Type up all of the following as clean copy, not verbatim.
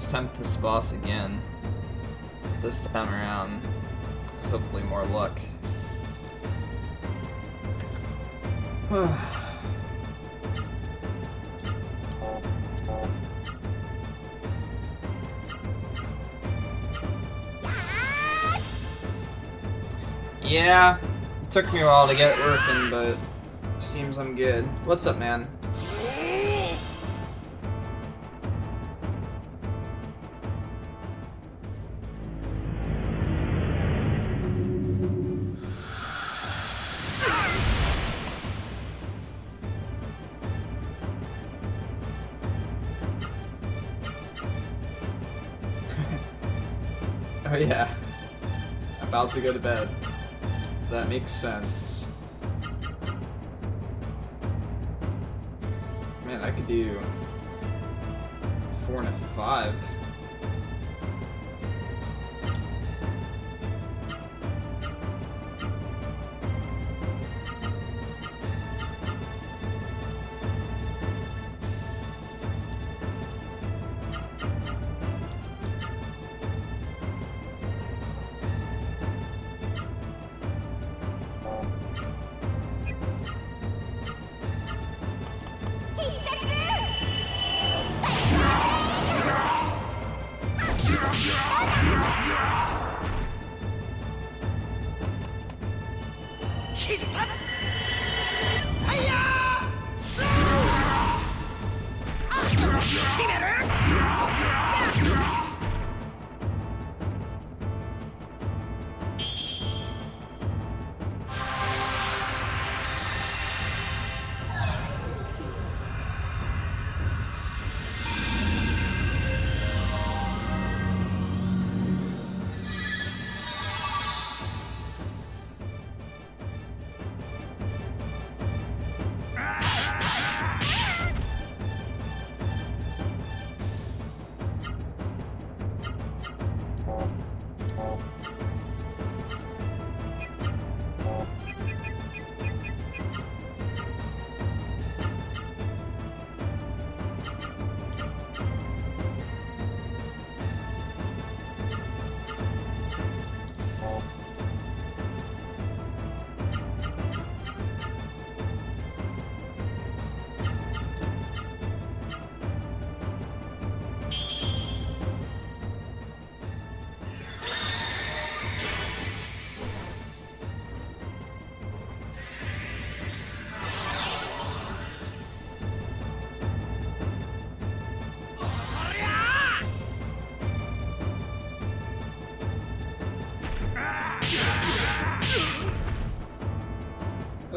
Attempt this boss again. This time around, hopefully more luck. Yeah, it took me a while to get it working, but seems I'm good. What's up, man? Oh yeah, about to go to bed. That makes sense. Man, I could do 4 and a 5.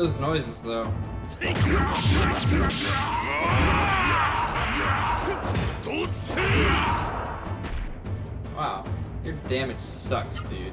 Those noises, though. Wow, your damage sucks, dude.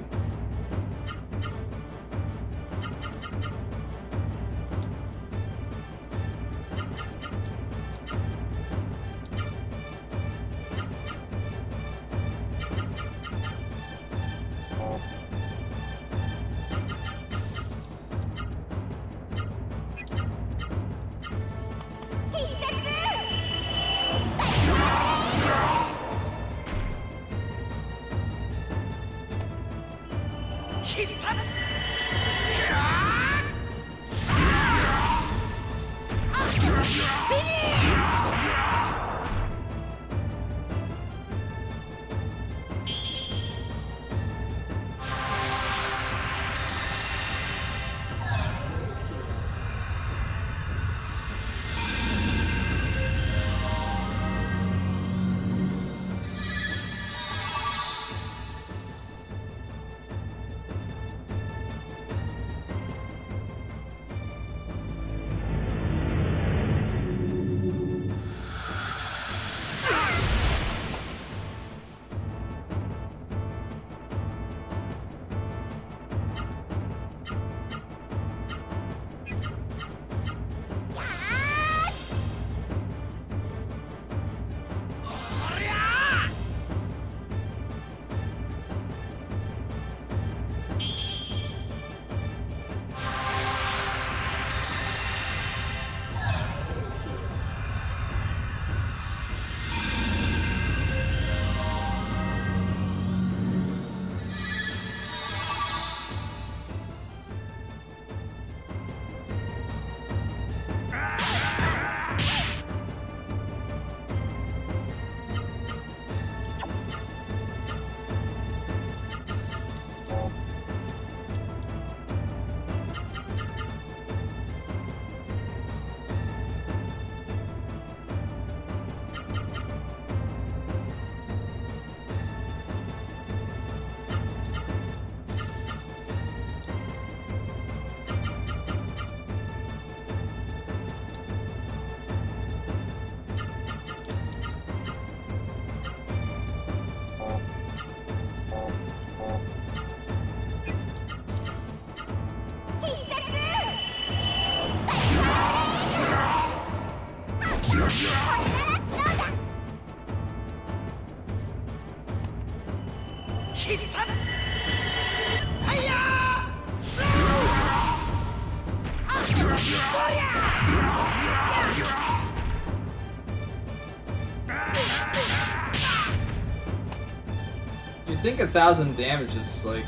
You'd think 1,000 damage is like...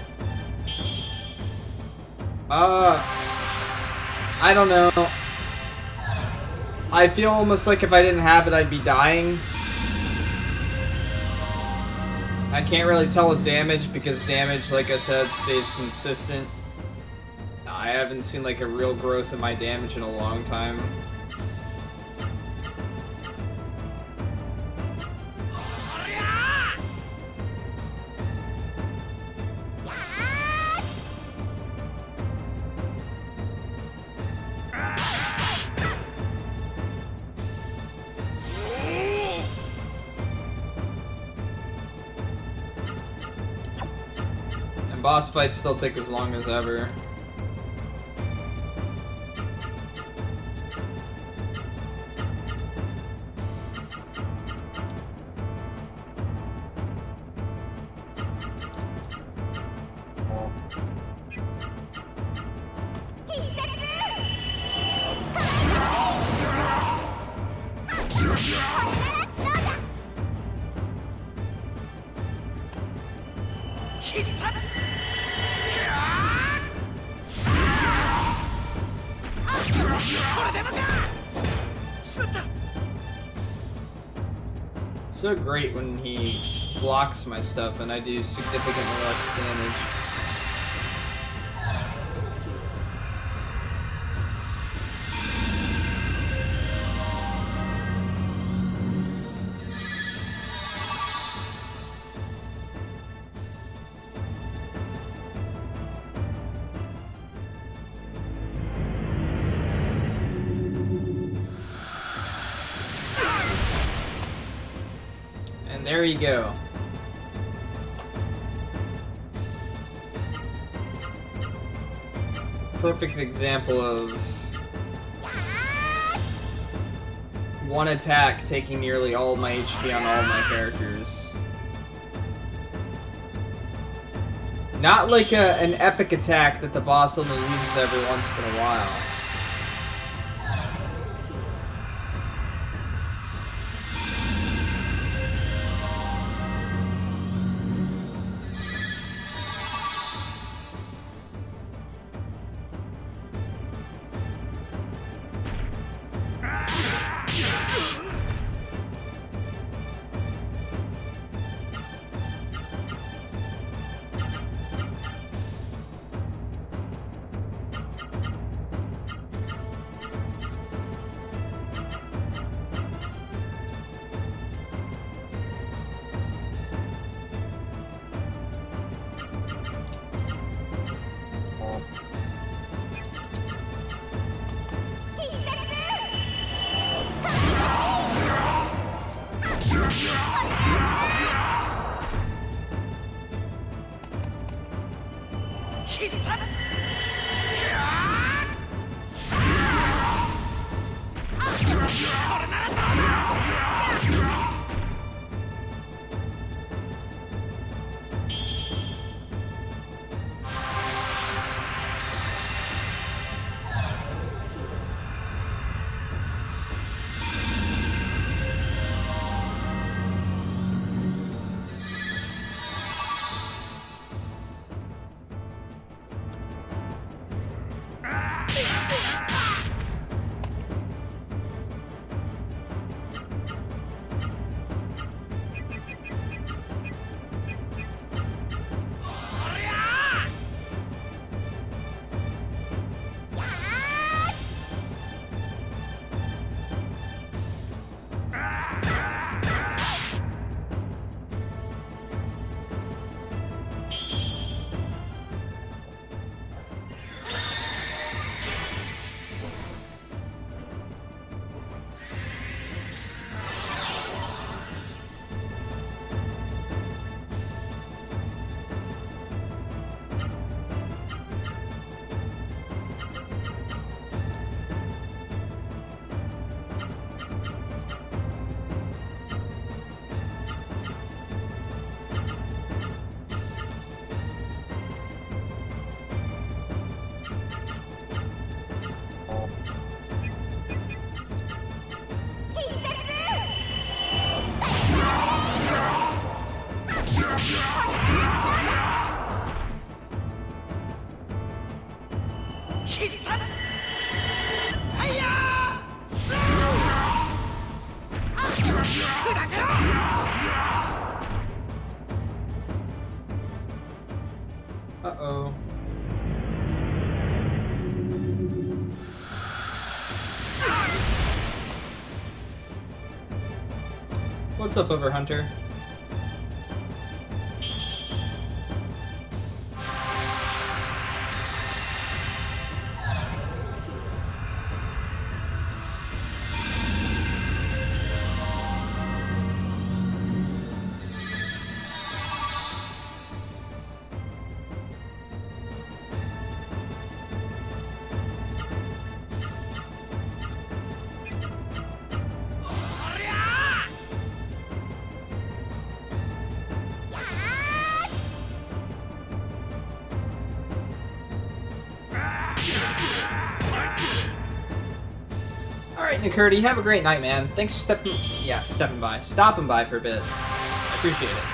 I don't know. I feel almost like if I didn't have it, I'd be dying. I can't really tell with damage because damage, like I said, stays consistent. I haven't seen like a real growth in my damage in a long time. Boss fights still take as long as ever. So great when he blocks my stuff and I do significantly less damage. there you go. Perfect example of one attack taking nearly all of my HP on all of my characters. Not like an epic attack that the boss only uses every once in a while. Uh-oh. What's up, Overhunter? Alright, Nikurti, have a great night, man. Thanks for stopping by for a bit. I appreciate it.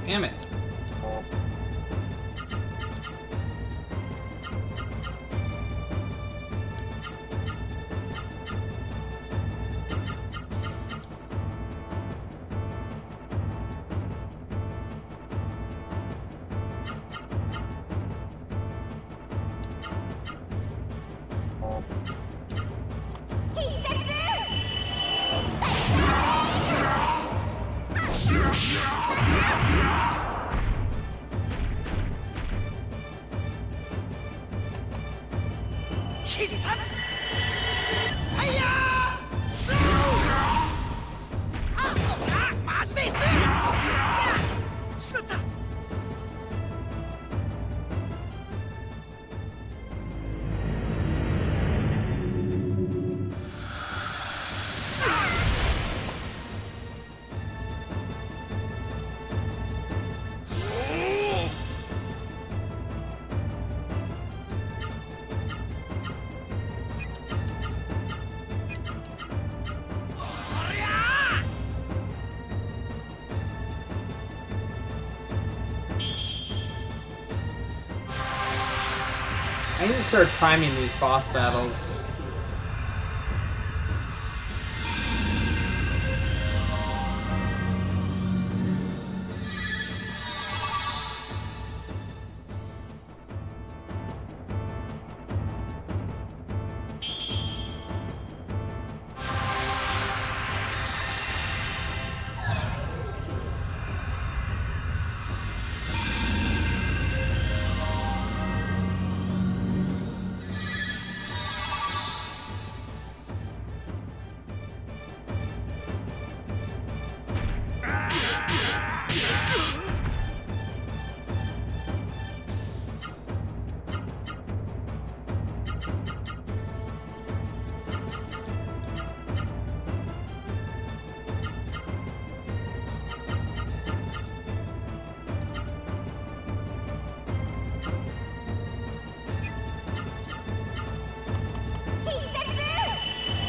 Damn it. I need to start timing these boss battles.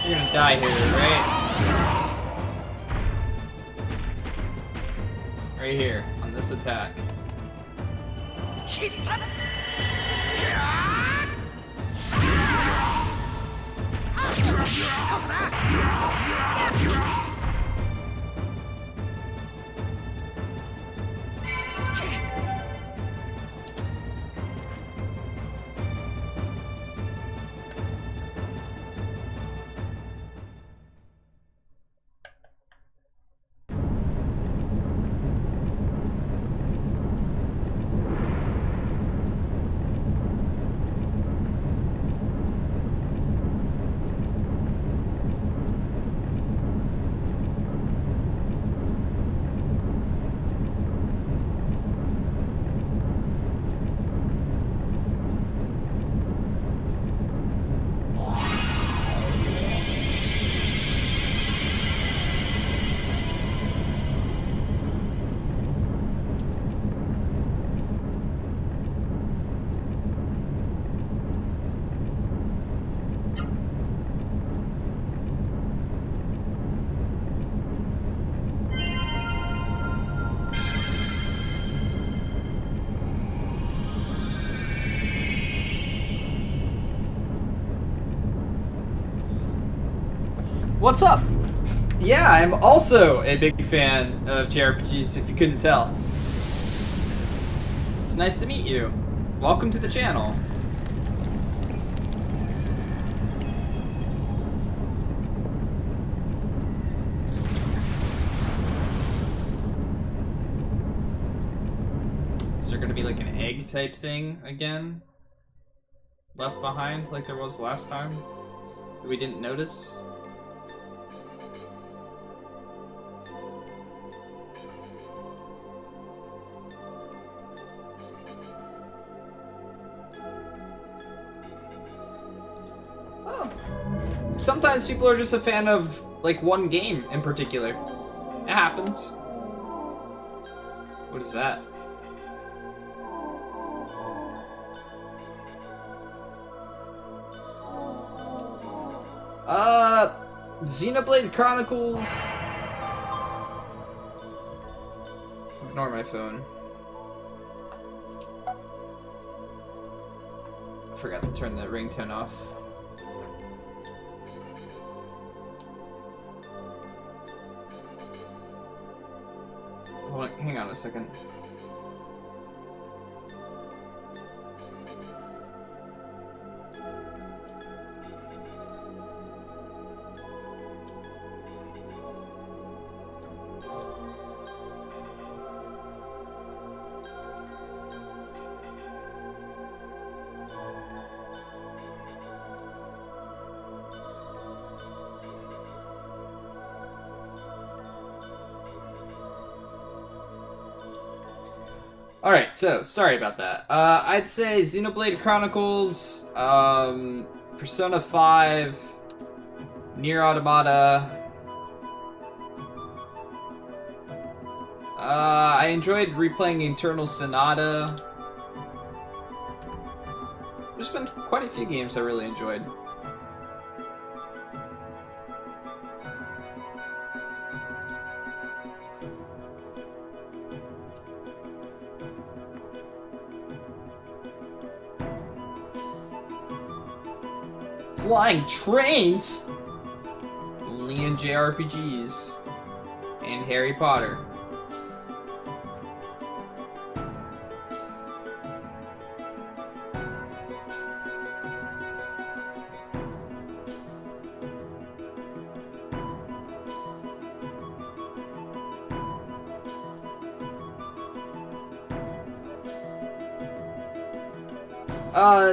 You're gonna die here, right? Right here, on this attack. What's up? Yeah, I'm also a big fan of JRPGs, if you couldn't tell. It's nice to meet you. Welcome to the channel. Is there gonna be like an egg type thing again? Left behind like there was last time? That we didn't notice? Oh. Sometimes people are just a fan of like one game in particular. It happens. What is that? Xenoblade Chronicles. Ignore my phone. I forgot to turn the ringtone off. Hold on, hang on a second. Alright, so, sorry about that. I'd say Xenoblade Chronicles, Persona 5, Nier Automata. I enjoyed replaying Eternal Sonata. There's been quite a few games I really enjoyed. Flying trains? Only in JRPGs. And Harry Potter.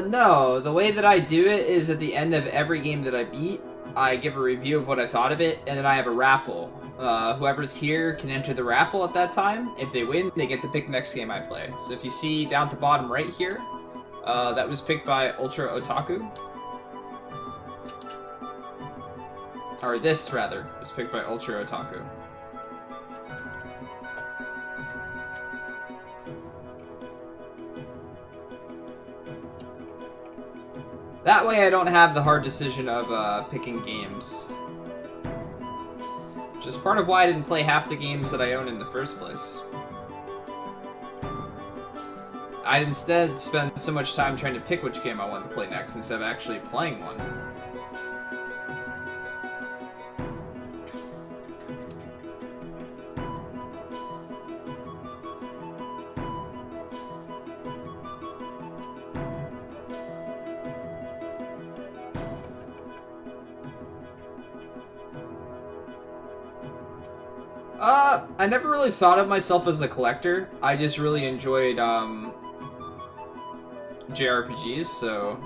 No. The way that I do it is at the end of every game that I beat, I give a review of what I thought of it, and then I have a raffle. Whoever's here can enter the raffle at that time. If they win, they get to pick the next game I play. So if you see down at the bottom right here, that was picked by Ultra Otaku. Or this, rather, was picked by Ultra Otaku. That way I don't have the hard decision of picking games. Which is part of why I didn't play half the games that I own in the first place. I'd instead spend so much time trying to pick which game I wanted to play next instead of actually playing one. I never really thought of myself as a collector. I just really enjoyed, JRPGs, so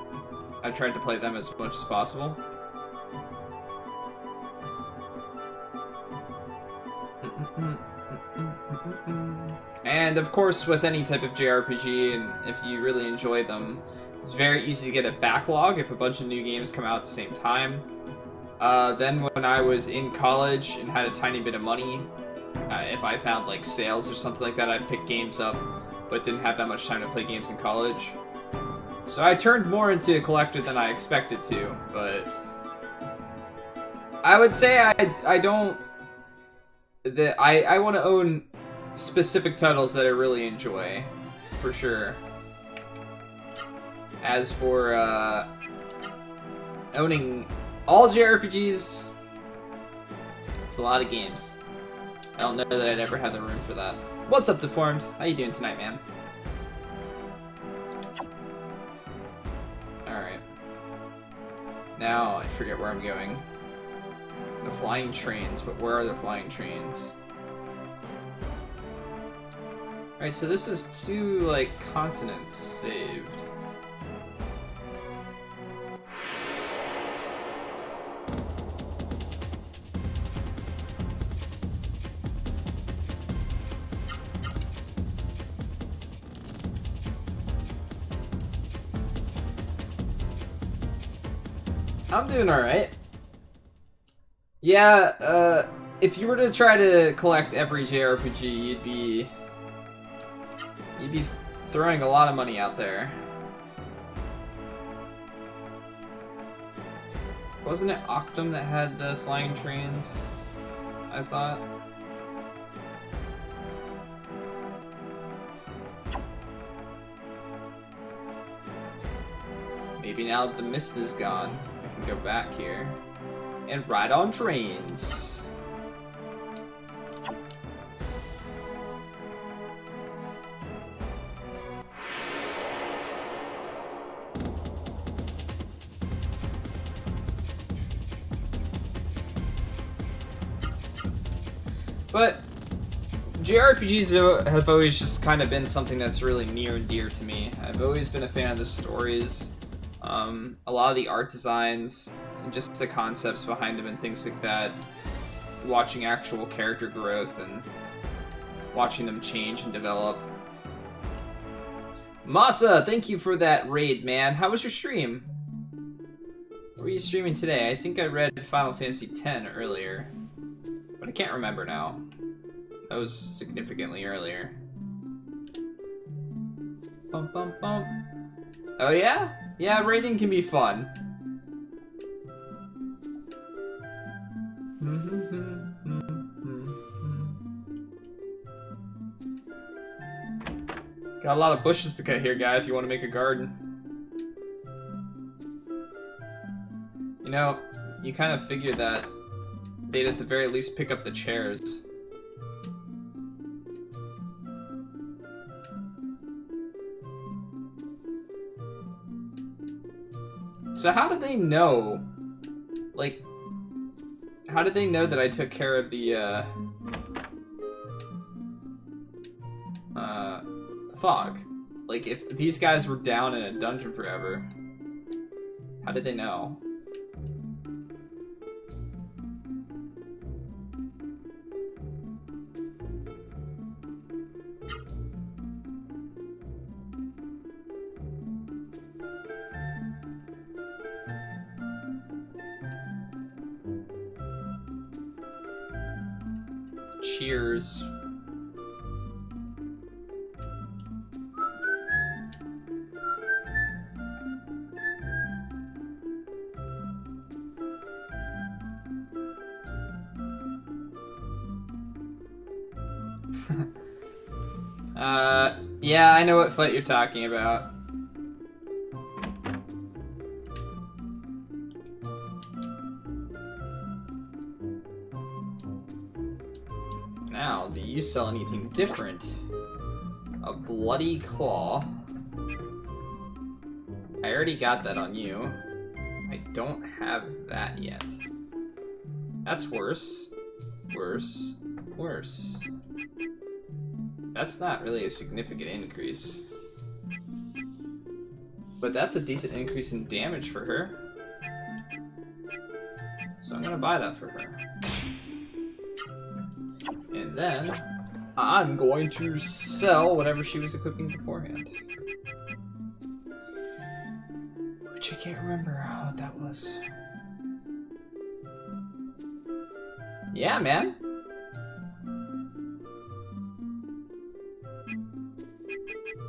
I tried to play them as much as possible. And of course, with any type of JRPG, and if you really enjoy them, it's very easy to get a backlog if a bunch of new games come out at the same time. Then when I was in college and had a tiny bit of money, if I found like sales or something like that, I'd pick games up, but didn't have that much time to play games in college. So I turned more into a collector than I expected to, but I would say I don't... I want to own specific titles that I really enjoy, for sure. As for owning all JRPGs, It's a lot of games. I don't know that I'd ever have the room for that. What's up, Deformed? How you doing tonight, man? Alright. Now, I forget where I'm going. The flying trains, but where are the flying trains? Alright, so this is 2, like, continents saved. I'm doing alright. Yeah, if you were to try to collect every JRPG, you'd be throwing a lot of money out there. Wasn't it Octum that had the flying trains? I thought. Maybe now that the mist is gone, I can go back here and ride on trains. But JRPGs have always just kind of been something that's really near and dear to me. I've always been a fan of the stories, a lot of the art designs, and just the concepts behind them and things like that. Watching actual character growth and watching them change and develop. Masa, thank you for that raid, man. How was your stream? What were you streaming today? I think I read Final Fantasy X earlier, but I can't remember now. That was significantly earlier. Bum, bum, bum. Oh yeah? Yeah, raiding can be fun. Got a lot of bushes to cut here, guy, if you want to make a garden. You know, you kind of figure that they'd at the very least pick up the chairs. So how did they know? Like, how did they know that I took care of the fog? Like, if these guys were down in a dungeon forever, how did they know? Cheers. Yeah, I know what fight you're talking about. Now, do you sell anything different? A bloody claw. I already got that on you. I don't have that yet. That's worse. Worse. Worse. That's not really a significant increase. But that's a decent increase in damage for her. So I'm gonna buy that for her. And then I'm going to sell whatever she was equipping beforehand. Which I can't remember what that was. Yeah, man.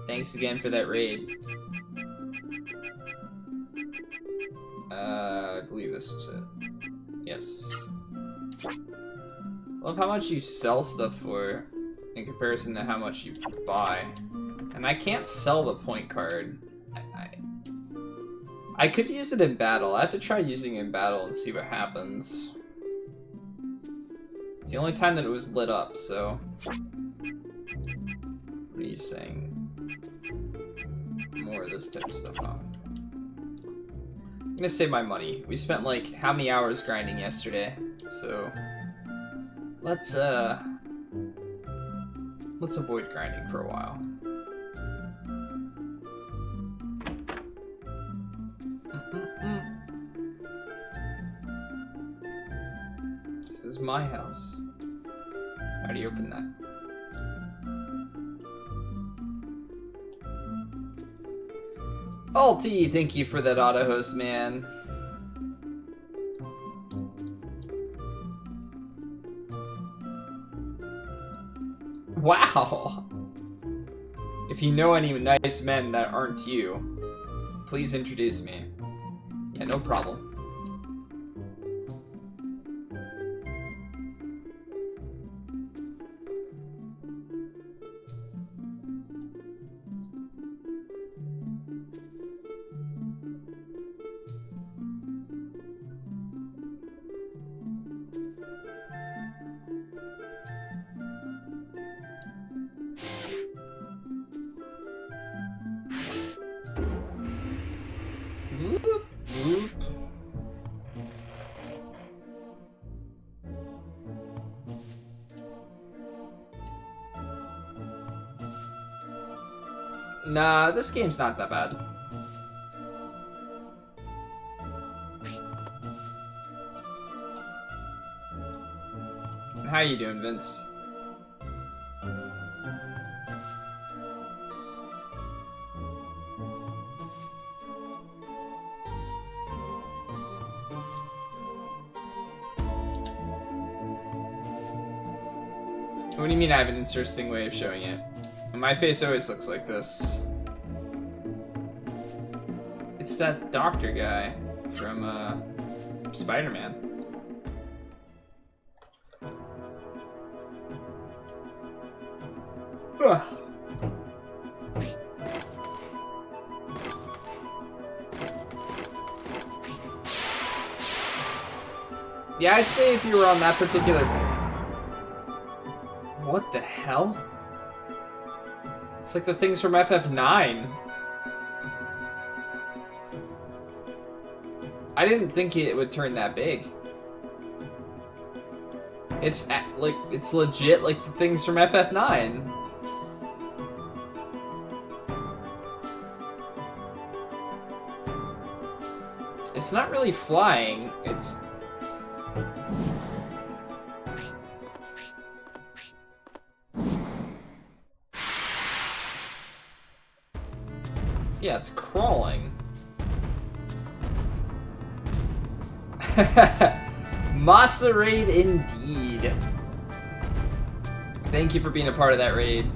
Thanks again for that raid. I believe this was it. Yes. Love how much you sell stuff for in comparison to how much you buy. And I can't sell the point card. I could use it in battle. I have to try using it in battle and see what happens. It's the only time that it was lit up, so... What are you saying? More of this type of stuff on. I'm gonna save my money. We spent like how many hours grinding yesterday, so... Let's avoid grinding for a while. This is my house. How do you open that? Alti, thank you for that auto host, man. Wow! If you know any nice men that aren't you, please introduce me. Yeah, no problem. Nah, this game's not that bad. How you doing, Vince? What do you mean I have an interesting way of showing it? My face always looks like this. It's that doctor guy from Spider-Man. Ugh. Yeah, I'd say if you were on that particular... What the hell? It's like the things from FF9. I didn't think it would turn that big. It's like, it's legit like the things from FF9. It's not really flying, it's... Yeah, it's crawling. Masa raid indeed. Thank you for being a part of that raid.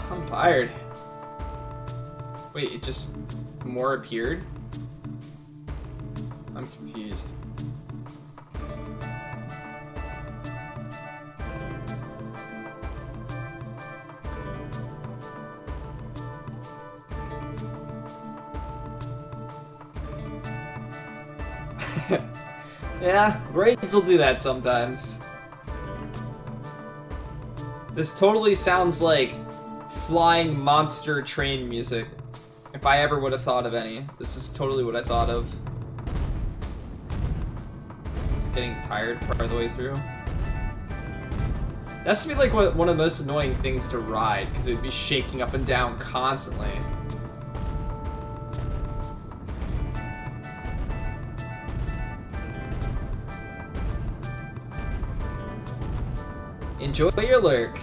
I'm tired. Wait, it just more appeared? I'm confused. Yeah, raids will do that sometimes. This totally sounds like flying monster train music. If I ever would have thought of any, this is totally what I thought of. Just getting tired part of the way through. That's to be like one of the most annoying things to ride, because it would be shaking up and down constantly. Enjoy your lurk.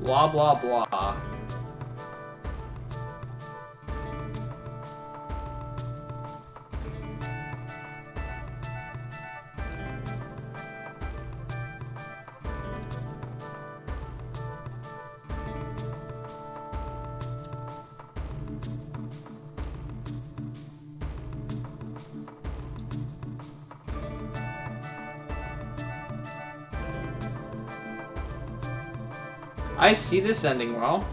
Blah, blah, blah. I see this ending well.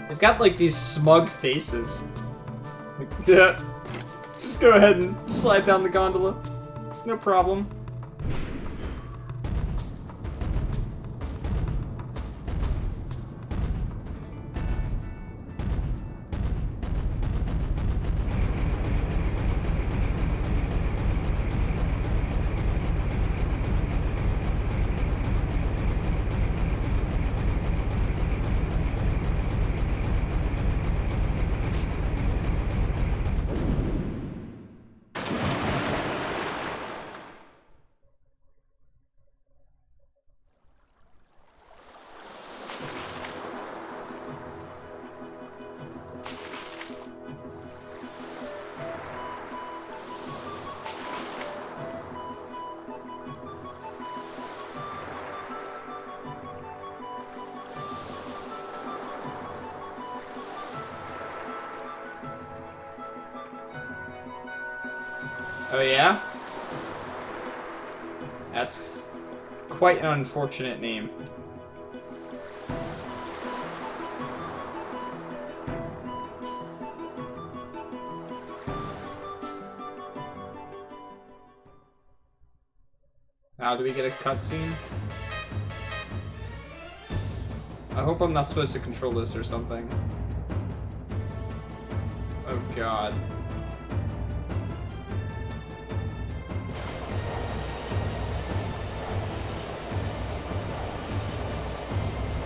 They've got like these smug faces. Like, yeah. Just go ahead and slide down the gondola. No problem. Oh yeah? That's quite an unfortunate name. Now do we get a cutscene? I hope I'm not supposed to control this or something. Oh god.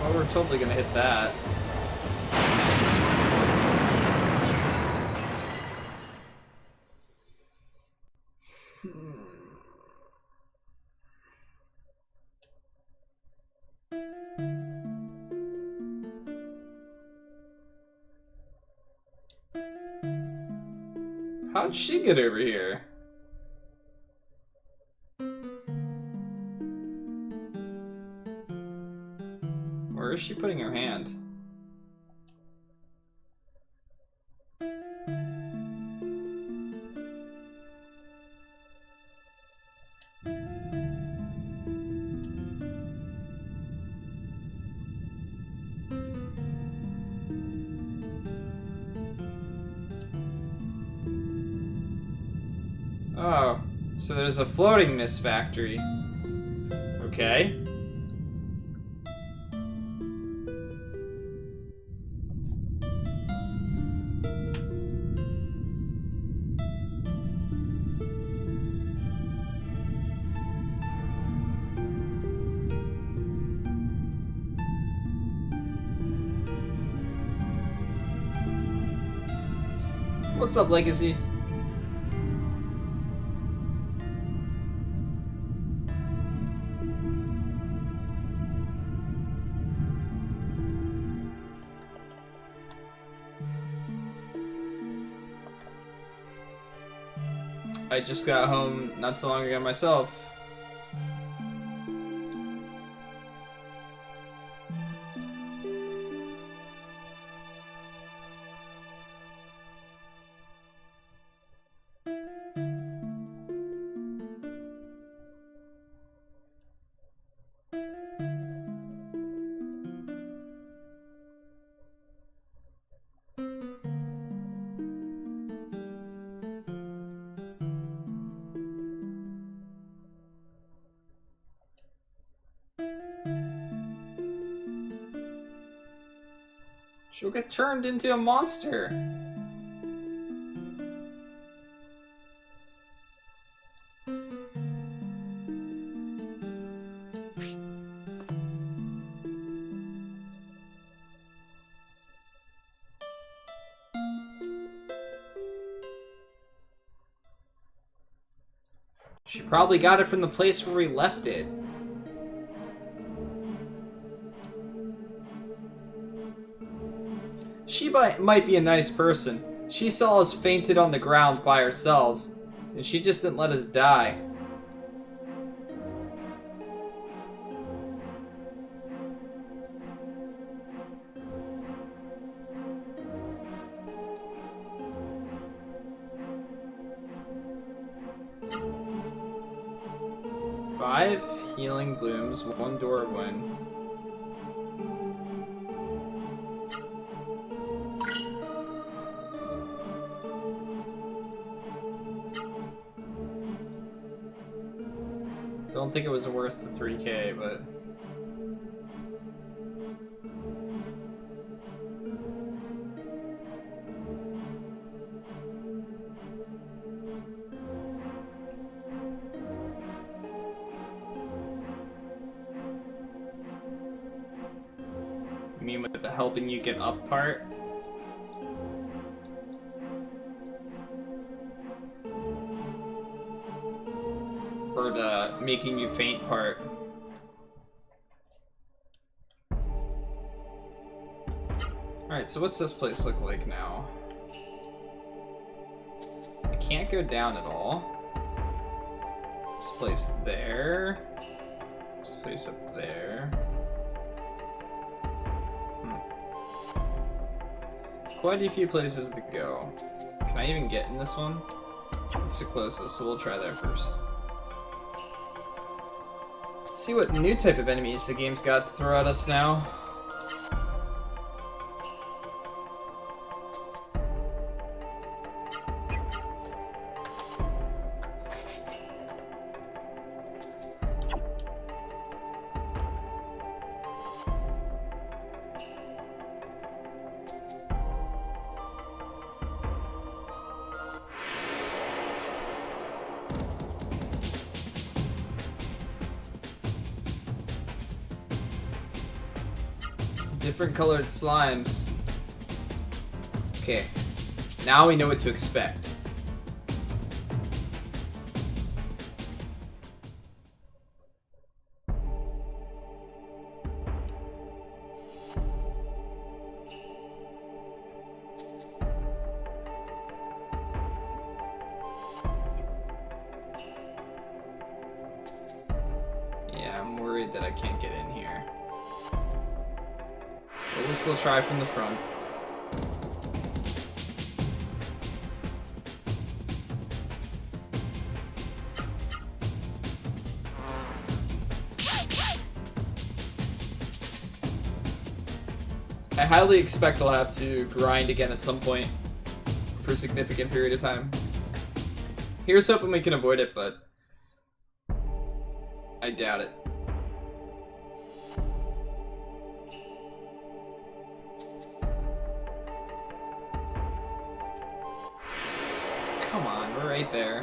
Well, we're totally gonna hit that. How'd she get over here? Where is she putting her hand? Oh, so there's a floating mist factory. Okay. What's up, Legacy? I just got home not so long ago myself. She'll get turned into a monster. She probably got it from the place where we left it. She might be a nice person. She saw us fainted on the ground by ourselves, and she just didn't let us die. Five healing blooms, one door win. Don't think it was worth the 3K, but... You mean with the helping you get up part? Or the making you faint part? Alright, so what's this place look like now? I can't go down at all. This place there. This place up there. Quite a few places to go. Can I even get in this one? It's the closest, so we'll try that first. Let's see what new type of enemies the game's got to throw at us now. Different colored slimes. Okay, now we know what to expect. Yeah, I'm worried that I can't get in here. But we'll still try from the front. I highly expect I'll have to grind again at some point for a significant period of time. Here's hoping we can avoid it, but I doubt it. Come on, we're right there.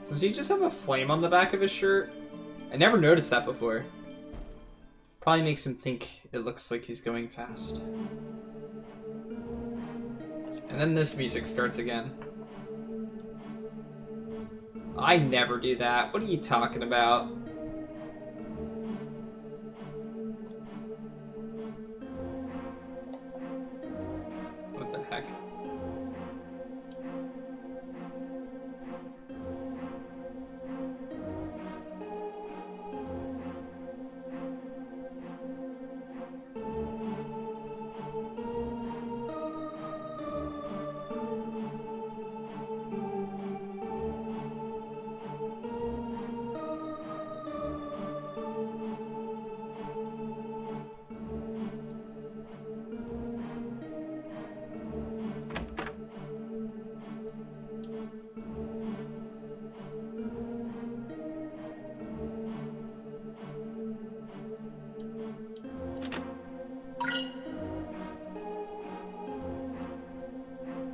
Does he just have a flame on the back of his shirt? I never noticed that before. Probably makes him think it looks like he's going fast. And then this music starts again. I never do that. What are you talking about? What the heck?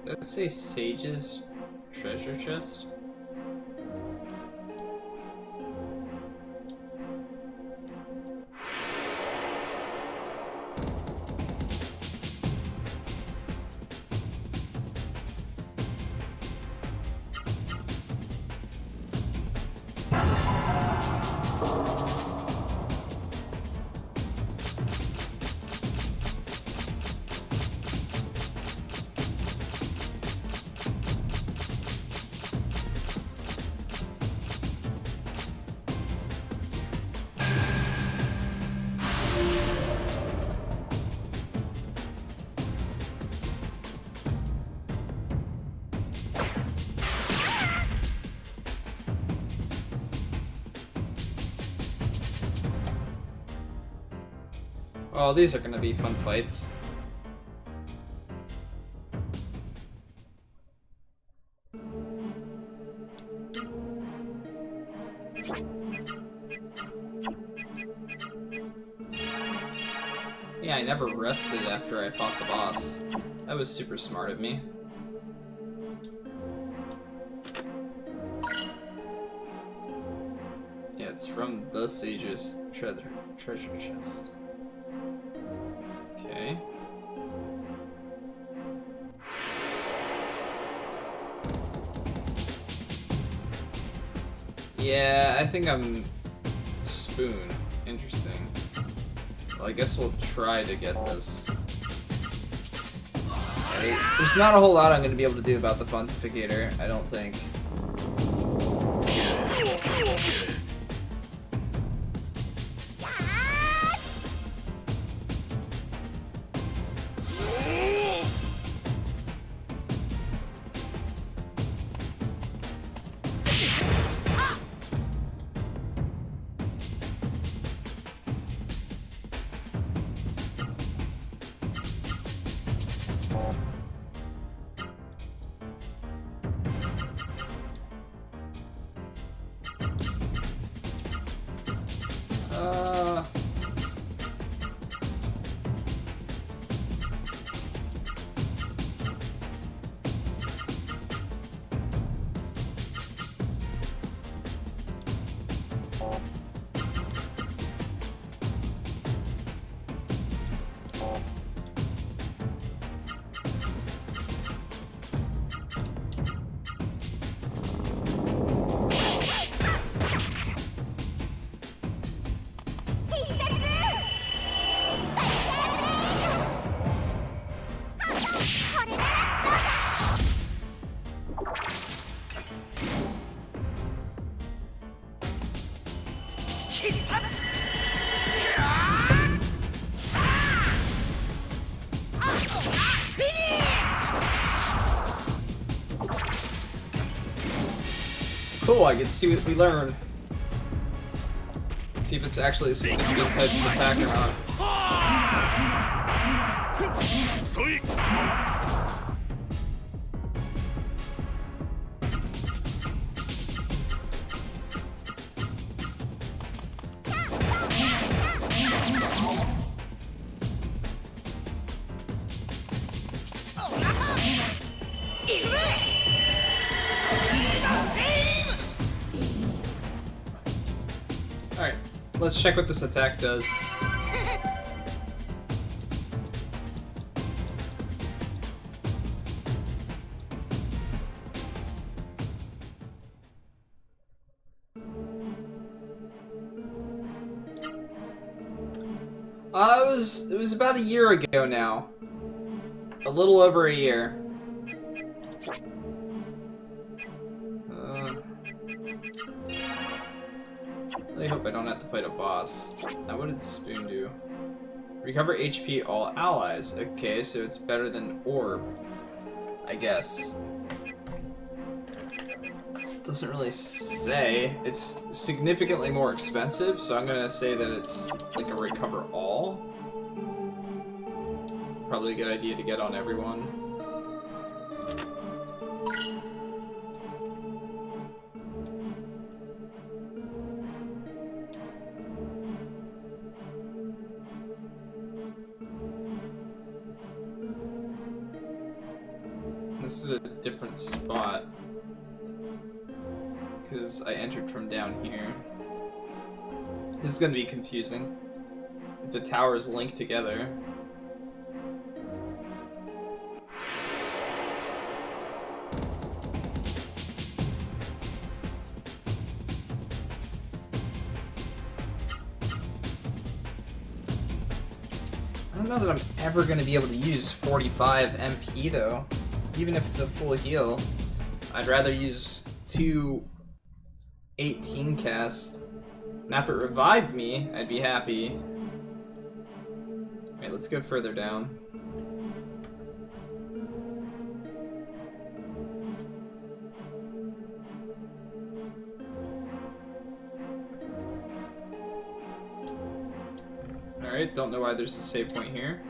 Did it say Sage's treasure chest? Oh, these are gonna be fun fights. Yeah, I never rested after I fought the boss. That was super smart of me. Yeah, it's from the Sage's treasure chest. Okay. Yeah, I think I'm Spoon. Interesting. Well, I guess we'll try to get this. There's not a whole lot I'm going to be able to do about the Pontificator, I don't think. Cool, I get to see what we learn. See if it's actually a significant type of attack or not. Alright, let's check what this attack does. It was about a year ago now. A little over a year. I hope I don't have to fight a boss. Now what did the spoon do? Recover HP all allies. Okay, so it's better than orb, I guess. Doesn't really say. It's significantly more expensive, so I'm gonna say that it's like a recover all. Probably a good idea to get on everyone. This is a different spot because I entered from down here. This is gonna be confusing if the towers link together. I don't know that I'm ever gonna be able to use 45 MP though. Even if it's a full heal, I'd rather use 2 18 casts. Now if it revived me, I'd be happy. Alright, let's go further down. Alright, don't know why there's a save point here.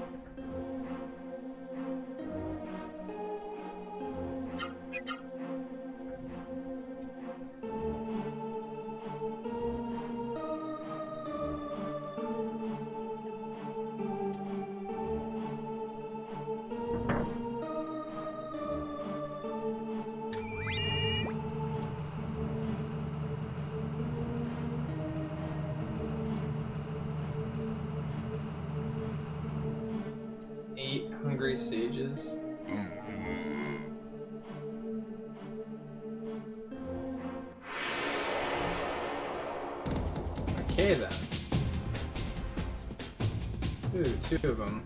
Hungry sages. Okay then. Ooh, 2 of them.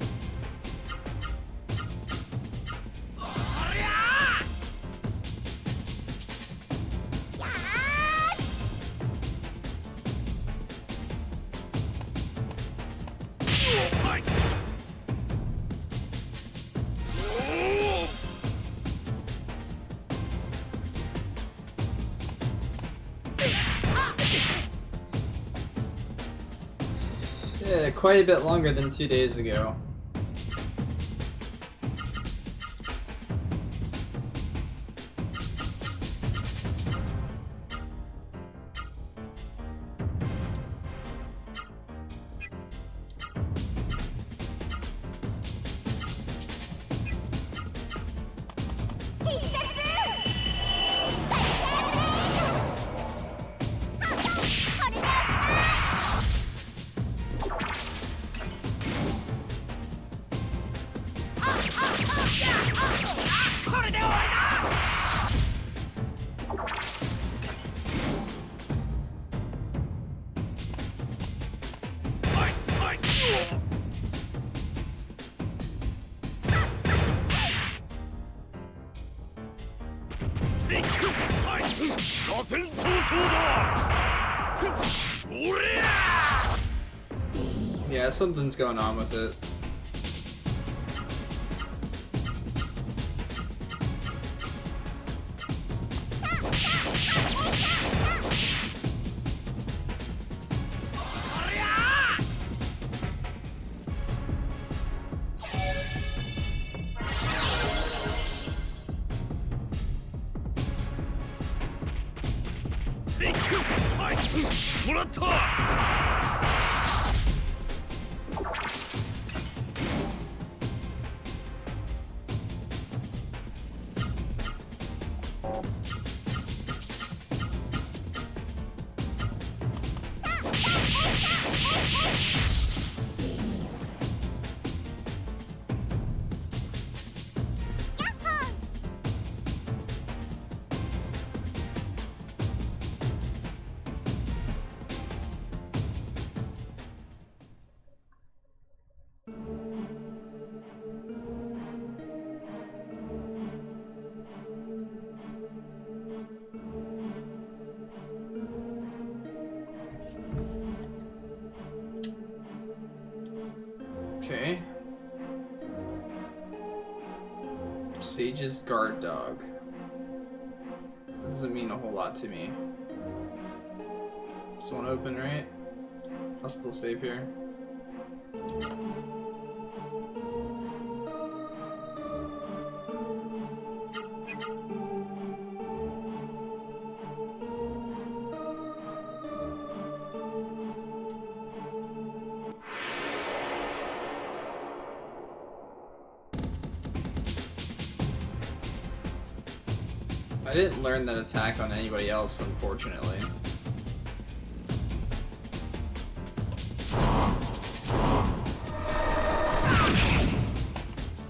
Yeah, quite a bit longer than 2 days ago. Yeah, something's going on with it. Sage's guard dog. That doesn't mean a whole lot to me. This one open, right? I'll still save here. I didn't learn that attack on anybody else, unfortunately.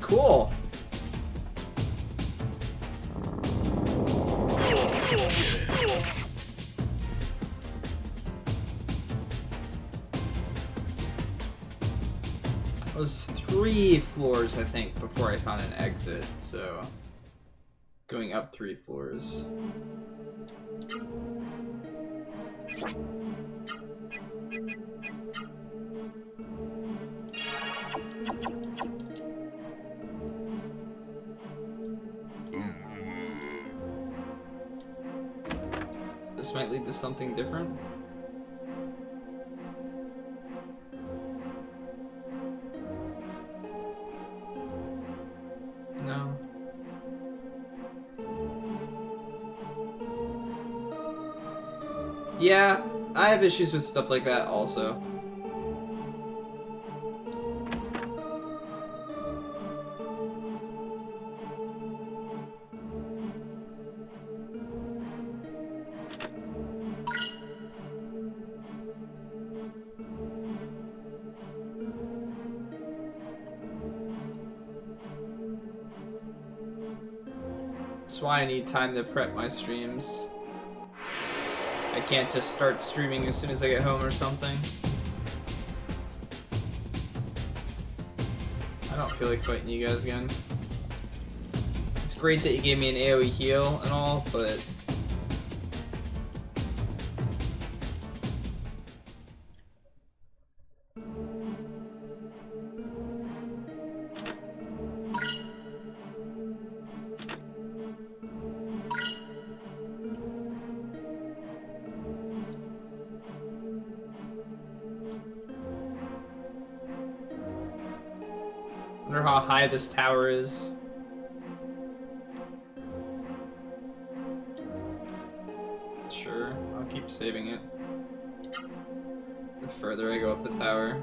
Cool. It was 3 floors, I think, before I found an exit, so going up 3 floors. So this might lead to something different. No. Yeah, I have issues with stuff like that also. That's why I need time to prep my streams. I can't just start streaming as soon as I get home or something. I don't feel like fighting you guys again. It's great that you gave me an AoE heal and all, but I wonder how high this tower is. Sure, I'll keep saving it. The further I go up the tower.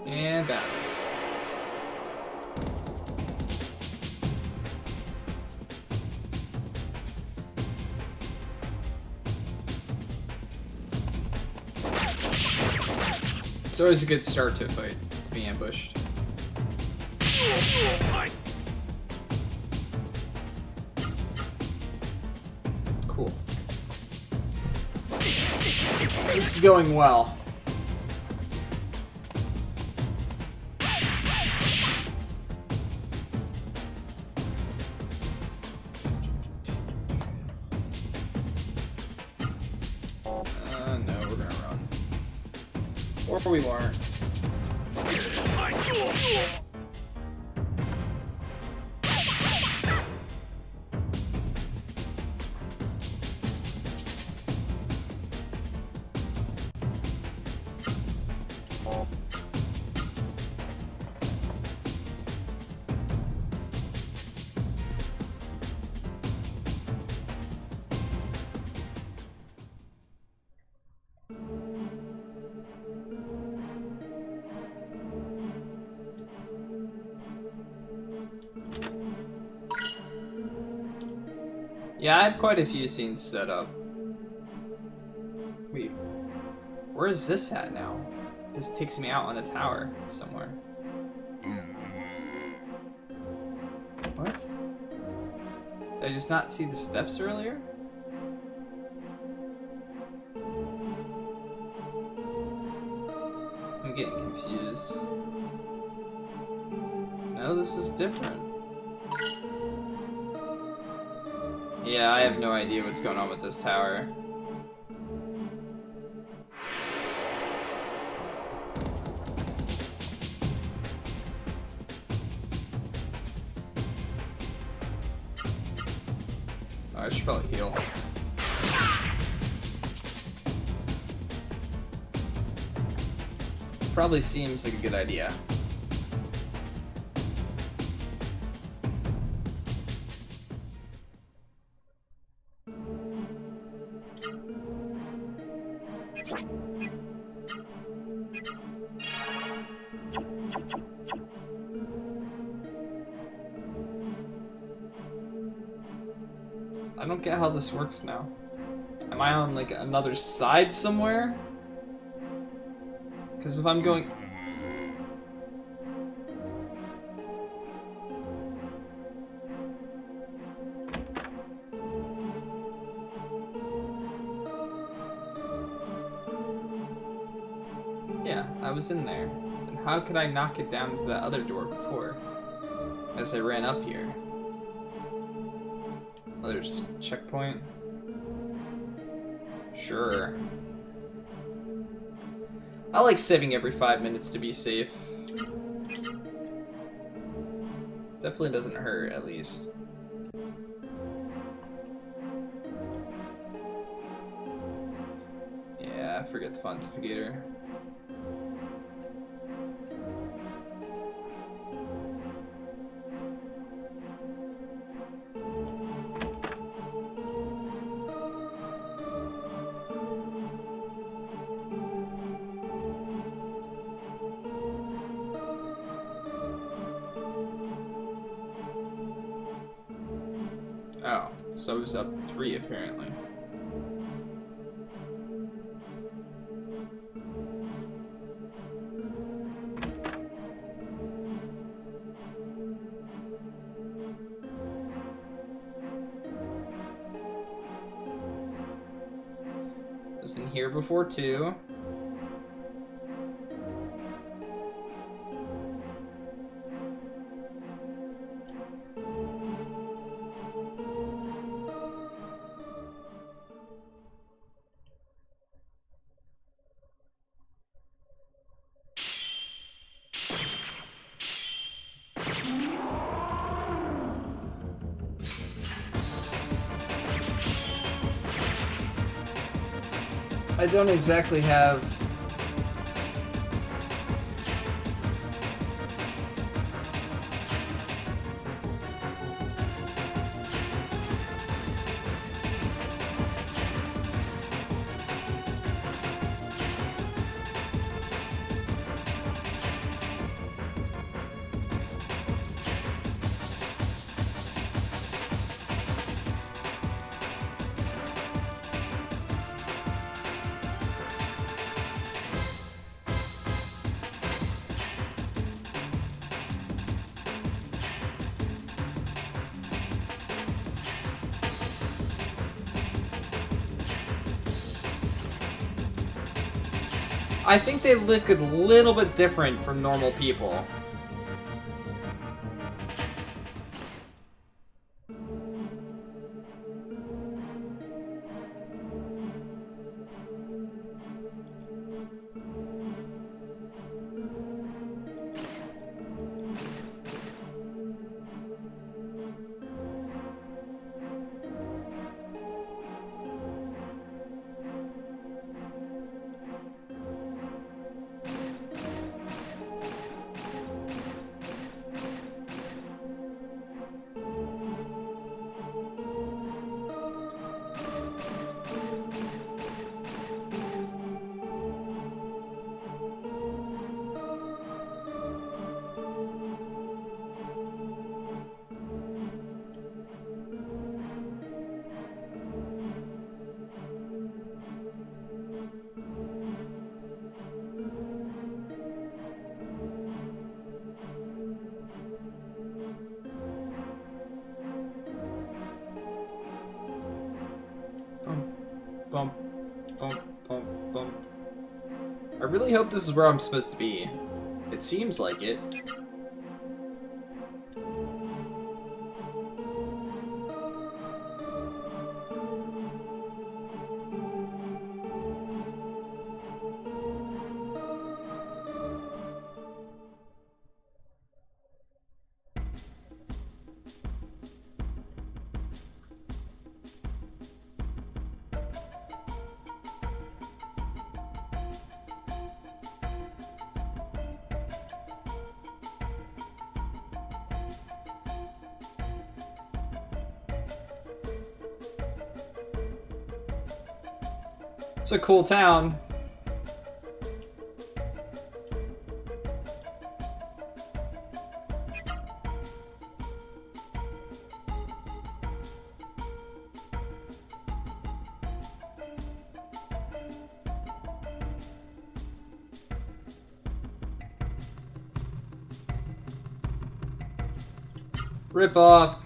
And battle. It's always a good start to a fight, to be ambushed. Cool. This is going well. No, we're gonna run. Or we weren't. Yeah, I have quite a few scenes set up. Wait, where is this at now? This takes me out on a tower somewhere. Did I just not see the steps earlier? I'm getting confused. No, this is different. Yeah, I have no idea what's going on with this tower. Oh, I should probably heal. Probably seems like a good idea. I don't get how this works now. Am I on like another side somewhere? Because if I'm going... Yeah, I was in there. And how could I knock it down to that other door before? As I ran up here. Oh, there's checkpoint. Sure. I like saving every 5 minutes to be safe. Definitely doesn't hurt, at least. Yeah, forget the Pontificator. Oh, so it's up 3 apparently. Was in here before too. I don't exactly have... I think they look a little bit different from normal people. bump, bump, bump. I really hope this is where I'm supposed to be. It seems like it. It's a cool town. Rip off.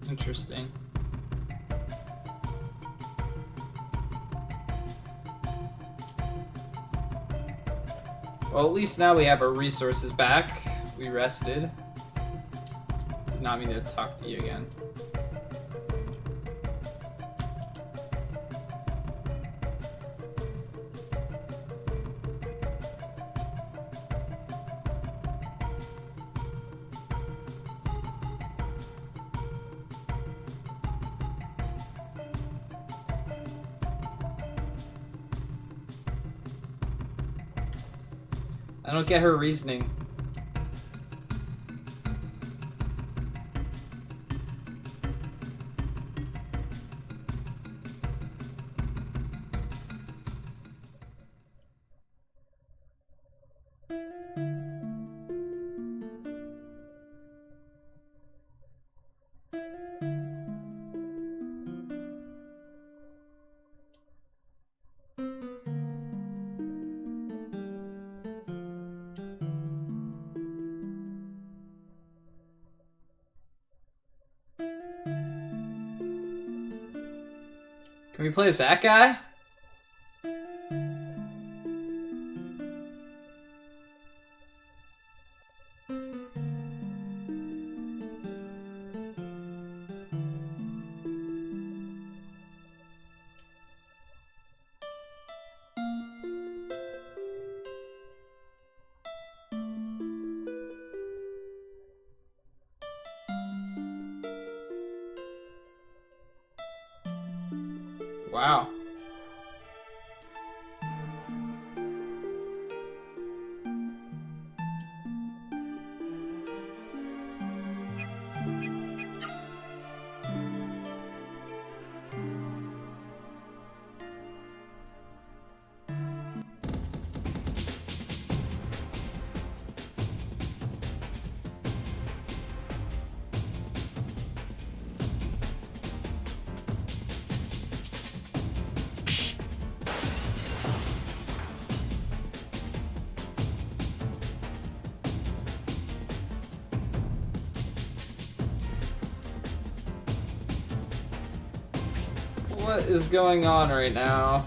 Interesting. Well, at least now we have our resources back. We rested. Did not mean to talk to you again. I don't get her reasoning. Can we play as that guy? Wow. What is going on right now?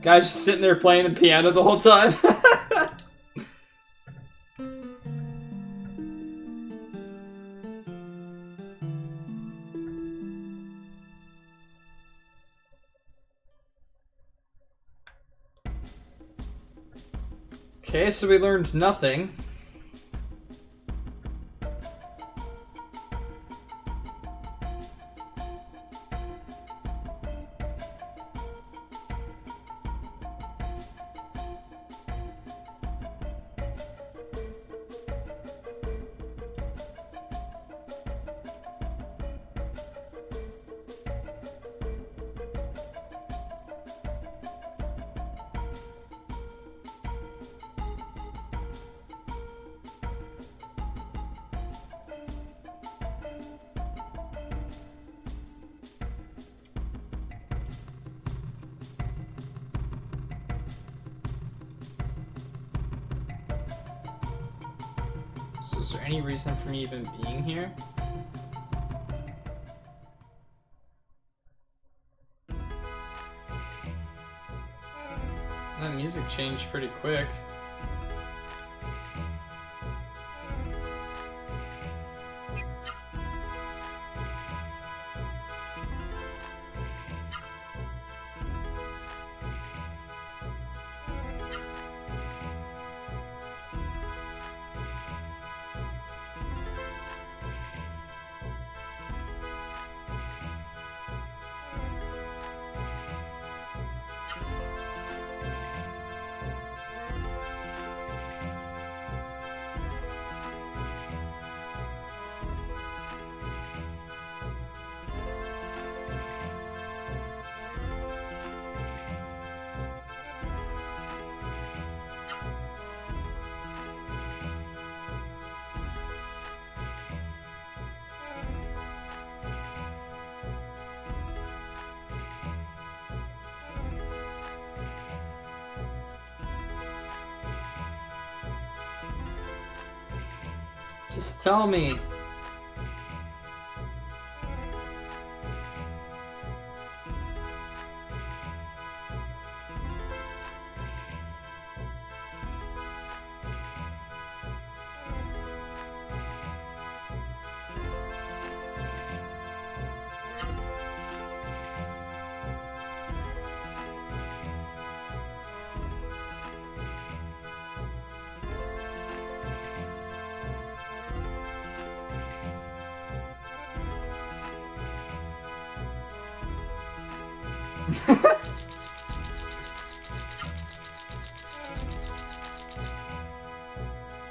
Guy's just sitting there playing the piano the whole time. Okay, so we learned nothing. So is there any reason for me even being here? That music changed pretty quick. Just tell me.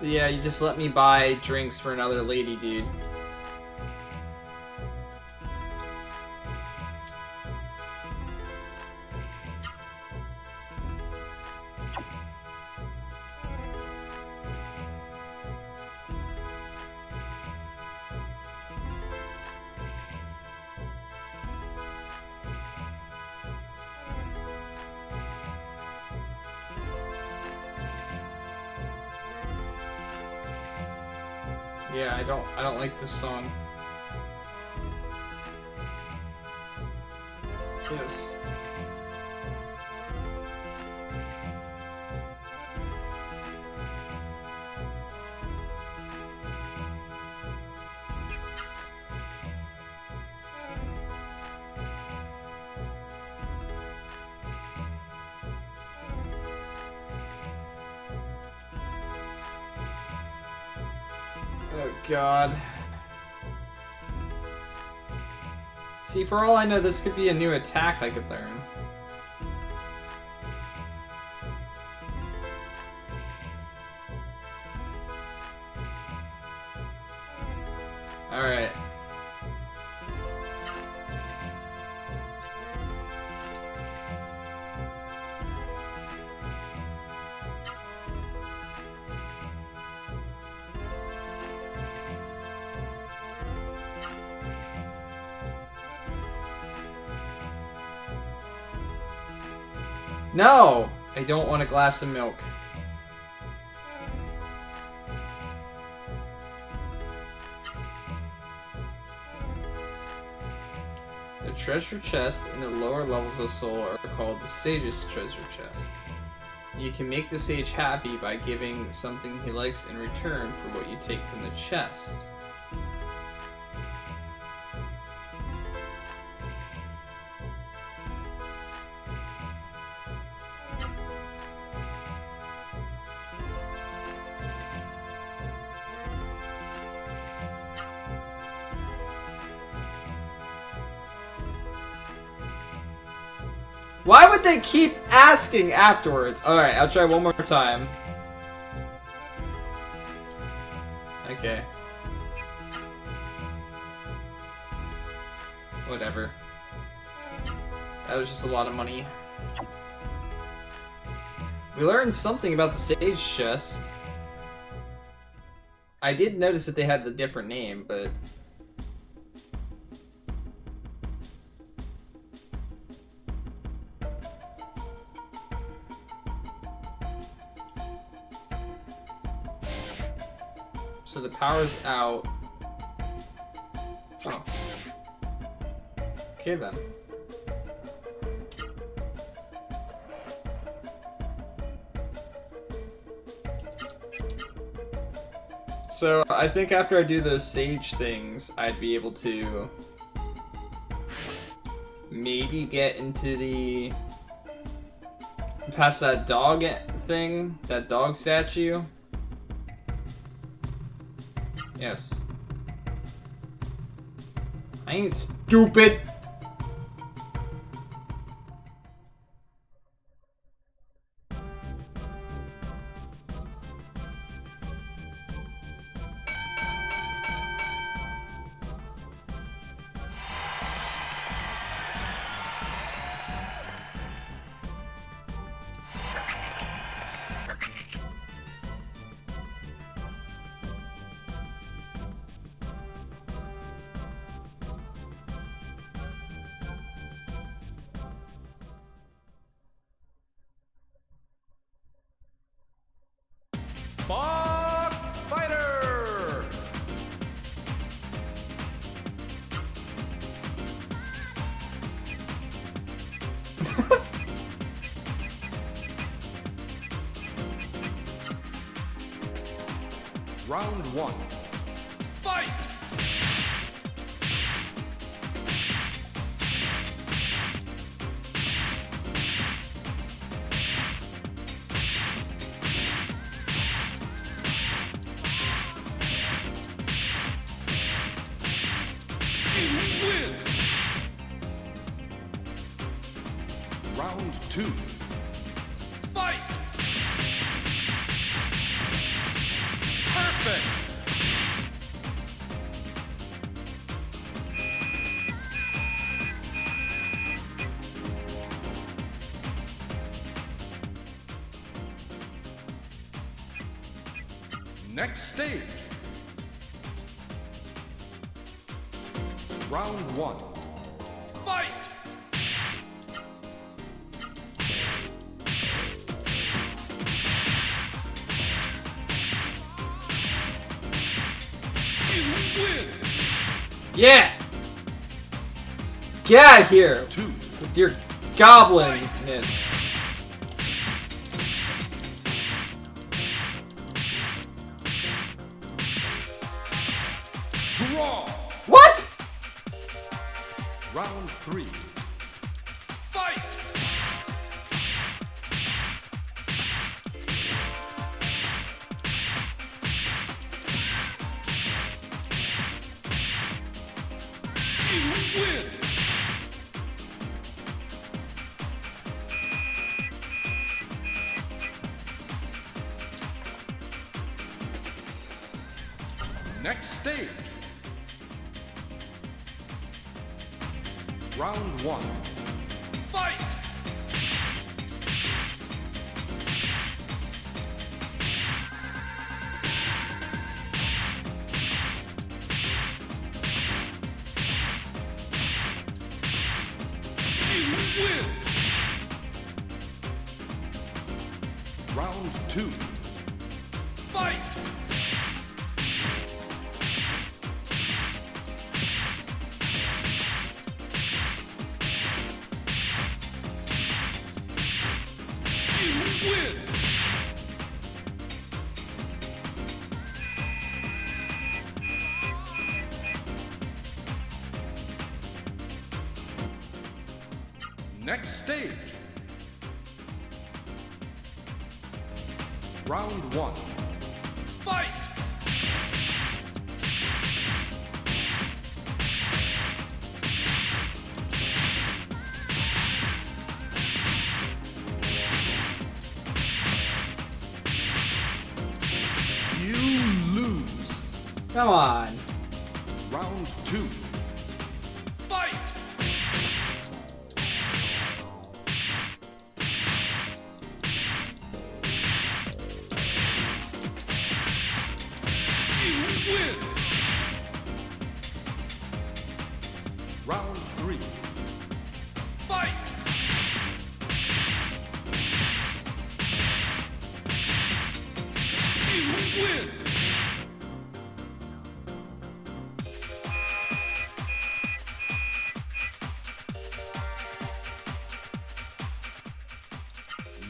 Yeah, you just let me buy drinks for another lady, dude. Yeah, I don't like this song. Yes. Oh god. See, for all I know, this could be a new attack I could learn. Alright. No! I don't want a glass of milk. They're treasure chest in the lower levels of Soul are called the Sage's treasure chest. You can make the sage happy by giving something he likes in return for what you take from the chest. Why would they keep asking afterwards? Alright, I'll try one more time. Okay. Whatever. That was just a lot of money. We learned something about the Sage chest. I did notice that they had the different name, but... So the power's out. Oh. Okay then. So I think after I do those sage things, I'd be able to maybe get into the past that dog thing, that dog statue. Yes. I ain't stupid. Bog Fighter! Round one. Fight! Round two. Fight! Perfect! Next stage. Round one. Fight! Yeah! Get out of here! Two. With your goblinness. Draw! What?! Round three. Fight! You win! Next stage. Round one. Fight! You win! Round two. Fight! Next stage. Round 1. Fight! You lose. Come on. Round 2. Fight! You win! Round 3. Fight! You win!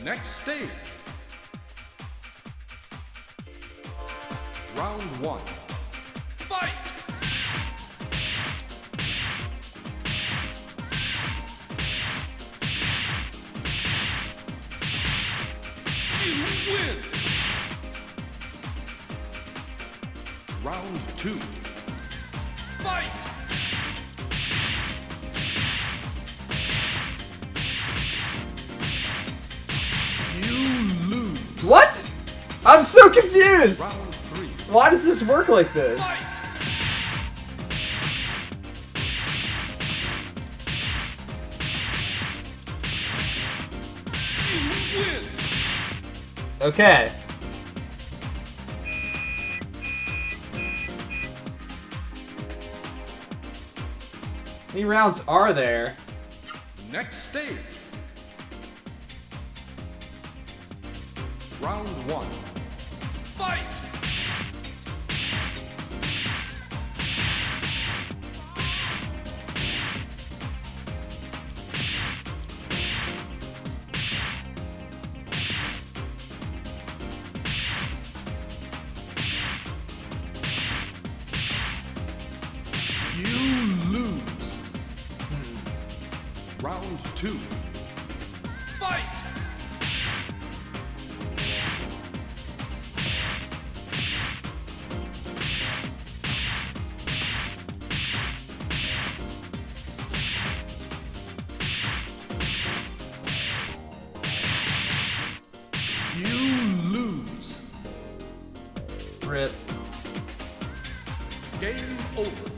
Next stage. Round 1. Fight! You win! Round 2. Fight! You lose. What? I'm so confused! Round 3. Why does this work like this? Fight! You win! Okay. How many rounds are there? Next stage. Round 1. Fight! You lose. Round 2. Fight! You lose. Rip. Game over.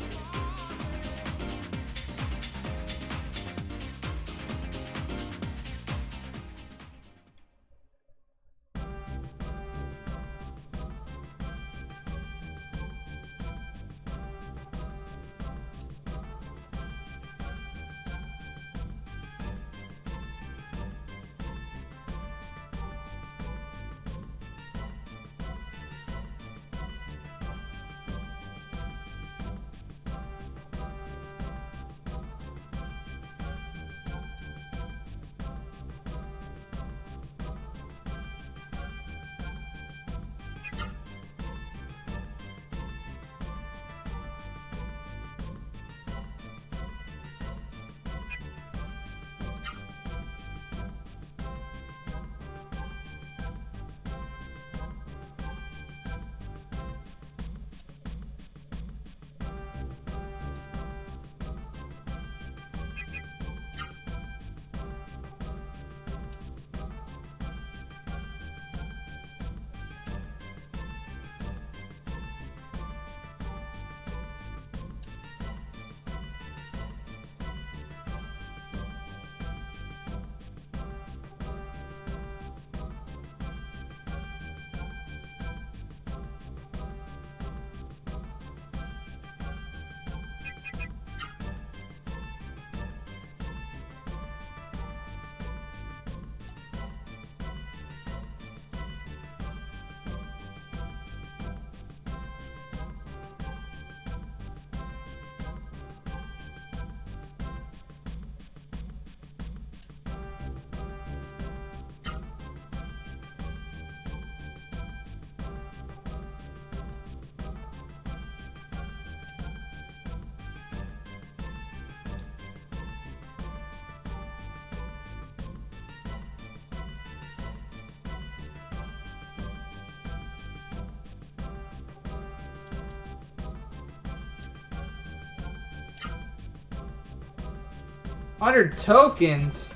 100 tokens?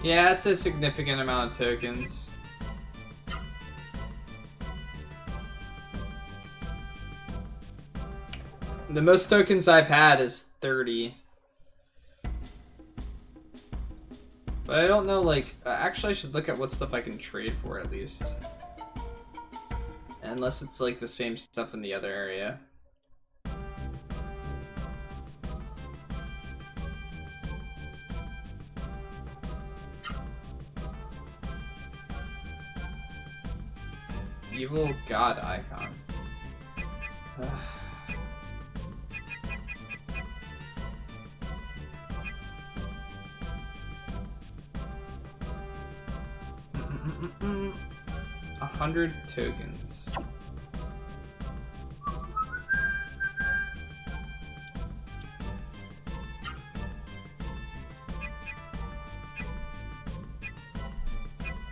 Yeah, it's a significant amount of tokens. The most tokens I've had is 30. But I don't know, like, actually I should look at what stuff I can trade for at least. Unless it's like the same stuff in the other area. Evil god icon. A 100 tokens.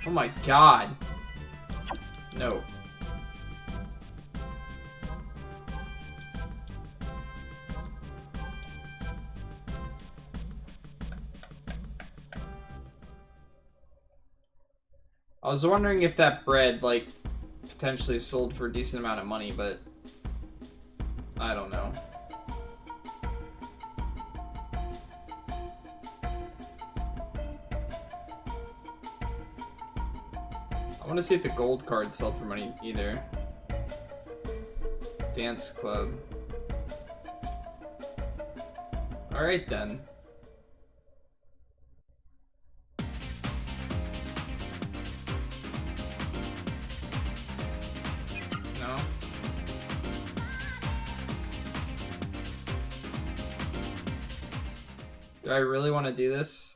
Oh my god. No. I was wondering if that bread, like, potentially sold for a decent amount of money, but I don't know. I want to see if the gold card sold for money either. Dance club. Alright then. No. Do I really want to do this?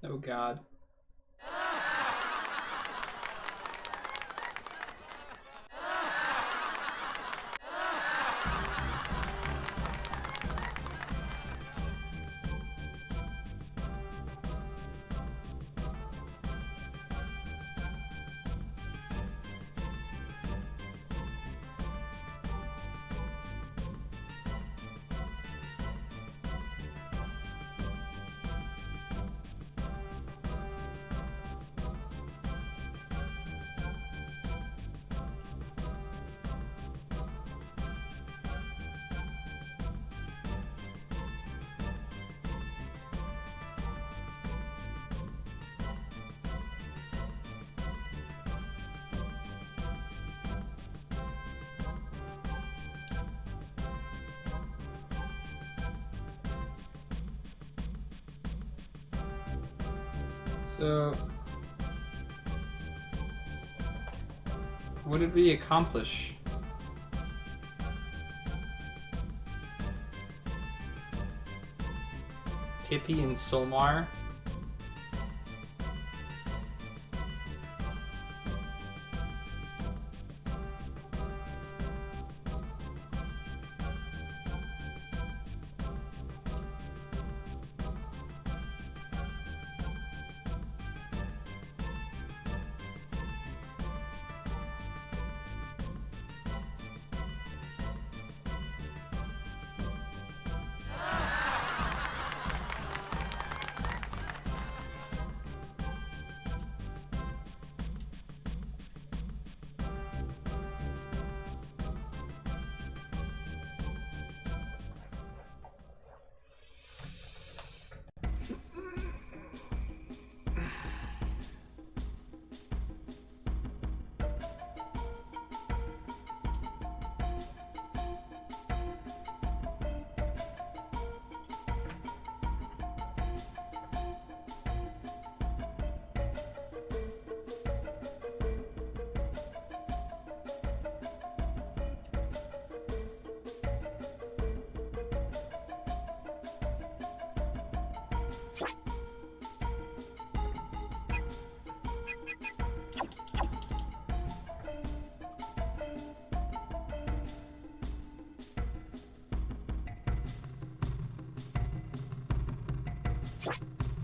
Oh god. So, what did we accomplish? Pippi and Solmar.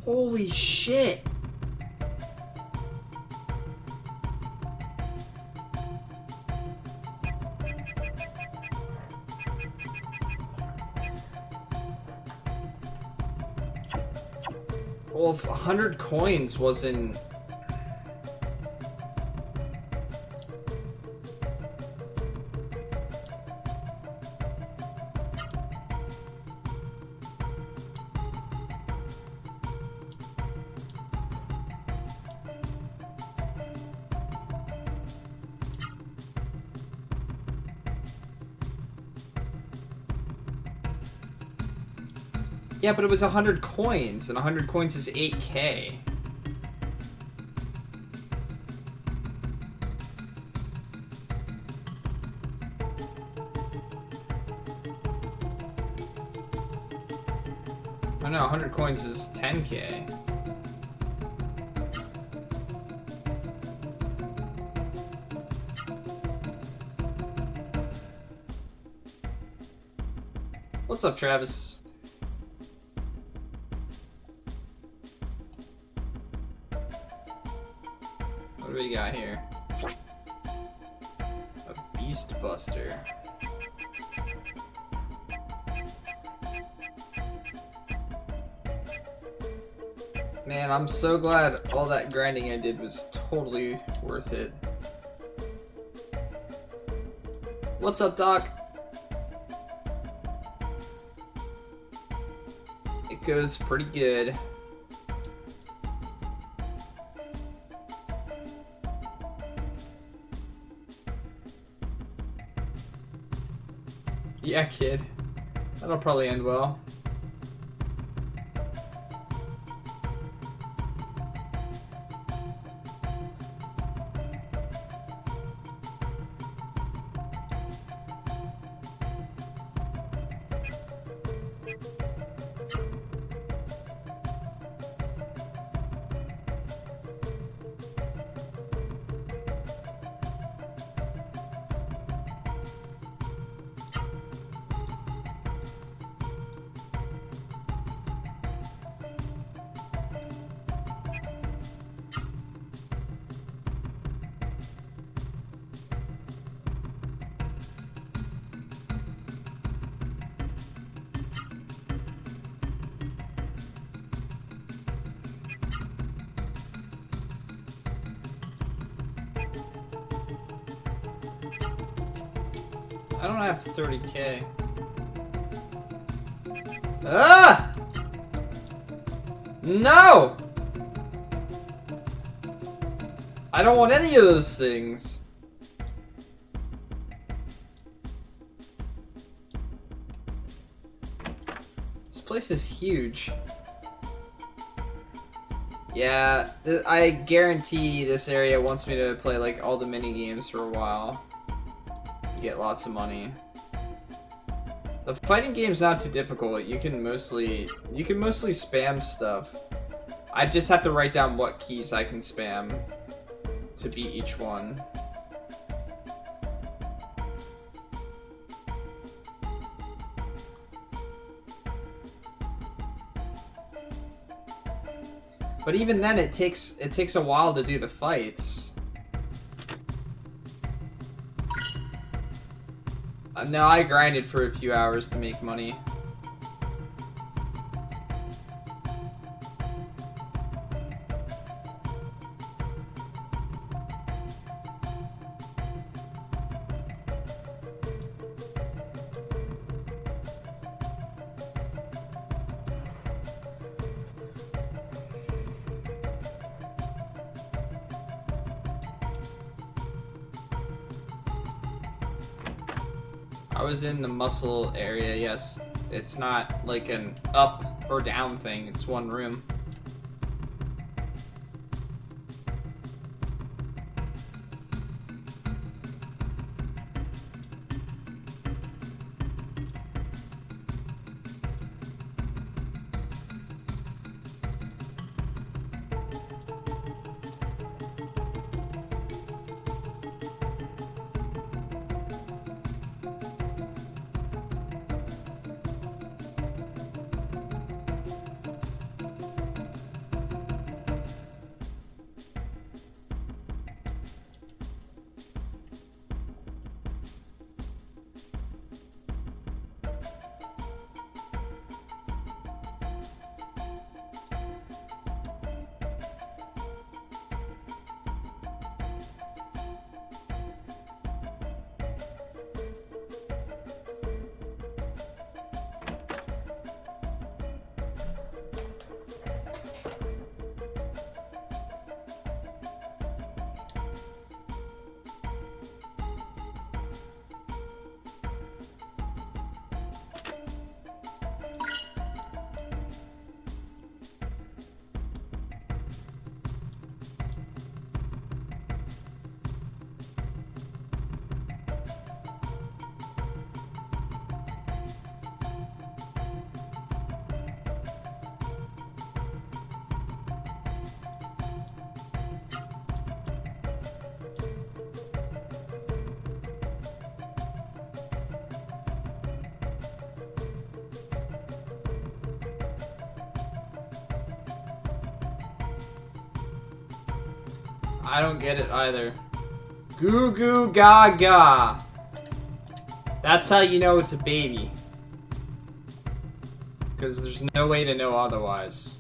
Holy shit! Well, if 100 coins wasn't... Yeah, but it was 100 coins, and 100 coins is 8K. Oh no, 100 coins is 10K. What's up, Travis? What do we got here? A Beast Buster. Man, I'm so glad all that grinding I did was totally worth it. What's up, Doc? It goes pretty good. Yeah, kid. That'll probably end well. I don't have 30K. Ah! No! I don't want any of those things. This place is huge. Yeah, I guarantee this area wants me to play like all the mini games for a while. Get lots of money. The fighting game's not too difficult. You can mostly spam stuff. I just have to write down what keys I can spam to beat each one. But even then, it takes a while to do the fights. No, I grinded for a few hours to make money. I was in the muscle area, yes. It's not like an up or down thing, it's one room. I don't get it either. Goo goo gaga. That's how you know it's a baby. Because there's no way to know otherwise.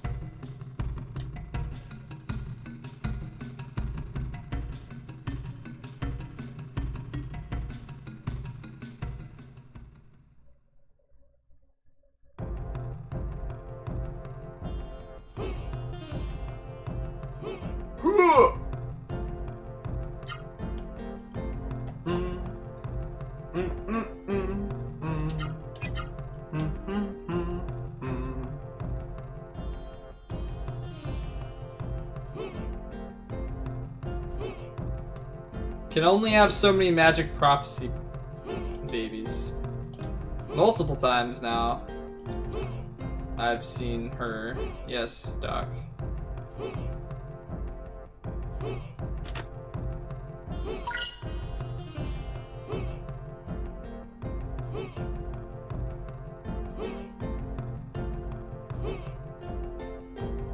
Can only have so many magic prophecy babies. Multiple times now. I've seen her. Yes, Doc.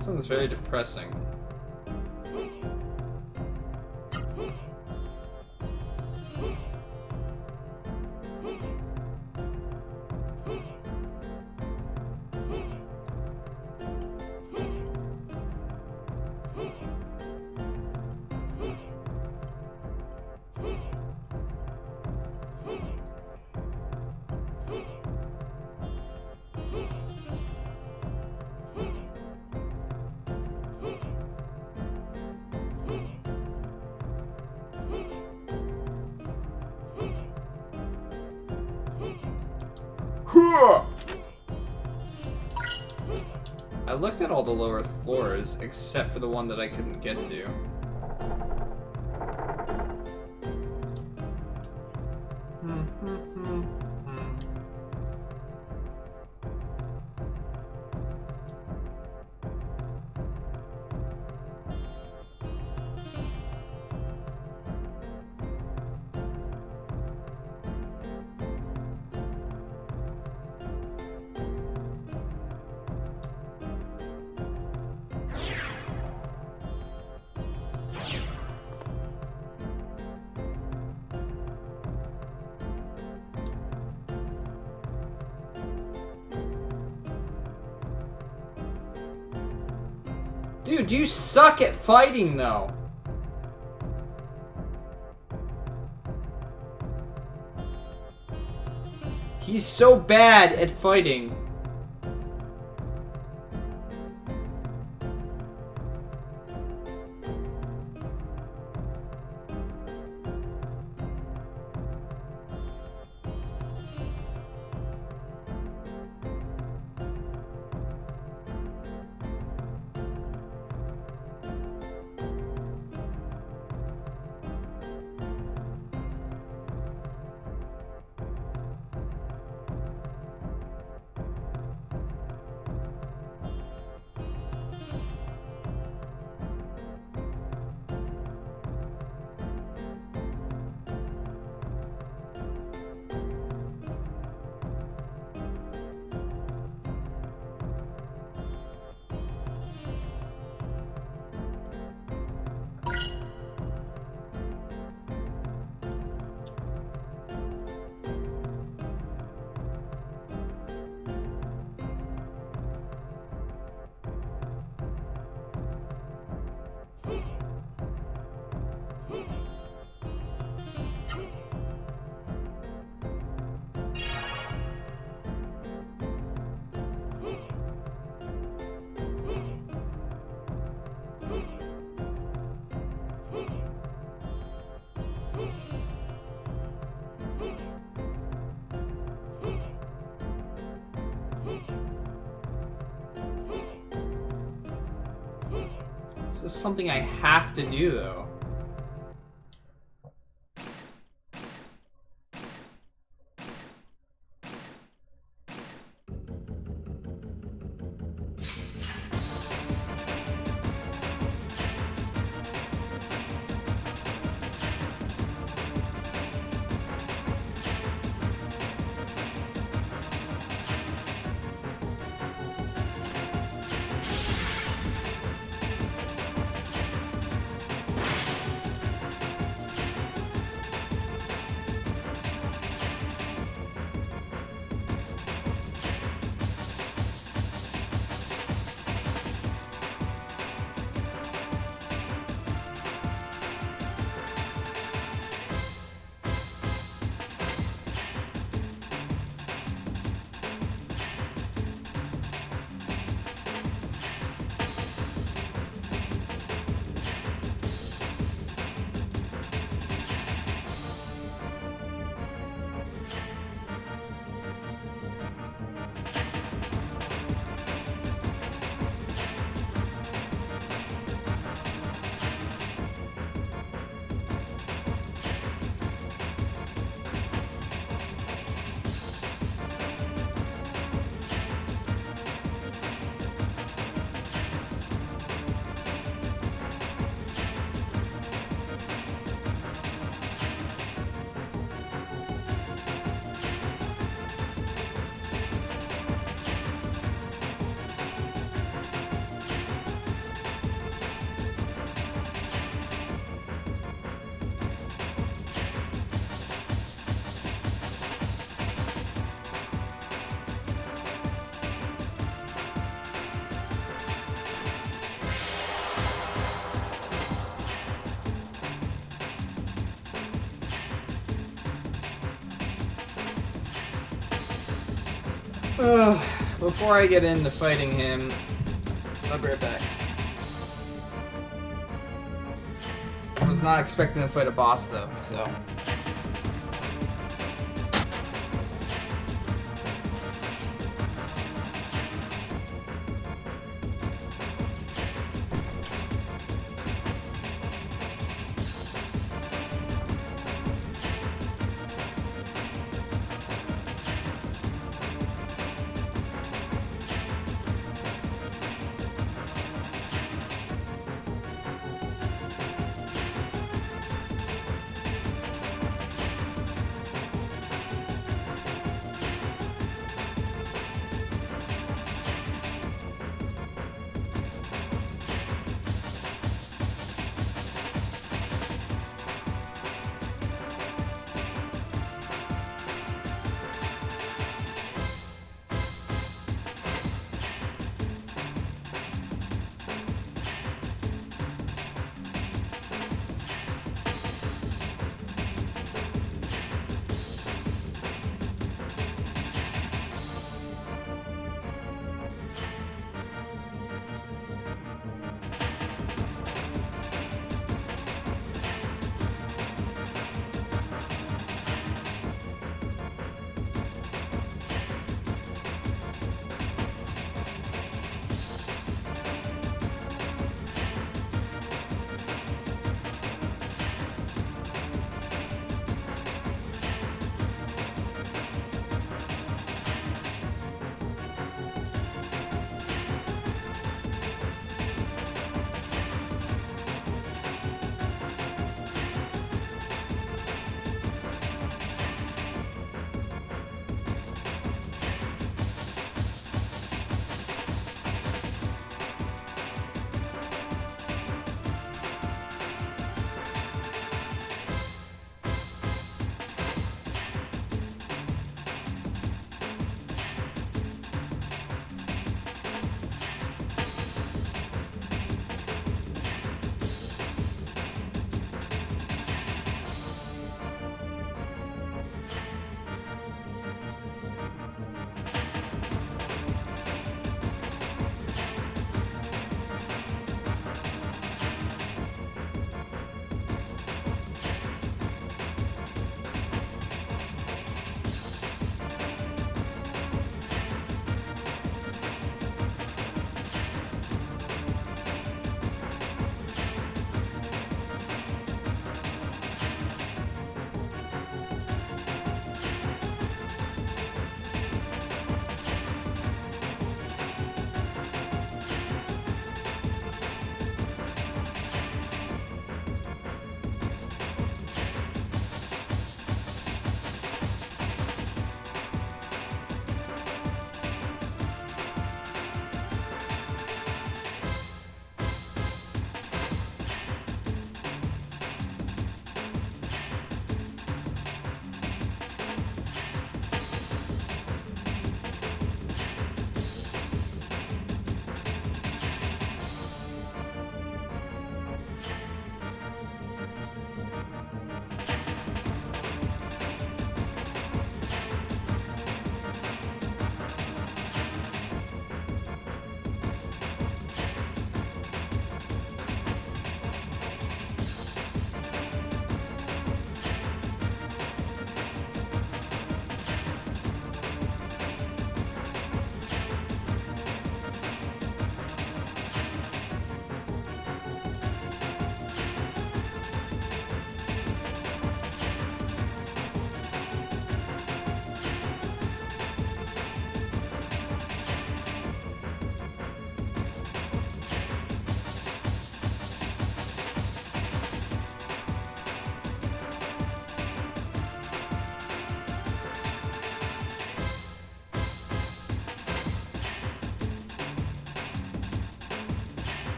Sounds very depressing. looked at all the lower floors, except for the one that I couldn't get to. Dude, you suck at fighting, though. He's so bad at fighting. This is something I have to do, though. Before I get into fighting him, I'll be right back. I was not expecting to fight a boss though, so.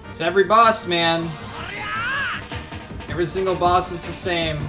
It's every boss, man. Every single boss is the same.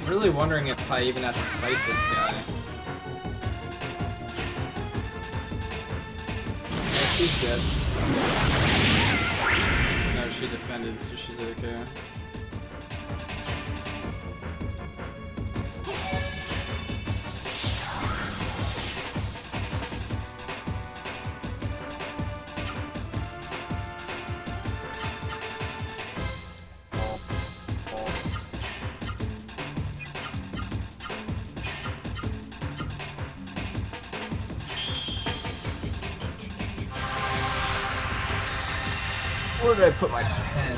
I'm really wondering if I even have to fight this guy. Oh, she's dead. No, she defended, so she's okay. Where did I put my pen?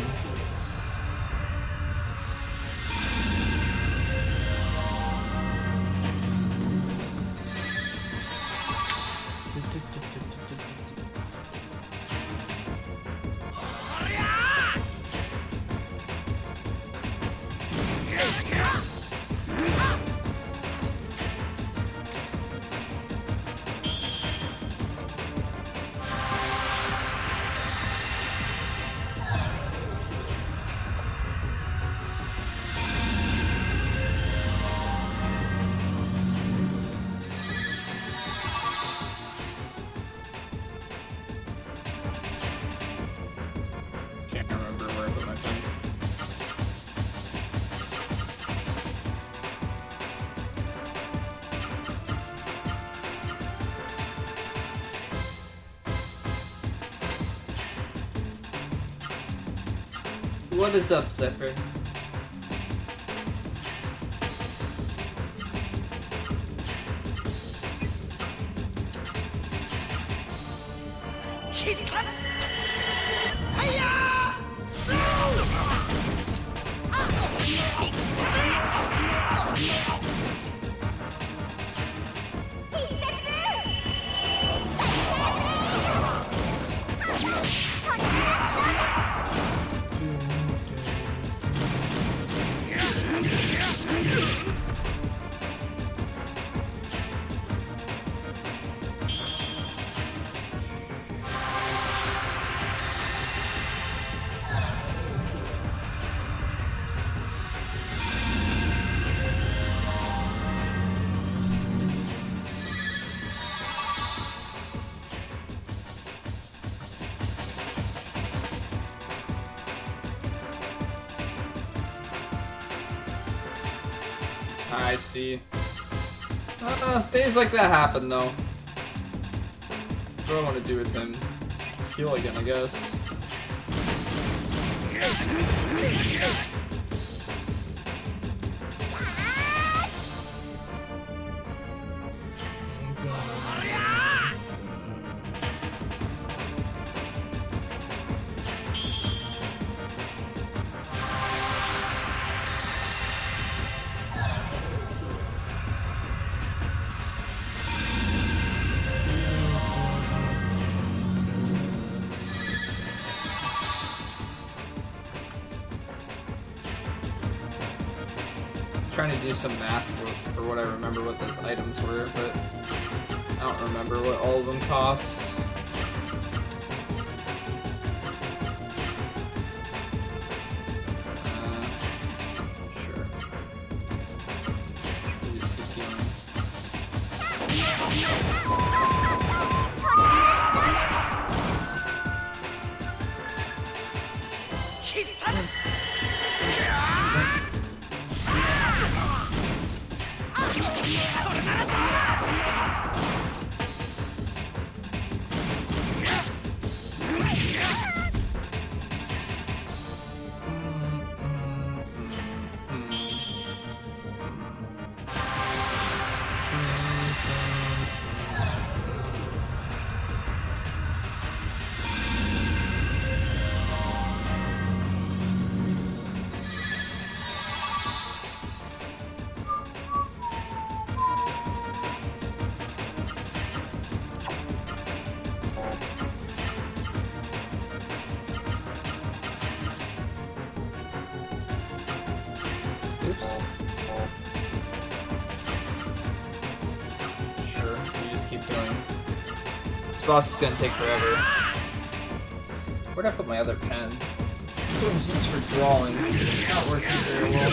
Can't remember where I put my pen. What is up, Zephyr? I see. Things like that happen, though. What do I want to do with him? Heal again, I guess. Trying to do some math for what I remember what those items were, but I don't remember what all of them cost. Sure. Just keep healing. This boss is gonna take forever. Where'd I put my other pen? This one's used for drawing. It's not working very well.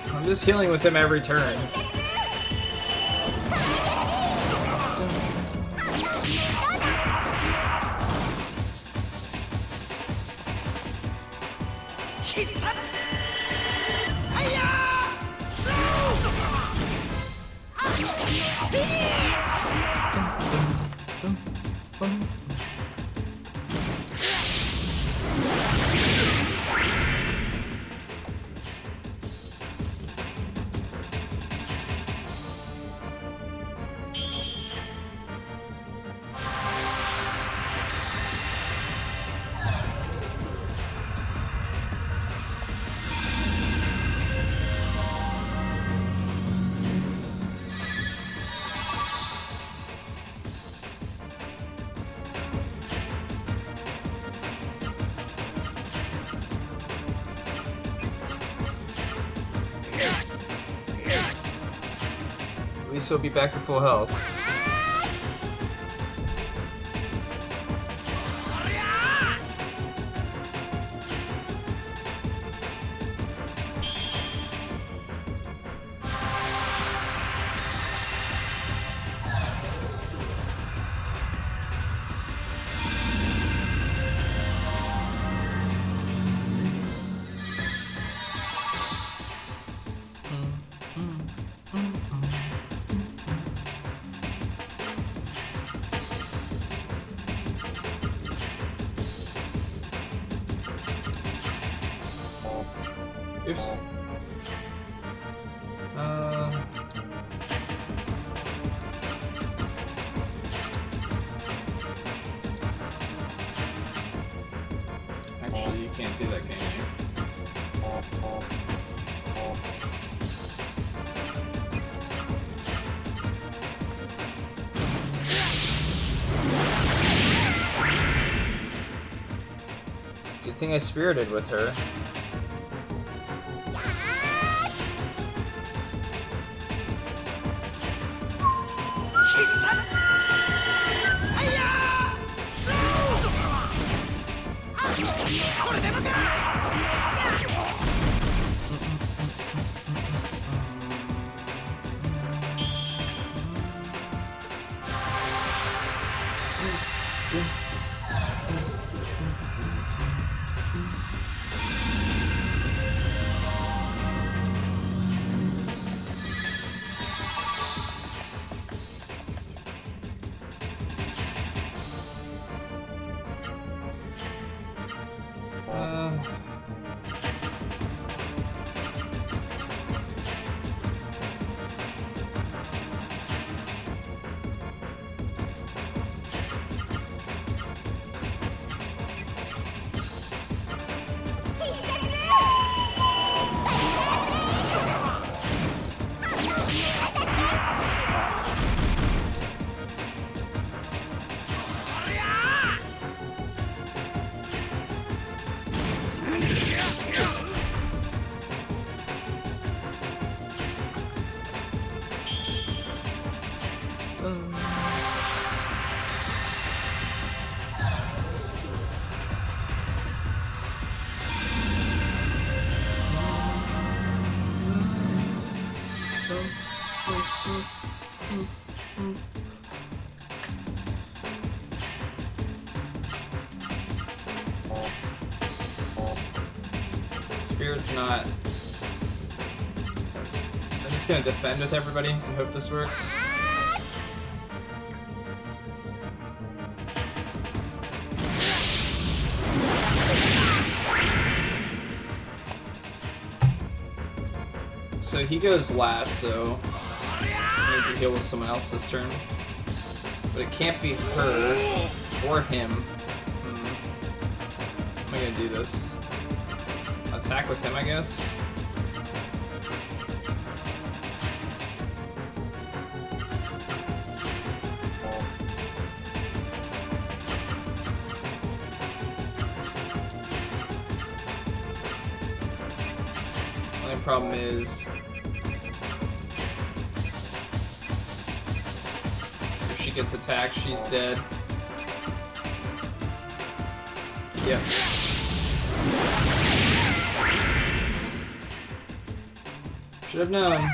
I'm just healing with him every turn. At least he'll be back to full health. Oops. can't do that, can you? Good thing I spirited with her. Spirit's not. I'm just gonna defend with everybody and hope this works. So he goes last, so I need to deal with someone else this turn. But it can't be her or him. How am I gonna do this? Attack with him, I guess. Only problem is if she gets attacked, she's dead. Yep. Should have known.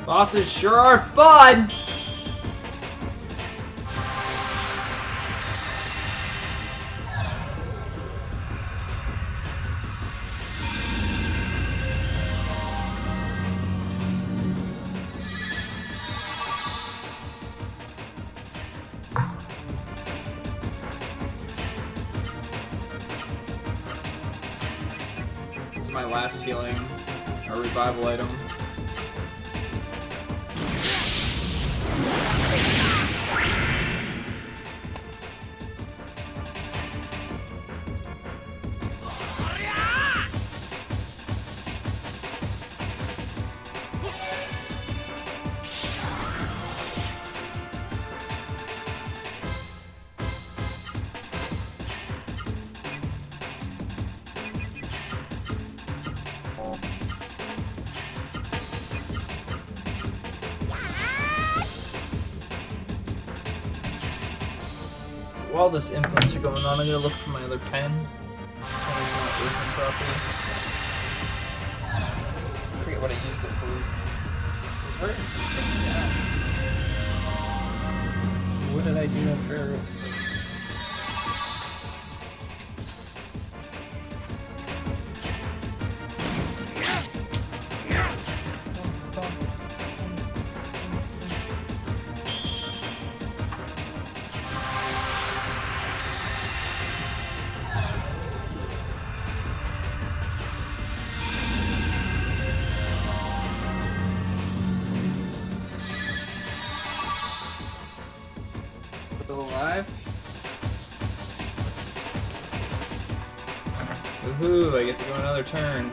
Bosses sure are fun! This is my last healing, or revival item. While this inputs are going on, I'm gonna look for my other pen. This one is not working properly. I forget what I used it for. What did I do after? Woohoo, I get to go another turn.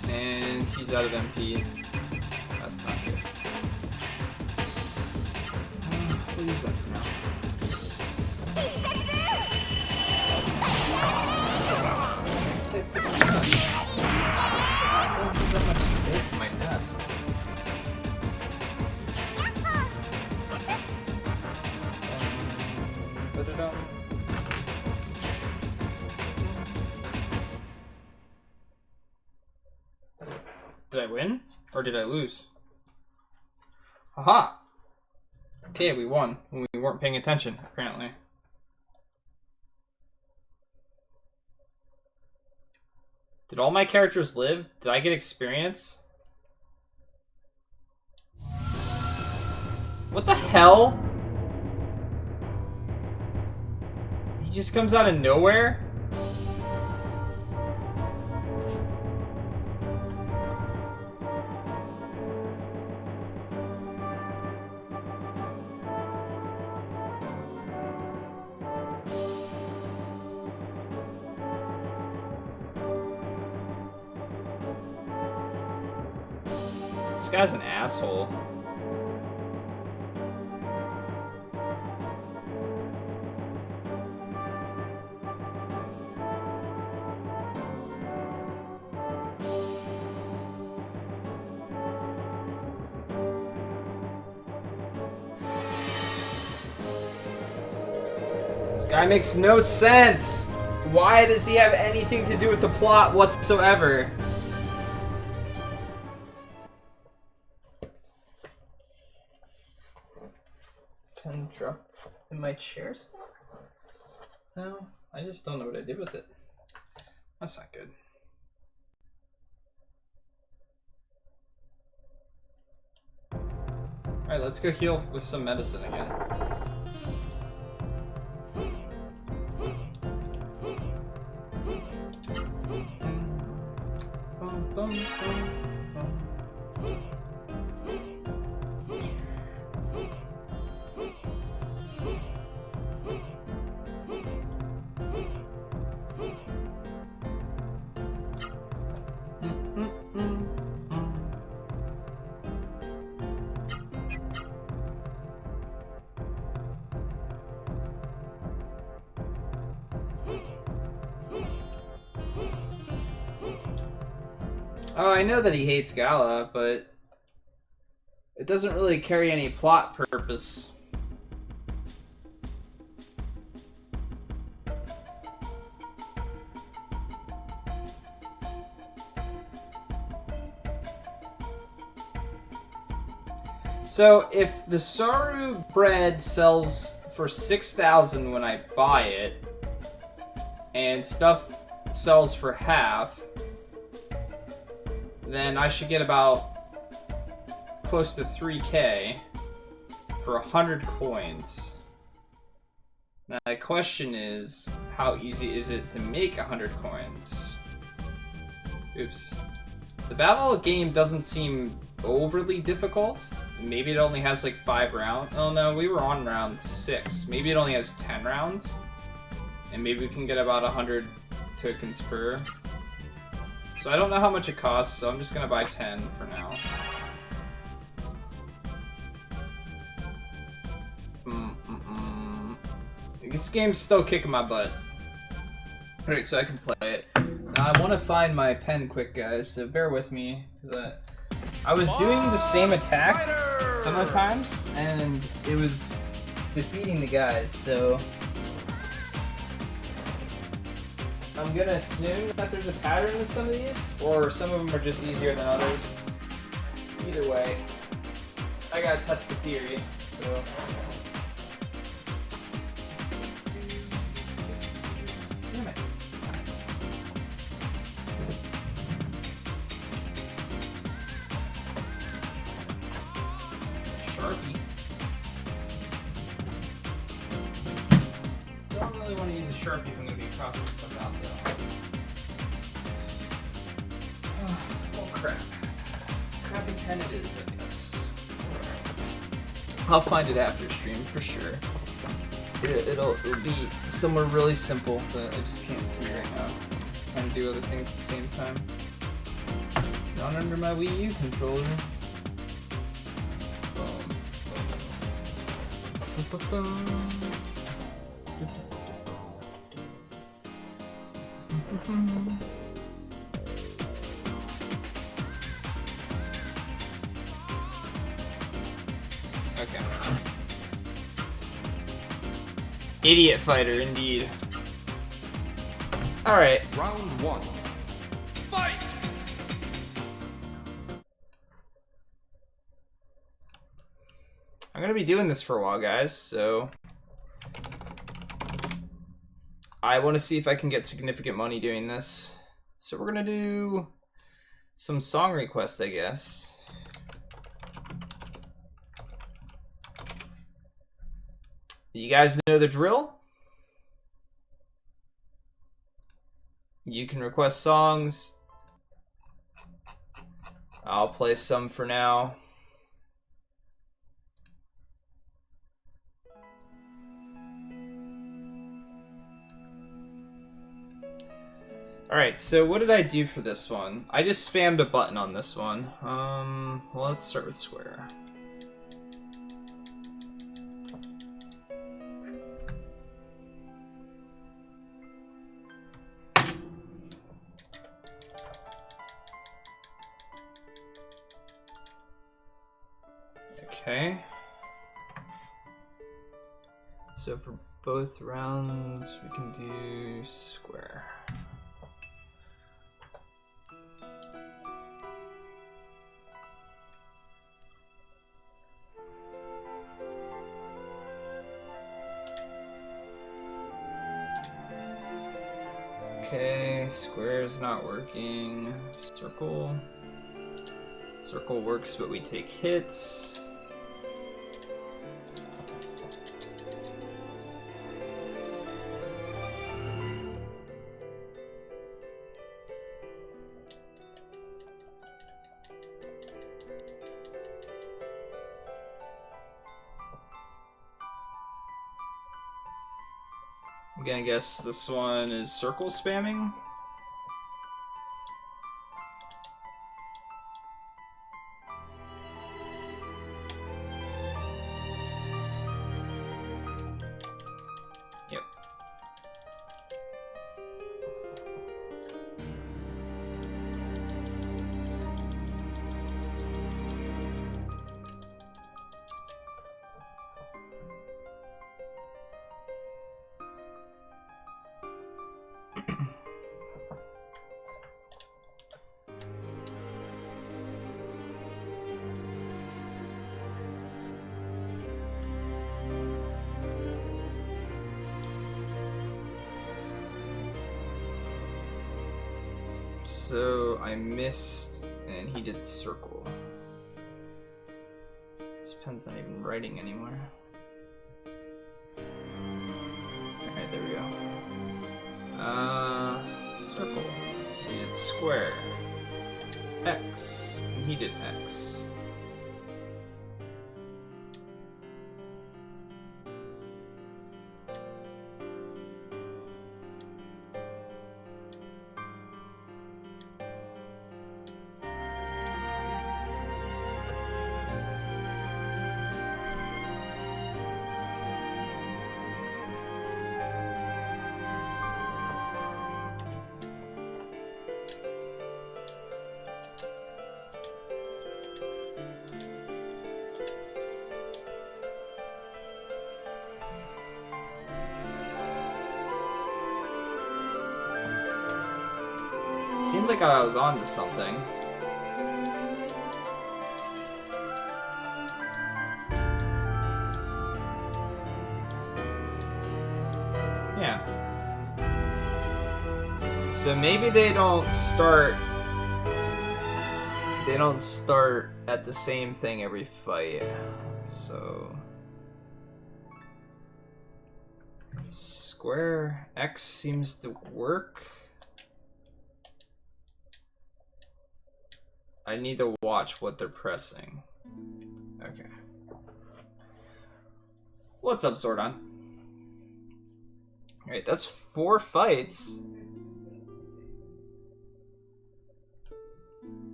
And he's out of MP. That's not good. We'll use that for now. I don't have that much space in my desk. Put it on. Did I win? Or did I lose? Aha! Okay, we won when we weren't paying attention, apparently. Did all my characters live? Did I get experience? What the hell? He just comes out of nowhere? This guy's an asshole. This guy makes no sense! Why does he have anything to do with the plot whatsoever? Pen drop in my chair spot? No, I just don't know what I did with it. That's not good. Alright, let's go heal with some medicine again. Oh, I know that he hates Gala, but it doesn't really carry any plot purpose. So, if the Saru bread sells for 6,000 when I buy it, and stuff sells for half, then I should get about close to 3k for 100 coins. Now the question is, how easy is it to make 100 coins? Oops. The battle game doesn't seem overly difficult. Maybe it only has like 5 rounds. Oh no, we were on round 6. Maybe it only has 10 rounds. And maybe we can get about 100 tokens per. So I don't know how much it costs, so I'm just gonna buy 10 for now. This game's still kicking my butt. Alright, so I can play it. Now I want to find my pen quick, guys, so bear with me. I was doing the same attack some of the times, and it was defeating the guys, so I'm gonna assume that there's a pattern to some of these, or some of them are just easier than others. Either way, I gotta test the theory, so. Damn it. Sharpie. Don't really want to use a Sharpie if I'm gonna be crossing stuff out though. Oh crap. Crappy pen it is, I guess. I'll find it after stream for sure. It'll be somewhere really simple that I just can't see right now. I'm trying to do other things at the same time. It's not under my Wii U controller. Okay. Idiot fighter, indeed. Alright. Round 1. Fight! I'm gonna be doing this for a while, guys, so I want to see if I can get significant money doing this. So we're gonna do some song requests, I guess. You guys know the drill? You can request songs. I'll play some for now. Alright, so what did I do for this one? I just spammed a button on this one. Well, let's start with Square. Okay. So for both rounds, we can do Square. Okay, Square is not working. Circle. Circle works, but we take hits. I'm gonna guess this one is circle spamming. Yep. So I missed, and he did circle. This pen's not even writing anymore. Alright, there we go. Circle. He did square. X. And he did X. Seemed like I was on to something. Yeah. So maybe they don't start at the same thing every fight. So square X seems to work. I need to watch what they're pressing. Okay. What's up, Zordon? Alright, that's 4 fights.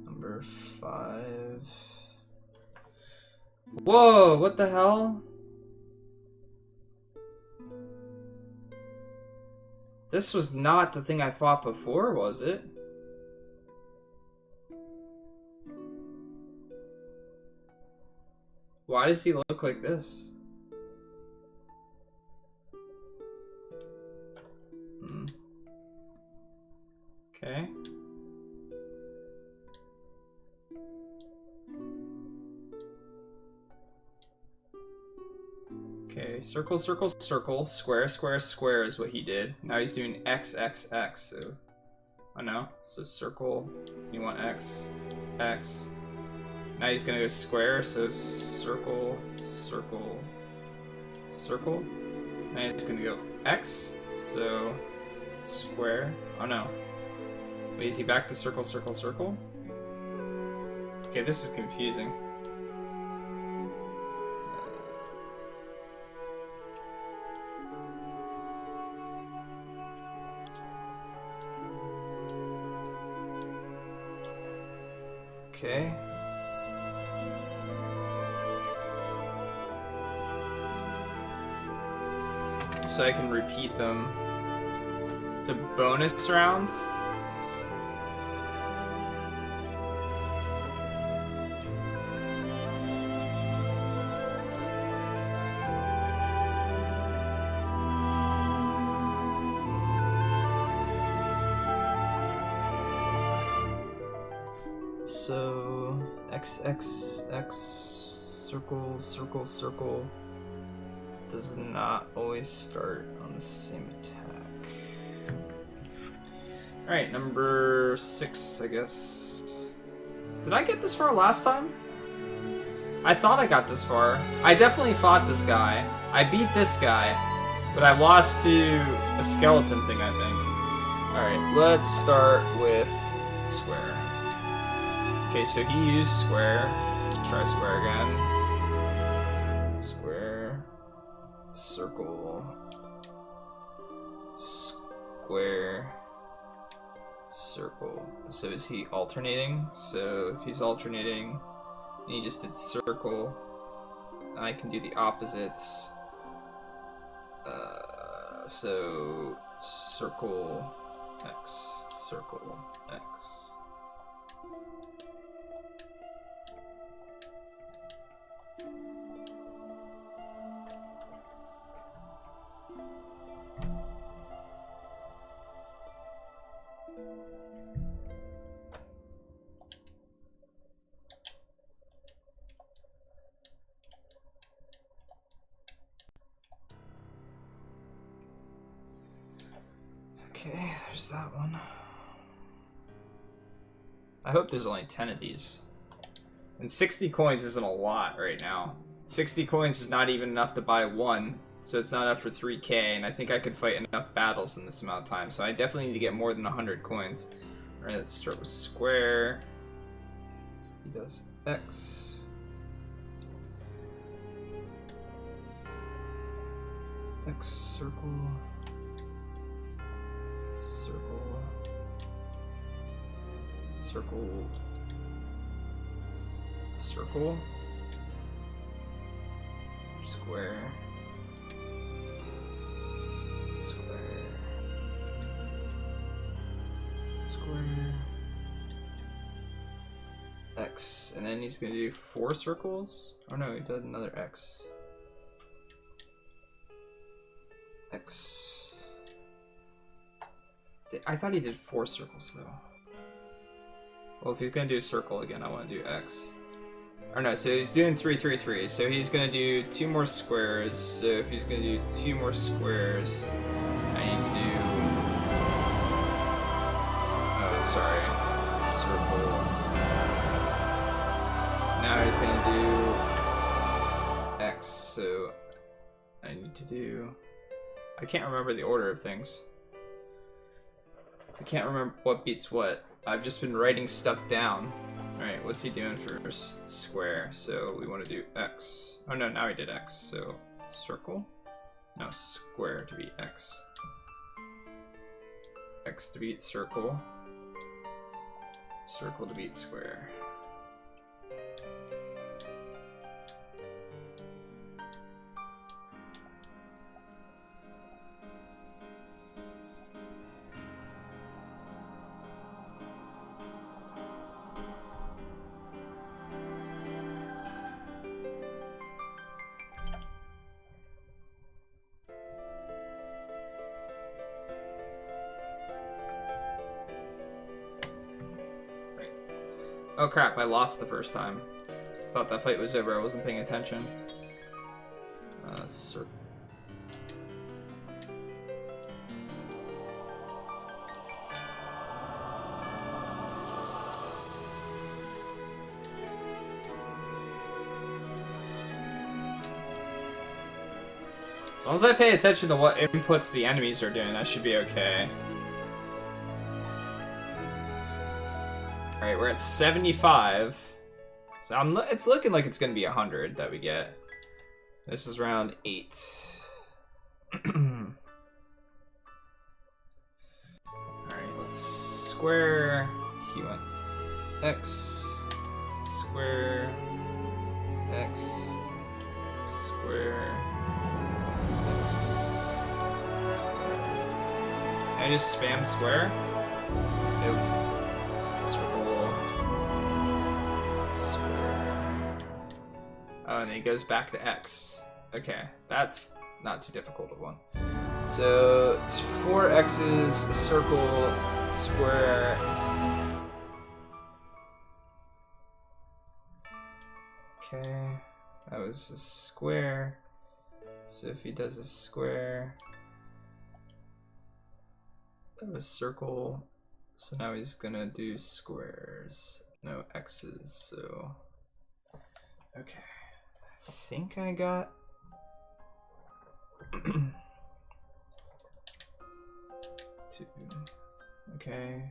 Number 5. Whoa, what the hell? This was not the thing I fought before, was it? Why does he look like this? Okay. Okay, circle, circle, circle, square, square, square is what he did. Now he's doing X, X, X, so... Oh no, so circle, you want X, X. Now he's gonna go square, so circle, circle, circle. Now he's gonna go X, so square. Oh no. Wait, is he back to circle, circle, circle? Okay, this is confusing. Okay. So I can repeat them. It's a bonus round. So X, X, X, circle, circle, circle does not always start on the same attack. Alright, number 6, I guess. Did I get this far last time? I thought I got this far. I definitely fought this guy. I beat this guy, but I lost to a skeleton thing, I think. Alright, let's start with square. Okay, so he used square. Let's try square again. Square. Circle. Square. Circle. So is he alternating? So if he's alternating, and he just did circle, I can do the opposites. So circle, X, circle, X. Okay, there's that one. I hope there's only 10 of these. And 60 coins isn't a lot right now. 60 coins is not even enough to buy one, so it's not enough for 3k, and I think I could fight enough battles in this amount of time, so I definitely need to get more than 100 coins. Alright, let's start with square. He does X. X, circle. Circle. Circle. Circle. Square. Square. Square. X. And then he's gonna do 4 circles? Oh no, he did another X. X. I thought he did 4 circles though. Well, if he's gonna do a circle again, I want to do X. Or no, so he's doing 3, 3, 3. So he's gonna do 2 more squares. So if he's gonna do 2 more squares, I need to do. Oh, sorry. Circle. Now he's gonna do X. So I need to do. I can't remember the order of things. I can't remember what beats what. I've just been writing stuff down. Alright, what's he doing for square? So we want to do X. Oh no, now he did X. So Circle? No, square to beat X. X to beat circle. Circle to beat square. Oh crap, I lost the first time. Thought that fight was over, I wasn't paying attention. Circle. As long as I pay attention to what inputs the enemies are doing, I should be okay. Alright, we're at 75. So it's looking like it's gonna be 100 that we get. This is round 8. Alright, let's square. He went X, square, X, square, X, square. Can I just spam square? Nope. Oh, and then he goes back to X. Okay, that's not too difficult of one. So it's 4 X's, a circle, square. Okay, that was a square. So if he does a square, that was circle. So now he's gonna do squares, no X's. So okay. I think I got two. Okay.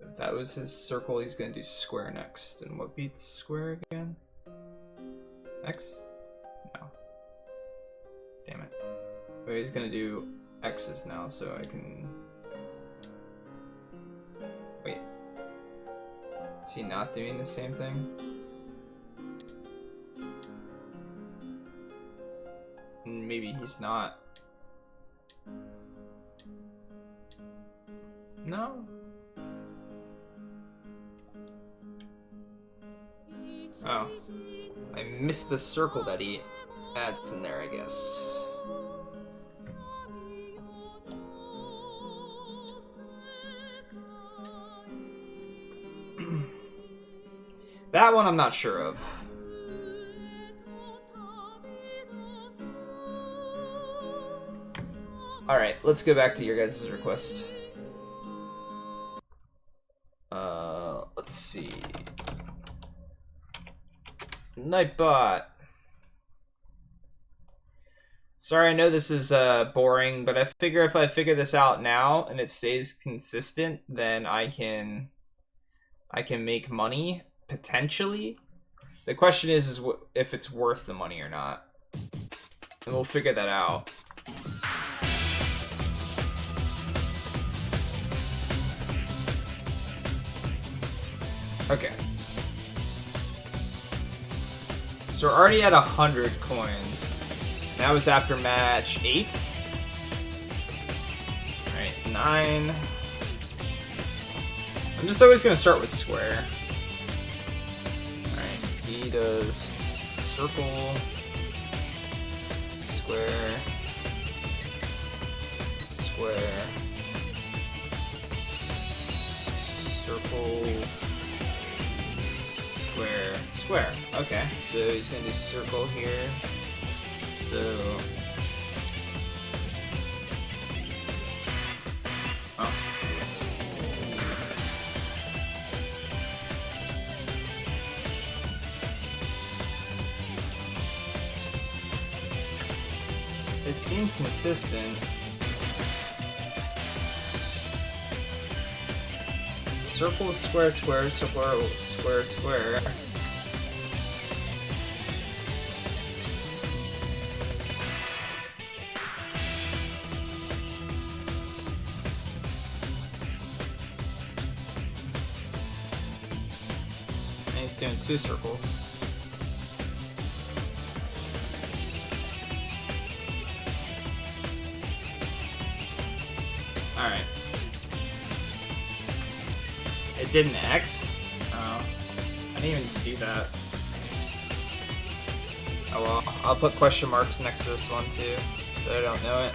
If that was his circle, he's gonna do square next. And what beats square again? X? No. Damn it. But he's gonna do X's now, so I can. Wait. Is he not doing the same thing? Maybe he's not. No? Oh. I missed the circle that he adds in there, I guess. That one I'm not sure of. Alright, let's go back to your guys' request. Let's see. Nightbot. Sorry, I know this is boring, but I figure if I figure this out now and it stays consistent, then I can make money, potentially. The question is if it's worth the money or not. And we'll figure that out. Okay. So we're already at 100 coins. That was after match 8. Alright, 9. I'm just always gonna start with square. Alright, he does circle, square, square, circle, square, square. Okay, so he's gonna do circle here. So, oh. It seemed consistent. Circle, square, square, circle, square, square. he's doing 2 circles. Alright. It did an X? Oh. I didn't even see that. Oh well, I'll put question marks next to this one too, so I don't know it.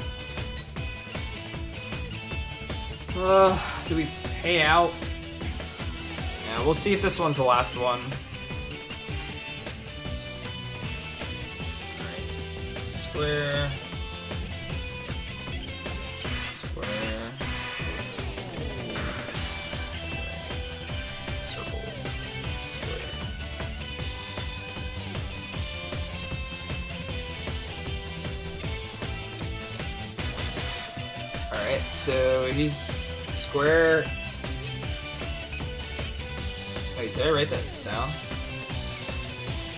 Do we pay out? Yeah, we'll see if this one's the last one. Alright. Square. Square. Circle. Square. Alright, so he's square. Wait, did I write that down?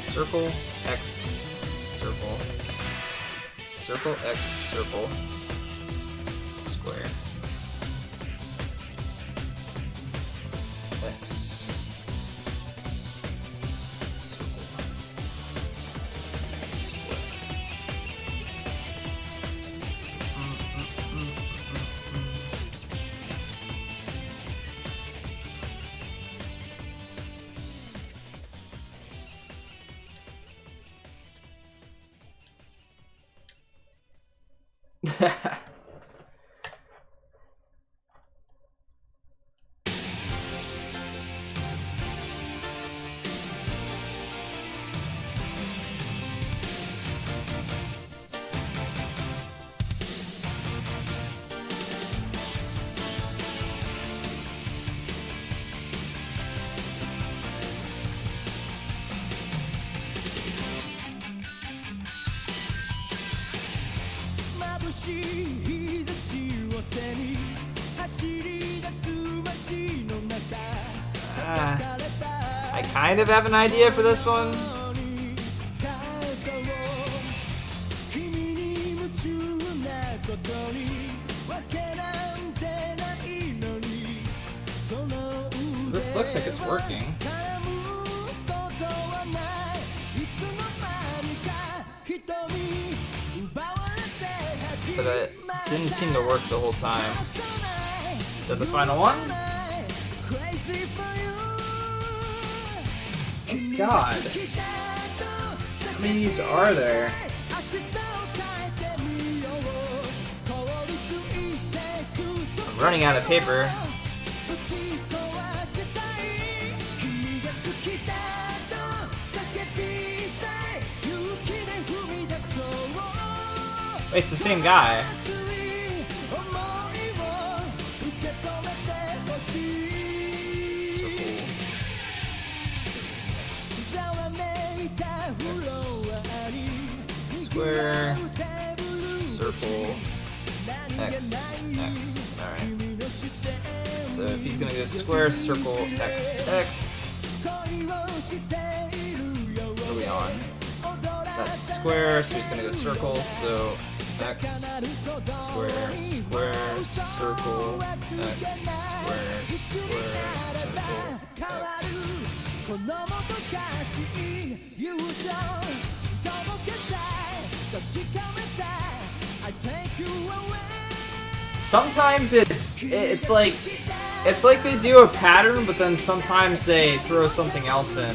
Circle, X, circle. Circle, X, circle. Square. X. Circle. I kind of have an idea for this one. So this looks like it's working. But it didn't seem to work the whole time. Is that the final one? Oh God. How many of these are there? I'm running out of paper. Wait, it's the same guy. Square, circle, X, X. Alright. So if he's gonna go square, circle, X, X. What are we on? That's square, so he's gonna go circle, so X, square, square, circle, X, square, square, circle, Sometimes it's like they do a pattern, but then sometimes they throw something else in.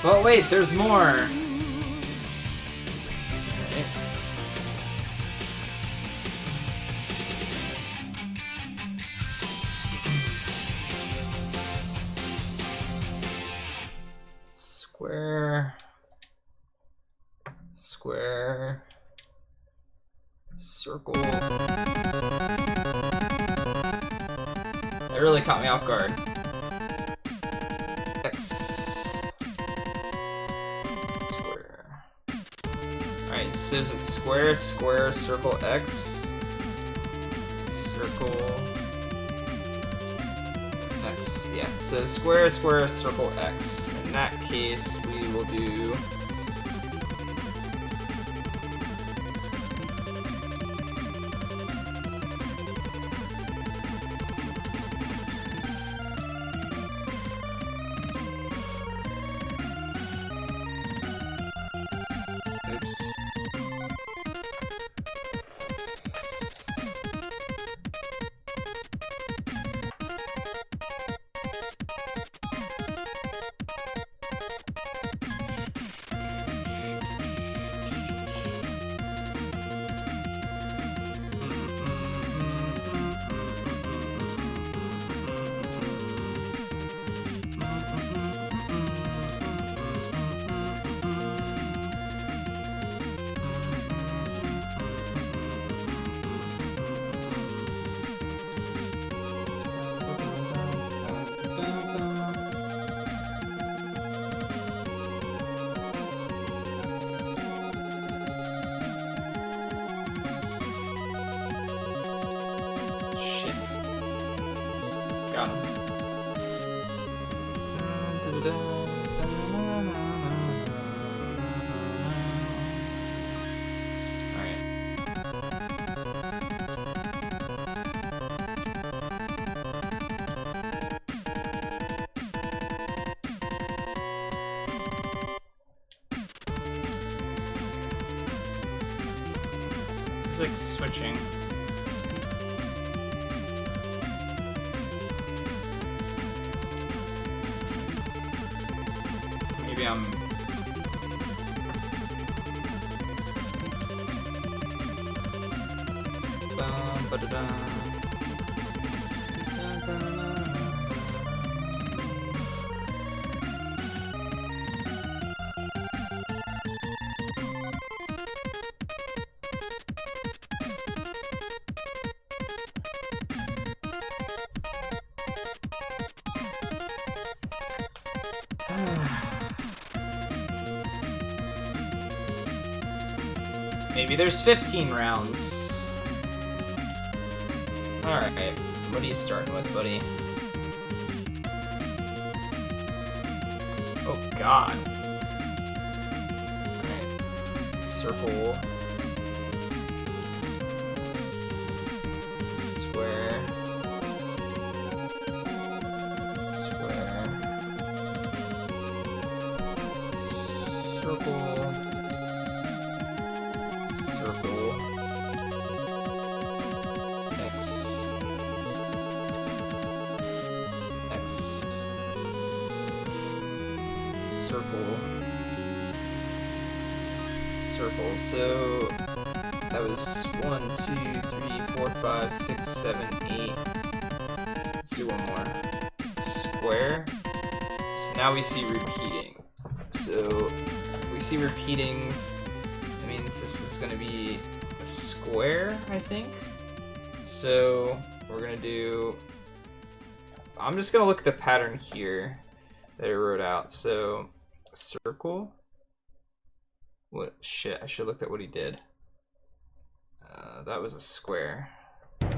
But wait, there's more! Square, square, circle. That really caught me off guard. X, square. Alright, so is it square, square, circle, X, circle, X. Yeah, so square, square, circle, X. In that case, we will do oops. Shit. Got him. Alright. It's like switching. Maybe I'm... Ba-da-da. Maybe there's 15 rounds. Alright, what are you starting with, buddy? Oh god. Alright. Circle. Square. Square. Circle. Circle. Circle. Circle. So that was 1, 2, 3, 4, 5, 6, 7, 8. Let's do one more. Square. So now we see repeating. So if we see repeating, that means this is going to be a square, I think. So we're going to do... I'm just going to look at the pattern here that I wrote out. So circle. What shit? I should have looked at what he did. That was a square. Right.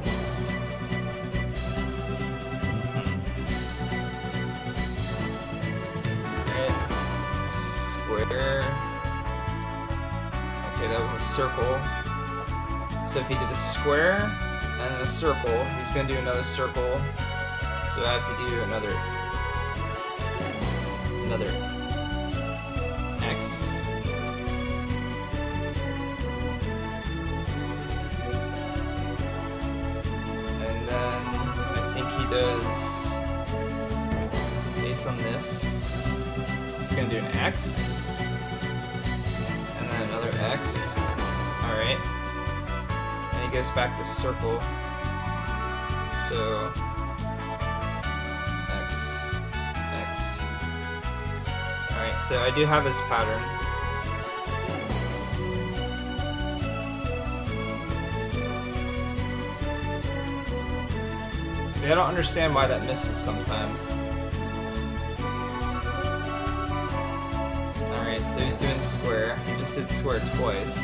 Square. Okay, that was a circle. So if he did a square and then a circle, he's gonna do another circle. So I have to do another X. And then I think he does, based on this, it's gonna do an X. And then another X. Alright. And he goes back to circle. So X, X. Alright, so I do have this pattern. See, I don't understand why that misses sometimes. Alright, so he's doing square. He just did square twice.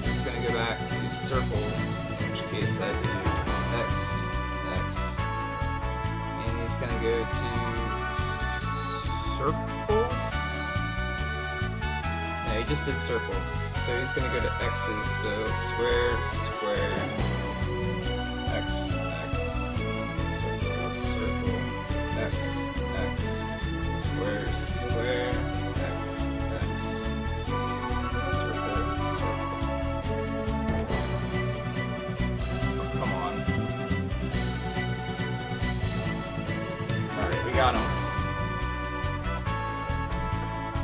He's gonna go back to circles, in which case I do X, X. And he's gonna go to circles? No, he just did circles. So he's gonna go to X's, so square, square, X, X, circle, circle, X, X, square, square, X, X, circle, circle. Oh, come on. Alright, we got him.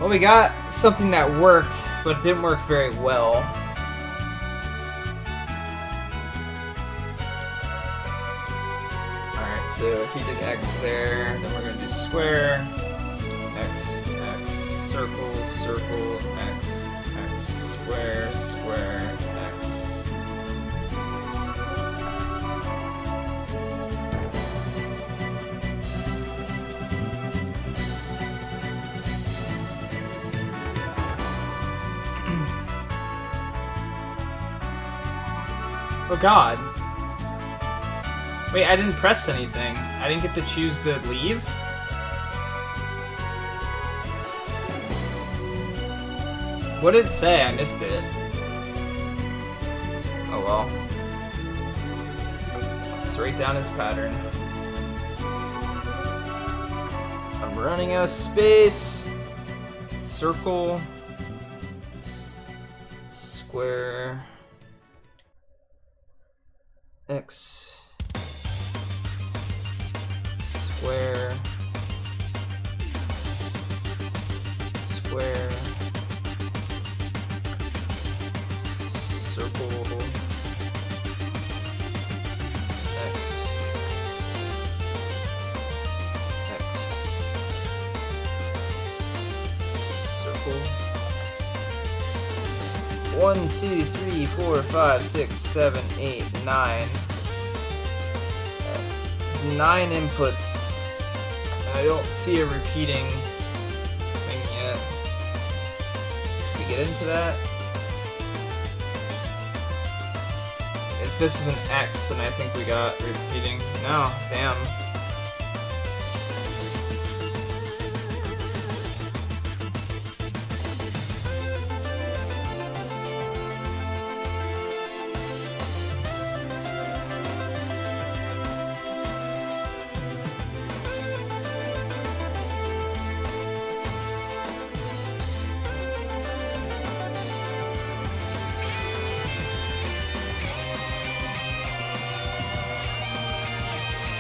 Well, we got something that worked, but it didn't work very well. Alright, so if he did X there, then we're gonna do square, X, X, circle, circle, X, X, square, square, X. Oh god. Wait, I didn't press anything. I didn't get to choose the leave? What did it say? I missed it. Oh well. Let's write down his pattern. I'm running out of space. Circle. Square. X. Square. Square. Circle. X. X. Circle. 1, 2, 3, 4, 5, 6, 7, 8, 9. 9 inputs. And I don't see a repeating thing yet. Can we get into that? If this is an X, then I think we got repeating. No, damn.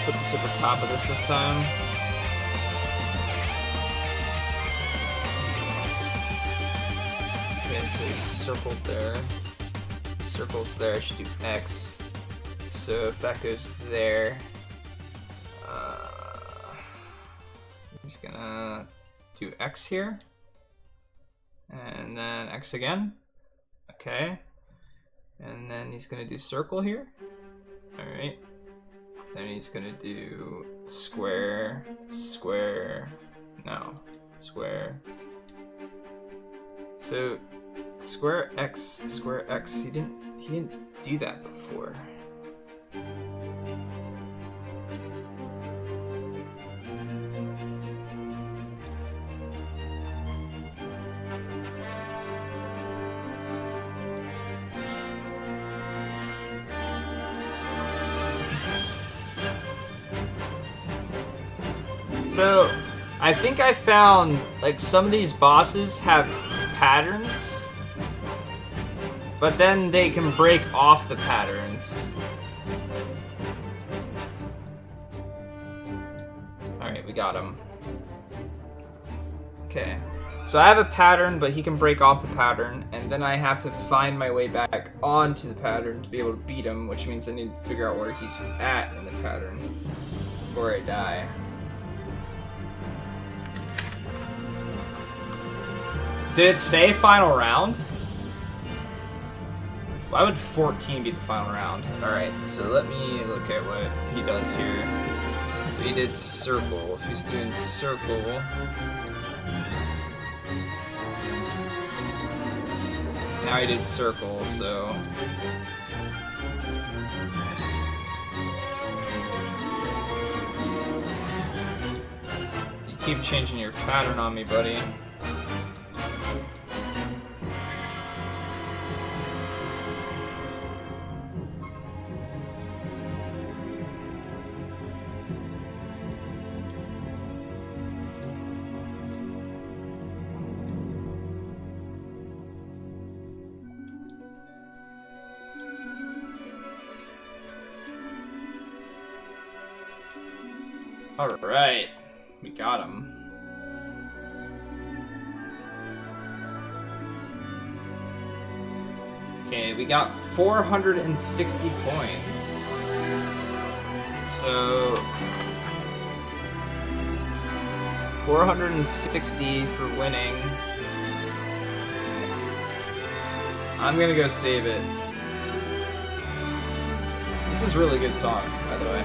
Put this over top of this time. Okay, so circled there. Circles there, I should do X. So if that goes there, I'm just gonna do X here. And then X again. Okay. And then he's gonna do circle here. Alright. Then he's gonna do square, square, no, square. So square X, he didn't do that before. So, I think I found, like, some of these bosses have patterns, but then they can break off the patterns. Alright, we got him. Okay. So I have a pattern, but he can break off the pattern, and then I have to find my way back onto the pattern to be able to beat him, which means I need to figure out where he's at in the pattern before I die. Did it say final round? Why would 14 be the final round? Alright, so let me look at what he does here. So he did circle. If he's doing circle... Now he did circle, so... You keep changing your pattern on me, buddy. Alright, we got him. Okay, we got 460 points. So 460 for winning. I'm gonna go save it. This is a really good song, by the way.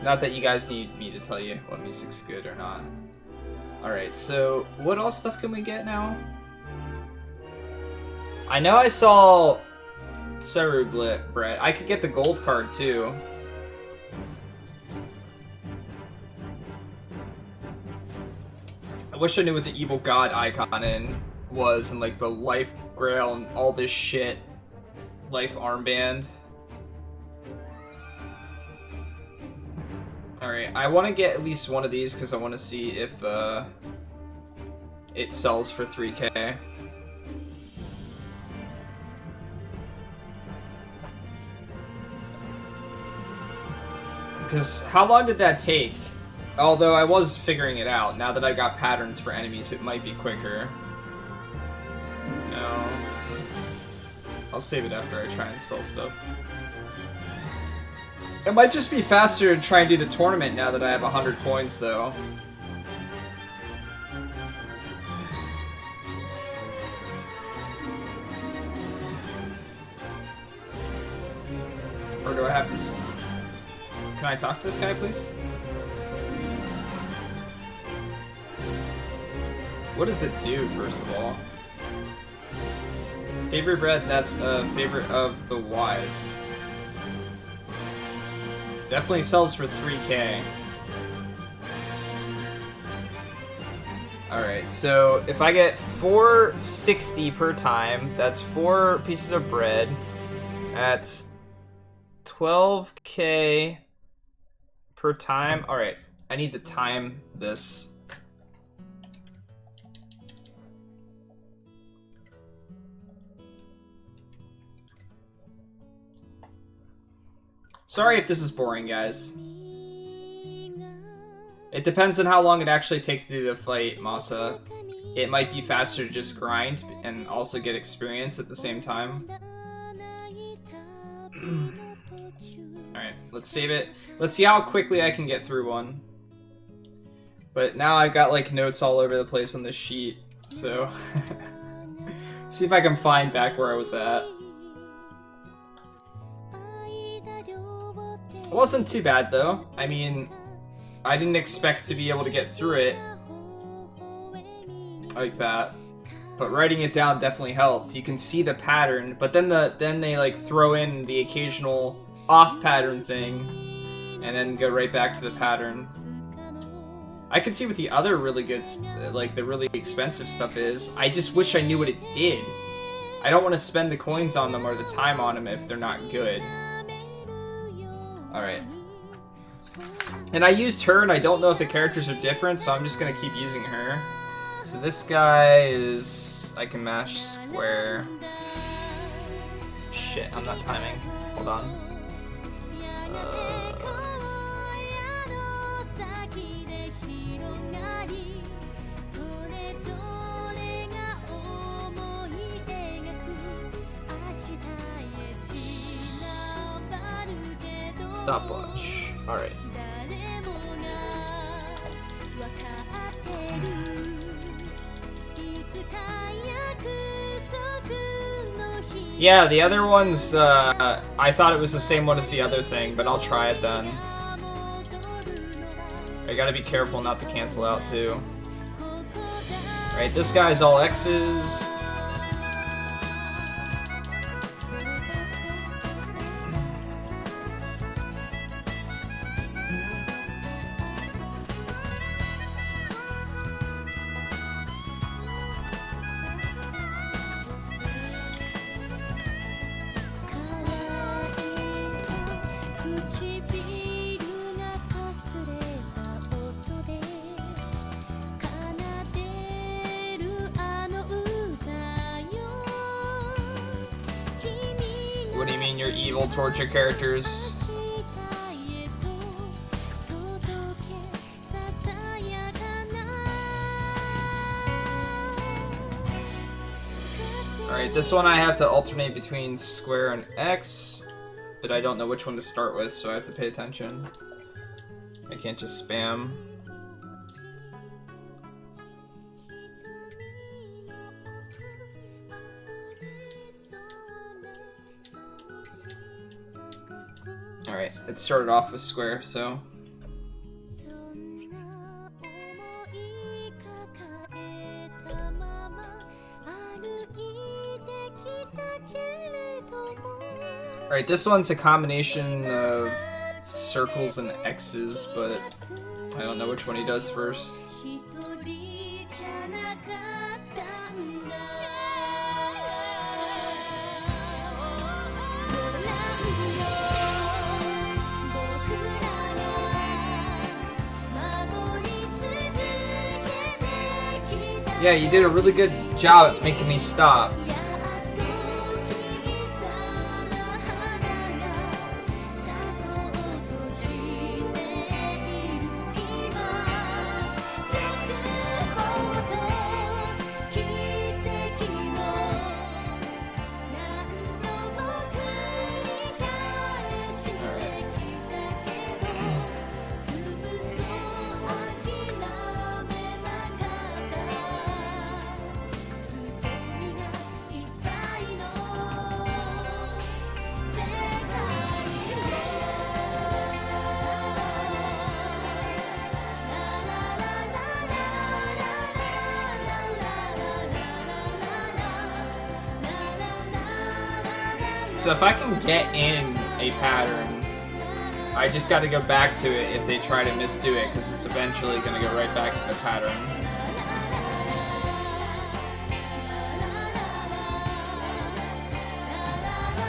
Not that you guys need me to tell you what music's good or not. Alright, so what else stuff can we get now? I know I saw Cerebrit. I could get the gold card too. I wish I knew what the evil god icon was and like the life grail and all this shit. Life armband. Alright, I want to get at least one of these because I want to see if it sells for 3K. Because how long did that take? Although I was figuring it out. Now that I got patterns for enemies, it might be quicker. No. I'll save it after I try and sell stuff. It might just be faster to try and do the tournament now that I have 100 coins, though. Or do I have to... Can I talk to this guy, please? What does it do, first of all? Savory bread, that's a favorite of the wise. Definitely sells for 3K. Alright, so if I get 460 per time, that's 4 pieces of bread. That's 12K per time. Alright, I need to time this. Sorry if this is boring, guys. It depends on how long it actually takes to do the fight, Masa. It might be faster to just grind and also get experience at the same time. Alright, let's save it. Let's see how quickly I can get through one. But now I've got like notes all over the place on this sheet, so... see if I can find back where I was at. It wasn't too bad, though. I mean, I didn't expect to be able to get through it like that. But writing it down definitely helped. You can see the pattern, but then they like throw in the occasional off-pattern thing, and then go right back to the pattern. I can see what the other really good, like the really expensive stuff is. I just wish I knew what it did. I don't want to spend the coins on them or the time on them if they're not good. Alright. And I used her, and I don't know if the characters are different, so I'm just gonna keep using her. So this guy is... I can mash square. Shit, I'm not timing. Hold on. Stopwatch. Alright. Yeah, the other ones, I thought it was the same one as the other thing, but I'll try it then. I gotta be careful not to cancel out, too. Alright, this guy's all X's. What do you mean you're evil towards your characters? Alright, this one I have to alternate between square and X, but I don't know which one to start with, so I have to pay attention. I can't just spam. Alright, it started off with square, so... Alright, this one's a combination of circles and X's, but I don't know which one he does first. Yeah, you did a really good job at making me stop. So if I can get in a pattern, I just got to go back to it if they try to misdo it, because it's eventually going to go right back to the pattern.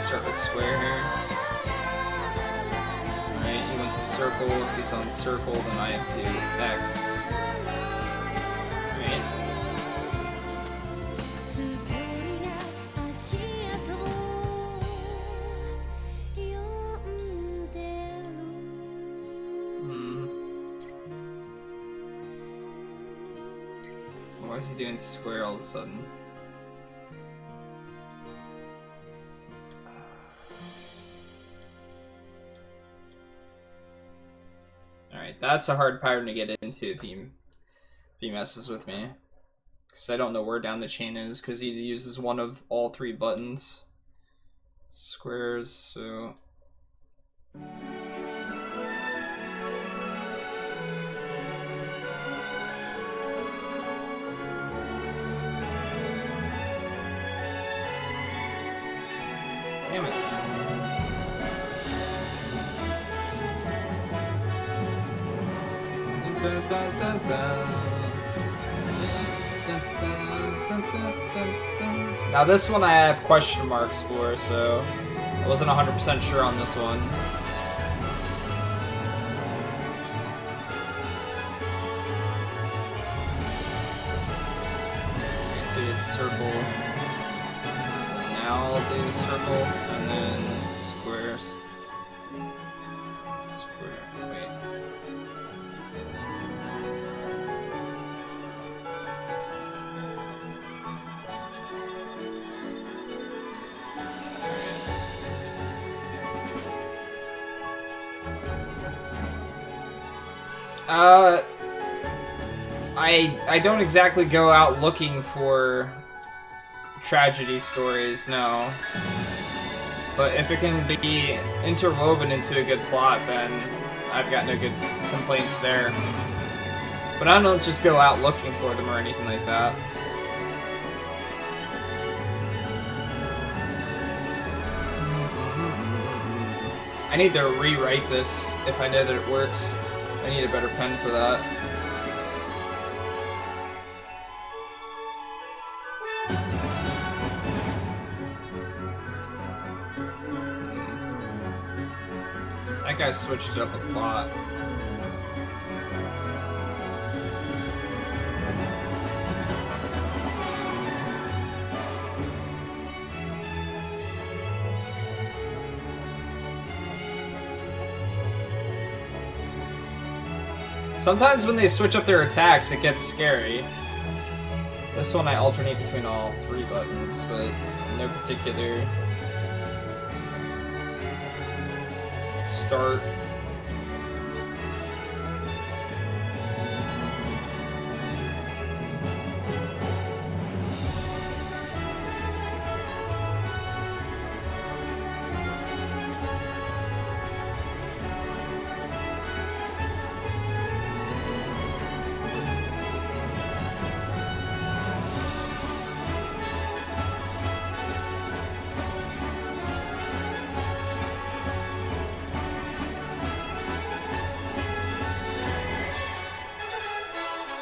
Start with square here. Alright, he went to circle. If he's on circle, then I have to do X. Alright. Why is he doing square all of a sudden? Alright, that's a hard pattern to get into if he messes with me. Because I don't know where down the chain is, because he uses one of all three buttons. Squares, so... Damn it. Dun, dun, dun, dun. Dun, dun, dun, dun, dun, dun. Now this one I have question marks for, so I wasn't 100% sure on this one. Okay, so it's circle. Now I'll do circle and then square. Square. Wait. I don't exactly go out looking for tragedy stories, no. But if it can be interwoven into a good plot, then I've got no good complaints there. But I don't just go out looking for them or anything like that. I need to rewrite this if I know that it works. I need a better pen for that. That guy switched it up a lot. Sometimes when they switch up their attacks, it gets scary. This one I alternate between all 3 buttons, but in no particular start.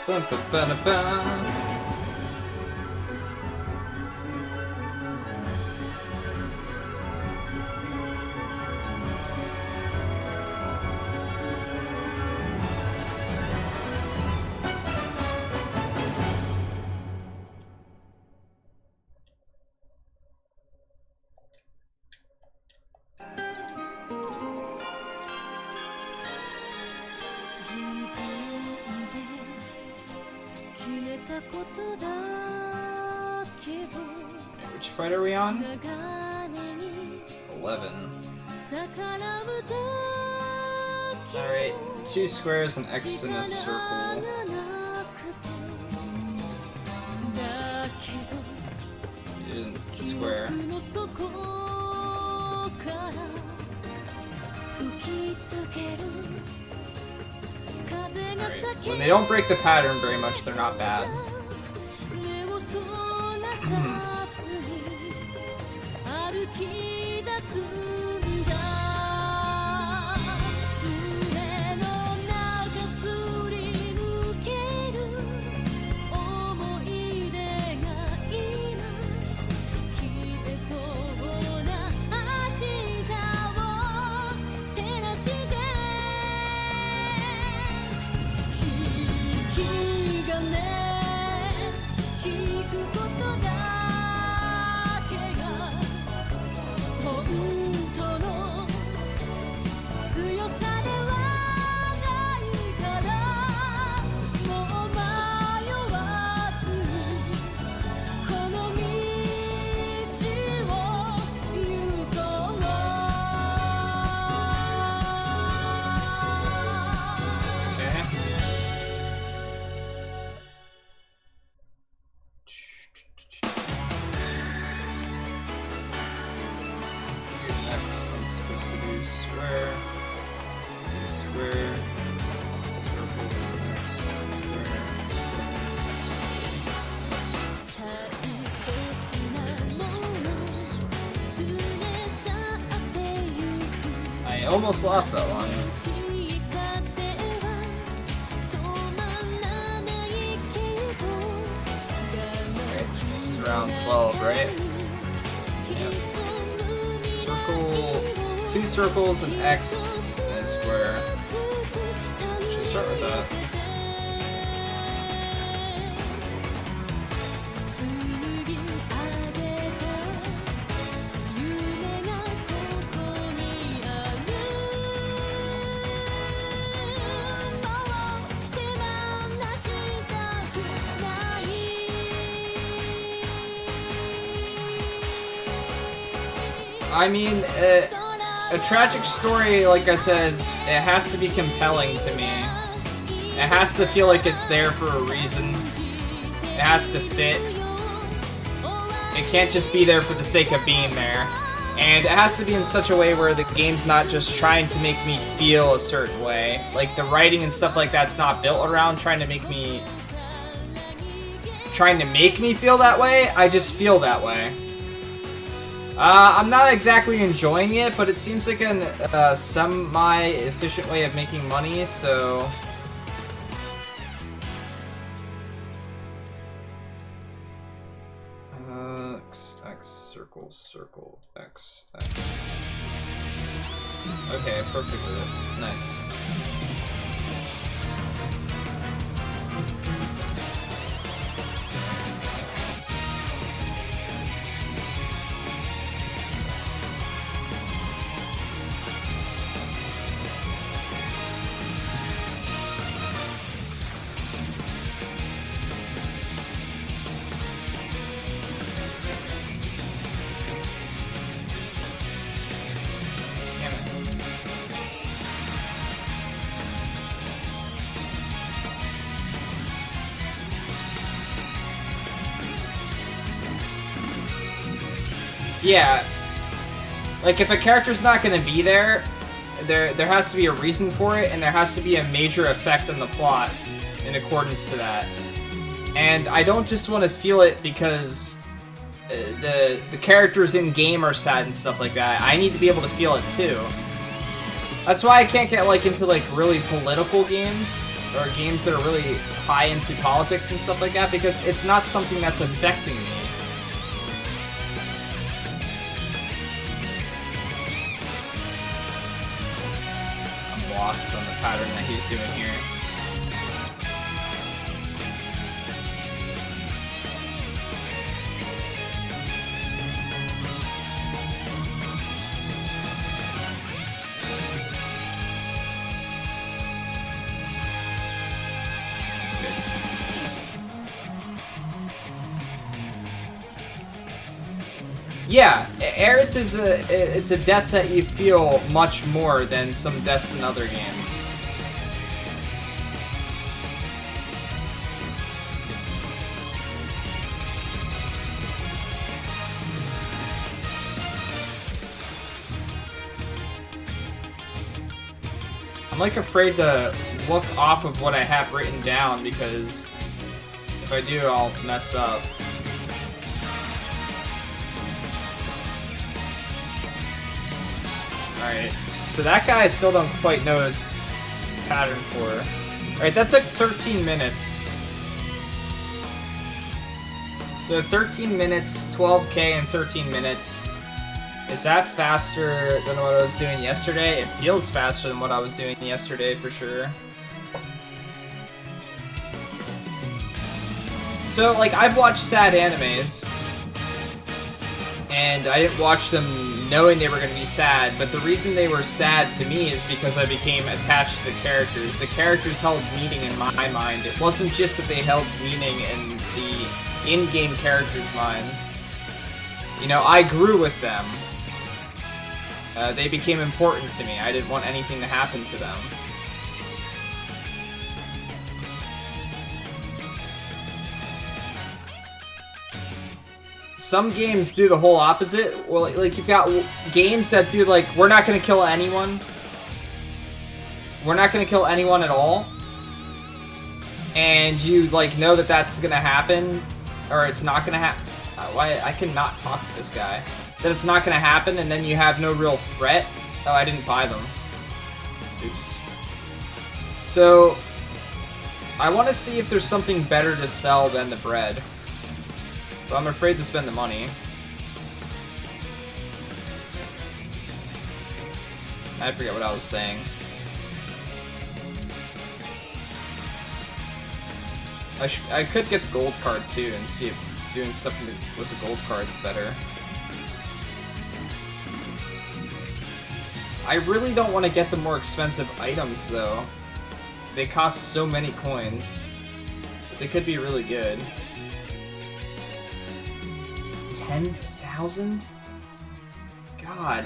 Bum, ba, ba, da, ba. Which fight are we on? 11. Alright, 2 squares, an X, and a circle. You didn't square. Alright, when they don't break the pattern very much, they're not bad. I almost lost that one. Okay, this is round 12, right? Yep. Circle, 2 circles, an X, and a square. Should start with that. I mean, a tragic story, like I said, it has to be compelling to me. It has to feel like it's there for a reason. It has to fit. It can't just be there for the sake of being there. And it has to be in such a way where the game's not just trying to make me feel a certain way. Like, the writing and stuff like that's not built around trying to make me feel that way. I just feel that way. I'm not exactly enjoying it, but it seems like a semi-efficient way of making money, so... circle, X. Okay, perfect with it. Nice. Yeah, like if a character's not gonna be there, there has to be a reason for it, and there has to be a major effect on the plot in accordance to that. And I don't just want to feel it because the characters in game are sad and stuff like that. I need to be able to feel it too. That's why I can't get like into like really political games or games that are really high into politics and stuff like that, because it's not something that's affecting me. Lost on the pattern that he's doing here. Yeah, Aerith is it's a death that you feel much more than some deaths in other games. I'm like afraid to look off of what I have written down, because if I do, I'll mess up. Alright, so that guy I still don't quite know his pattern for. Alright, that took 13 minutes. So 13 minutes, 12k in 13 minutes. Is that faster than what I was doing yesterday? It feels faster than what I was doing yesterday for sure. So, like, I've watched sad animes, and I didn't watch them knowing they were going to be sad, but the reason they were sad to me is because I became attached to the characters. The characters held meaning in my mind. It wasn't just that they held meaning in the in-game characters' minds. You know, I grew with them. They became important to me. I didn't want anything to happen to them. Some games do the whole opposite. Well, like, you've got games that do, like, we're not gonna kill anyone. We're not gonna kill anyone at all. And you, like, know that that's gonna happen, or it's not gonna happen. Why? I cannot talk to this guy. That it's not gonna happen, and then you have no real threat. Oh, I didn't buy them. Oops. So, I want to see if there's something better to sell than the bread. But I'm afraid to spend the money. I forget what I was saying. I could get the gold card too and see if doing something with the gold card's better. I really don't want to get the more expensive items though. They cost so many coins. But they could be really good. 10,000? God.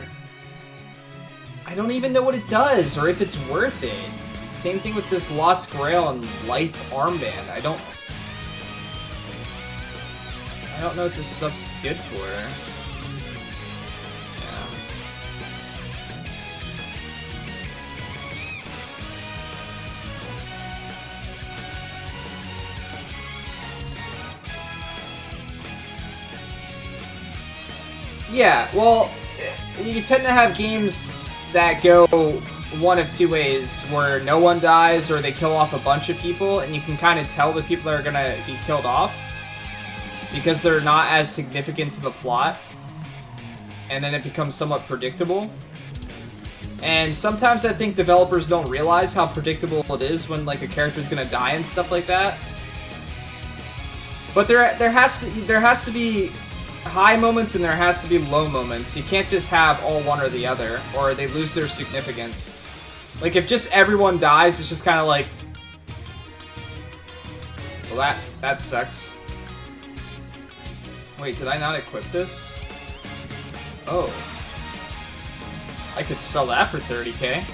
I don't even know what it does or if it's worth it. same thing with this Lost Grail and Life armband. I don't know what this stuff's good for. Yeah, well, you tend to have games that go one of two ways, where no one dies or they kill off a bunch of people, and you can kind of tell the people that are going to be killed off because they're not as significant to the plot, and then it becomes somewhat predictable. And sometimes I think developers don't realize how predictable it is when like a character's going to die and stuff like that. But there has to be high moments and there has to be low moments. You can't just have all one or the other, or they lose their significance. Like, if just everyone dies, it's just kind of like... Well, that sucks. Wait, did I not equip this? Oh. I could sell that for 30k.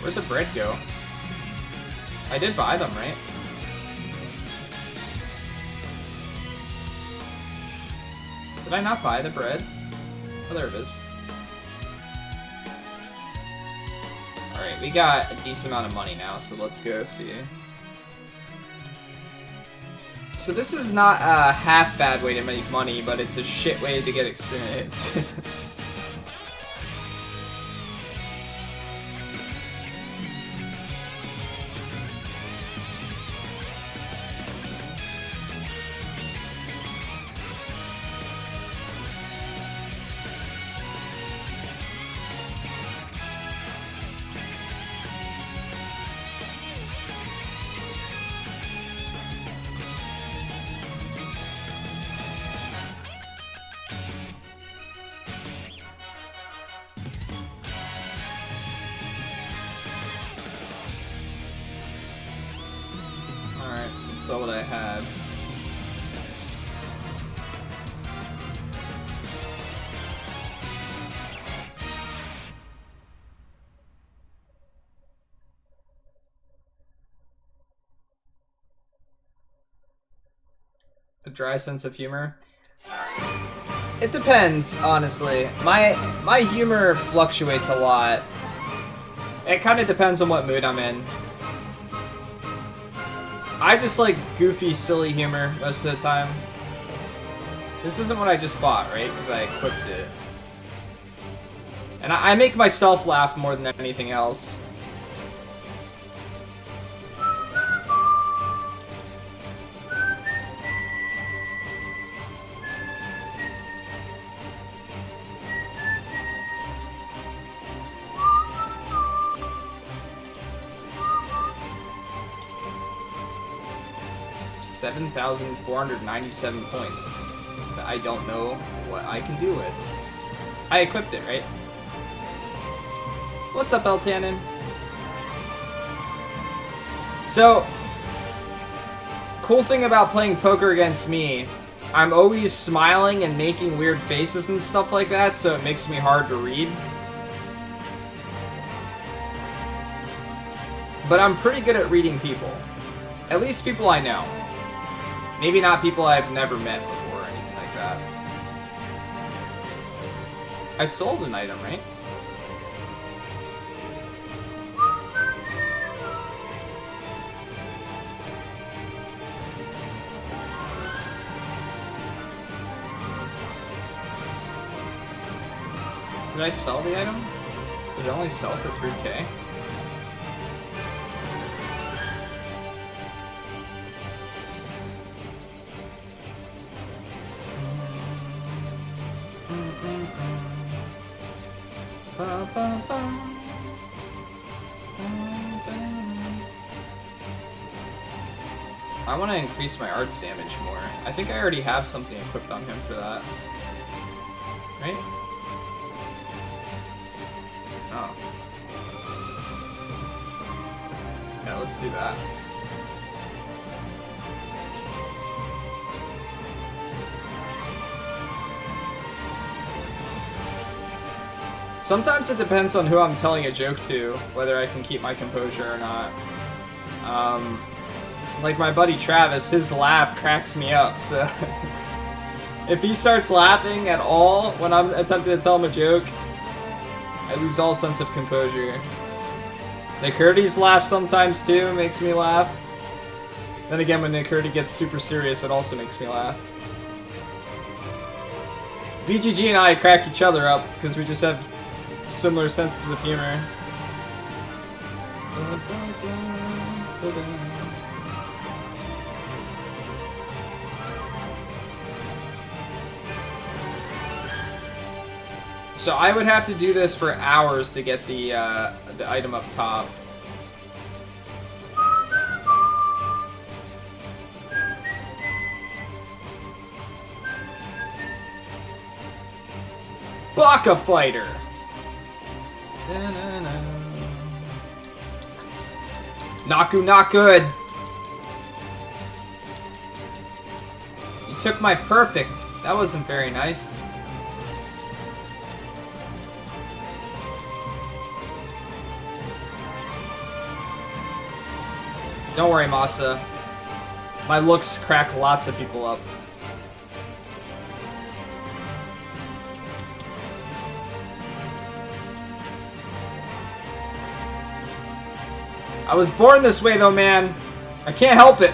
Where'd the bread go? I did buy them, right? Did I not buy the bread? Oh, there it is. Alright, we got a decent amount of money now, so let's go see. So this is not a half bad way to make money, but it's a shit way to get experience. That's all that I had. A dry sense of humor? It depends, honestly. My humor fluctuates a lot. It kind of depends on what mood I'm in. I just like goofy, silly humor most of the time. This isn't what I just bought, right? Because I equipped it. And I make myself laugh more than anything else. $7,497 points that I don't know what I can do with. I equipped it, right? What's up, Eltanin? So, cool thing about playing poker against me, I'm always smiling and making weird faces and stuff like that, so it makes me hard to read. But I'm pretty good at reading people. At least people I know. Maybe not people I've never met before or anything like that. I sold an item, right? Did I sell the item? Did it only sell for 3k? I want to increase my arts damage more. I think I already have something equipped on him for that. Right? Oh. Yeah, let's do that. Sometimes it depends on who I'm telling a joke to, whether I can keep my composure or not. Like my buddy Travis, his laugh cracks me up, so... if he starts laughing at all when I'm attempting to tell him a joke, I lose all sense of composure. Nicurdy's laugh sometimes too makes me laugh. Then again, when Nicurdy gets super serious, it also makes me laugh. BGG and I crack each other up because we just have similar senses of humor. So I would have to do this for hours to get the item up top. Baka Fighter! Naku, not good! You took my perfect. That wasn't very nice. Don't worry, Masa. My looks crack lots of people up. I was born this way though, man. I can't help it.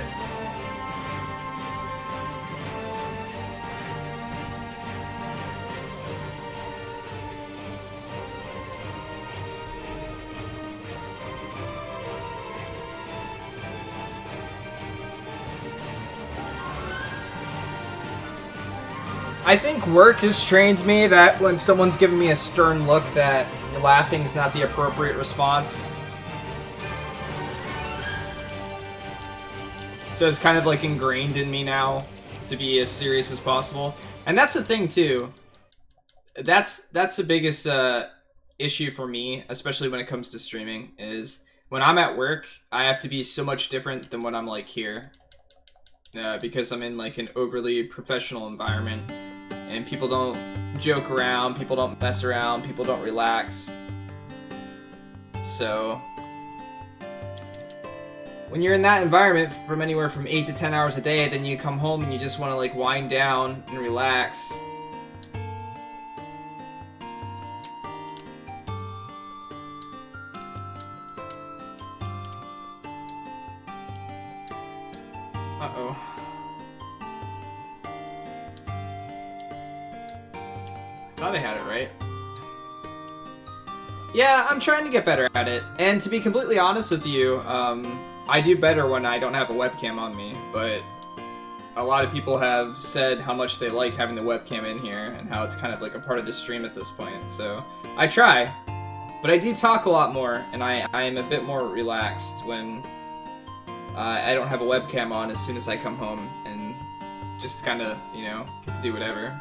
I think work has trained me that when someone's giving me a stern look that laughing's not the appropriate response. So it's kind of like ingrained in me now to be as serious as possible. And that's the thing too. That's the biggest issue for me, especially when it comes to streaming, is when I'm at work, I have to be so much different than when I'm like here. Because I'm in like an overly professional environment. And people don't joke around, people don't mess around, people don't relax. So when you're in that environment from anywhere from 8 to 10 hours a day, then you come home and you just want to like wind down and relax. Uh-oh. I thought I had it right. Yeah, I'm trying to get better at it. And to be completely honest with you, I do better when I don't have a webcam on me, but a lot of people have said how much they like having the webcam in here and how it's kind of like a part of the stream at this point, so I try. But I do talk a lot more, and I am a bit more relaxed when I don't have a webcam on as soon as I come home and just kind of, you know, get to do whatever.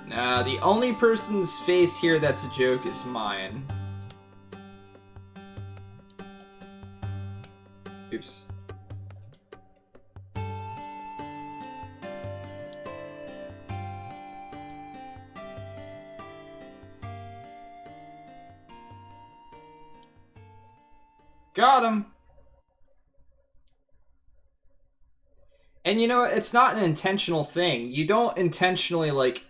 Now, the only person's face here that's a joke is mine. Oops. Got him! And you know, it's not an intentional thing. You don't intentionally, like,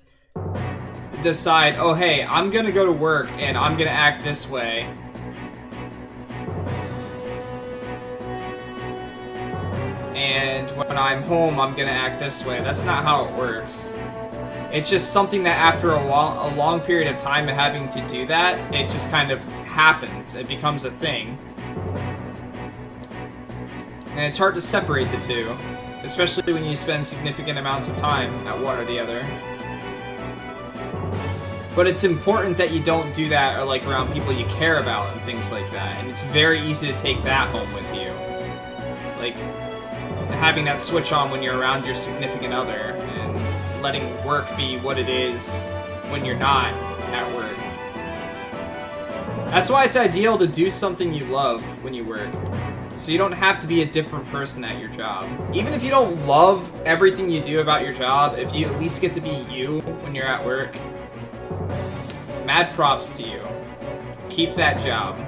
decide, oh hey, I'm gonna go to work and I'm gonna act this way. And when I'm home, I'm gonna act this way. That's not how it works. It's just something that after a long period of time of having to do that, it just kind of happens. It becomes a thing. And it's hard to separate the two, especially when you spend significant amounts of time at one or the other. But it's important that you don't do that or like around people you care about and things like that. And it's very easy to take that home with you. Like having that switch on when you're around your significant other and letting work be what it is when you're not at work. That's why it's ideal to do something you love when you work. So you don't have to be a different person at your job. Even if you don't love everything you do about your job, if you at least get to be you when you're at work, Mad props to you. Keep that job.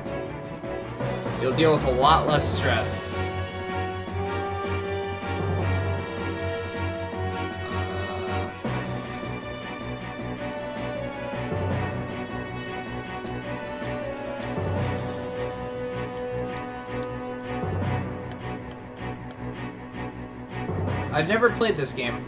You'll deal with a lot less stress. I've never played this game.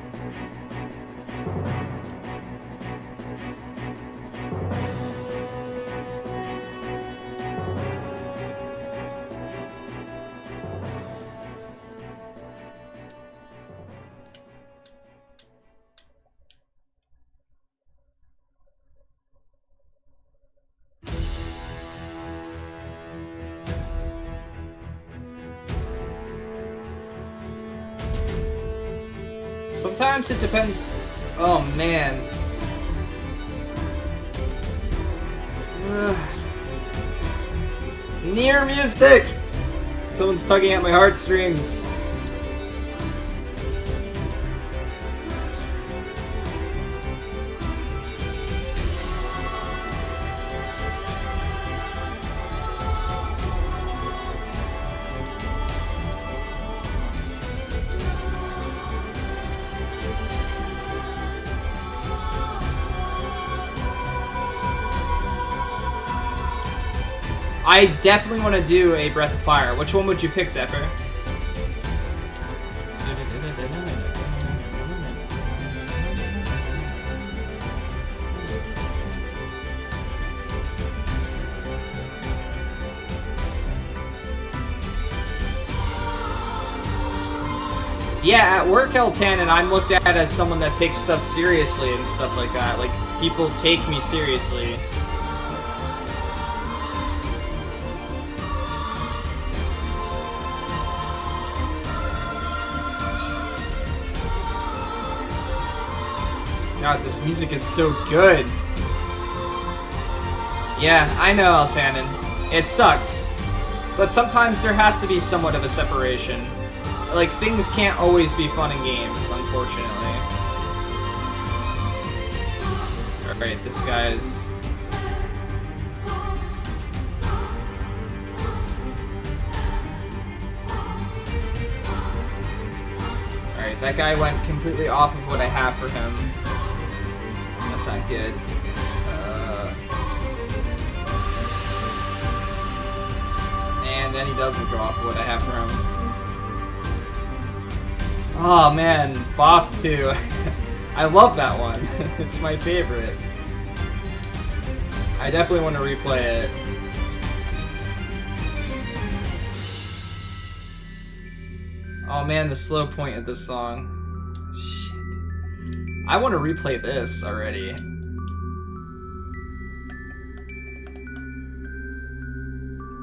Sometimes it depends. Oh man. Near music! Someone's tugging at my heartstrings. I definitely want to do a Breath of Fire. Which one would you pick, Zephyr? Yeah, at work, L10, and I'm looked at as someone that takes stuff seriously and stuff like that. Like, people take me seriously. God, this music is so good. Yeah, I know, Altanin. It sucks. But sometimes there has to be somewhat of a separation. Like, things can't always be fun in games, unfortunately. Alright, this guy's... Alright, that guy went completely off of what I have for him. That's not good. And then he doesn't go off of what I have for him. Oh man, Boff 2. I love that one. It's my favorite. I definitely want to replay it. Oh man, the slow point of this song. Shit. I want to replay this already.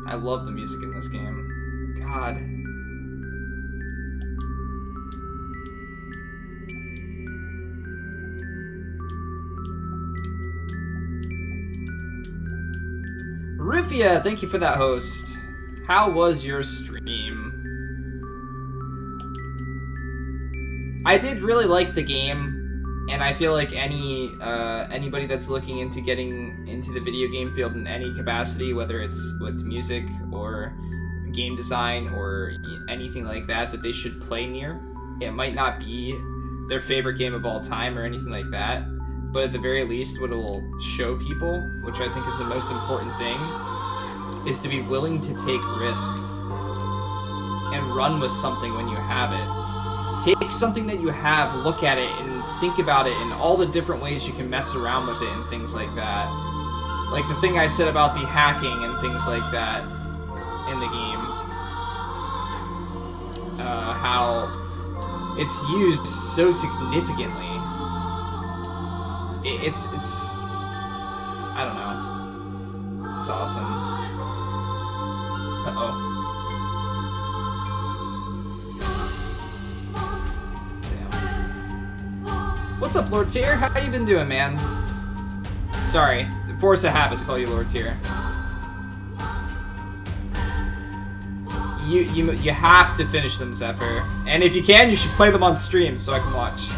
I love the music in this game. God. Rufia, thank you for that host. How was your stream? I did really like the game. And I feel like anybody that's looking into getting into the video game field in any capacity, whether it's with music or game design or anything like that, that they should play Nier. It might not be their favorite game of all time or anything like that, but at the very least what it will show people, which I think is the most important thing, is to be willing to take risk and run with something when you have it. Take something that you have, look at it, and think about it in all the different ways you can mess around with it and things like that. Like the thing I said about the hacking and things like that in the game. How it's used so significantly. It's I don't know. It's awesome. Uh-oh. What's up, Lord Tier? How you been doing, man? Sorry, force a habit to call you Lord Tier. You have to finish them, Zephyr. And if you can, you should play them on stream so I can watch.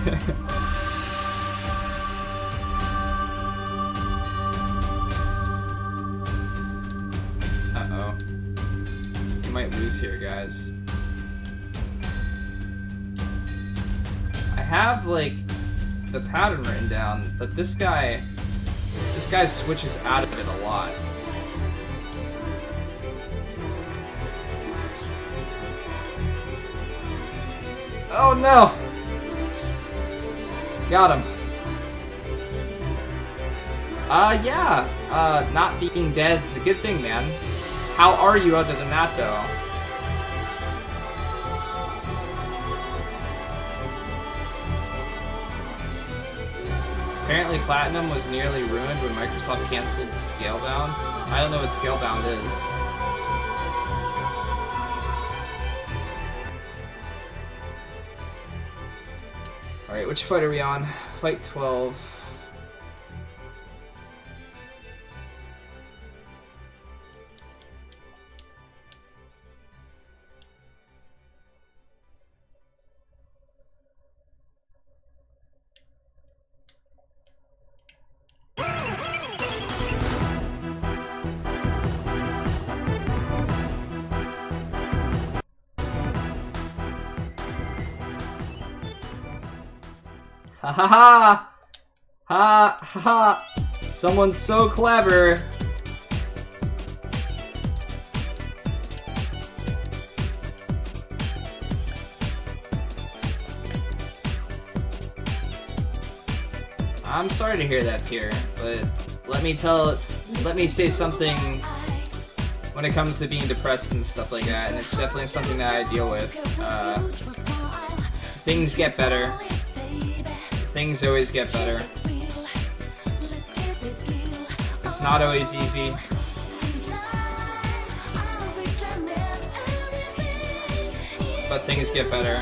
might lose here, guys. I have, like, the pattern written down, but this guy switches out of it a lot. Oh no! Got him. Yeah. Not being dead is a good thing, man. How are you other than that, though? Apparently Platinum was nearly ruined when Microsoft canceled Scalebound. I don't know what Scalebound is. Alright, which fight are we on? Fight 12. Ha ha ha! Ha ha ha! Someone's so clever! I'm sorry to hear that, Tier, but let me say something when it comes to being depressed and stuff like that, and it's definitely something that I deal with. Things get better. Things always get better. It's not always easy. But things get better.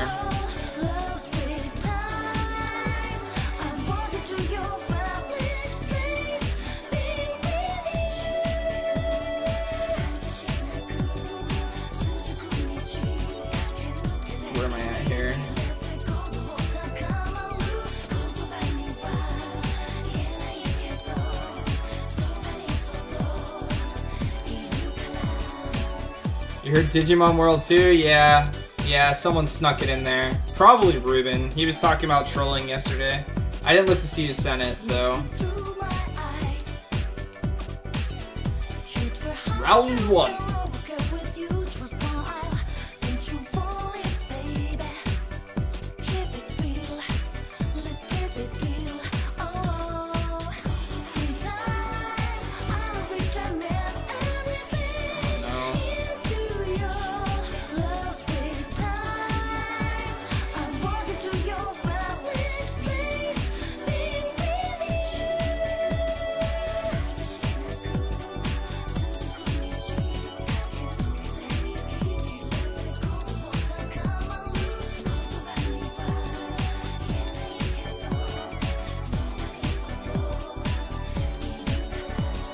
Where am I at here? You heard Digimon World 2? Yeah. Yeah, someone snuck it in there. Probably Ruben. He was talking about trolling yesterday. I didn't look to see who sent it, so... Round 1.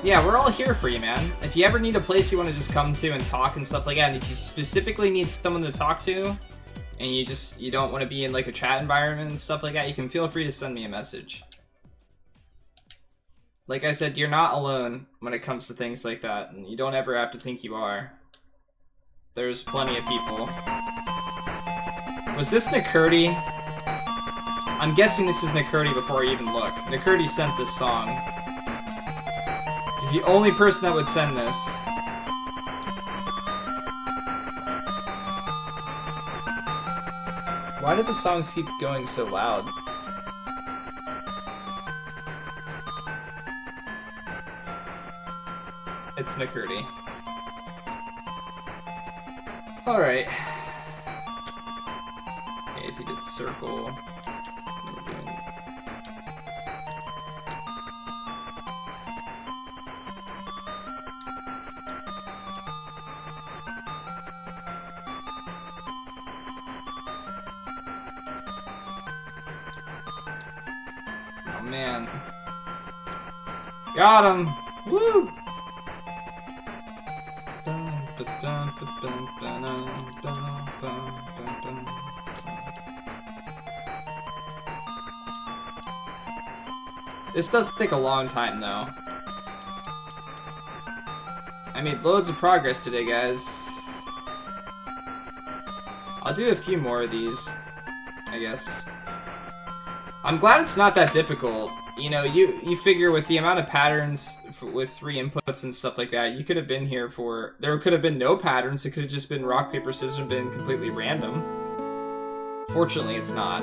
Yeah, we're all here for you, man. If you ever need a place you want to just come to and talk and stuff like that, and if you specifically need someone to talk to, and you don't want to be in like a chat environment and stuff like that, you can feel free to send me a message. Like I said, you're not alone when it comes to things like that, and you don't ever have to think you are. There's plenty of people. Was this Nakurti? I'm guessing this is Nakurti before I even look. Nakurti sent this song. He's the only person that would send this. Why did the songs keep going so loud? It's Nakurti. Alright. Okay, if you did circle... Man. Got him! Woo! This does take a long time, though. I made loads of progress today, guys. I'll do a few more of these, I guess. I'm glad it's not that difficult. You know, you figure with the amount of patterns with 3 inputs and stuff like that, you could have been here for... There could have been no patterns, it could have just been rock, paper, scissors, and been completely random. Fortunately, it's not.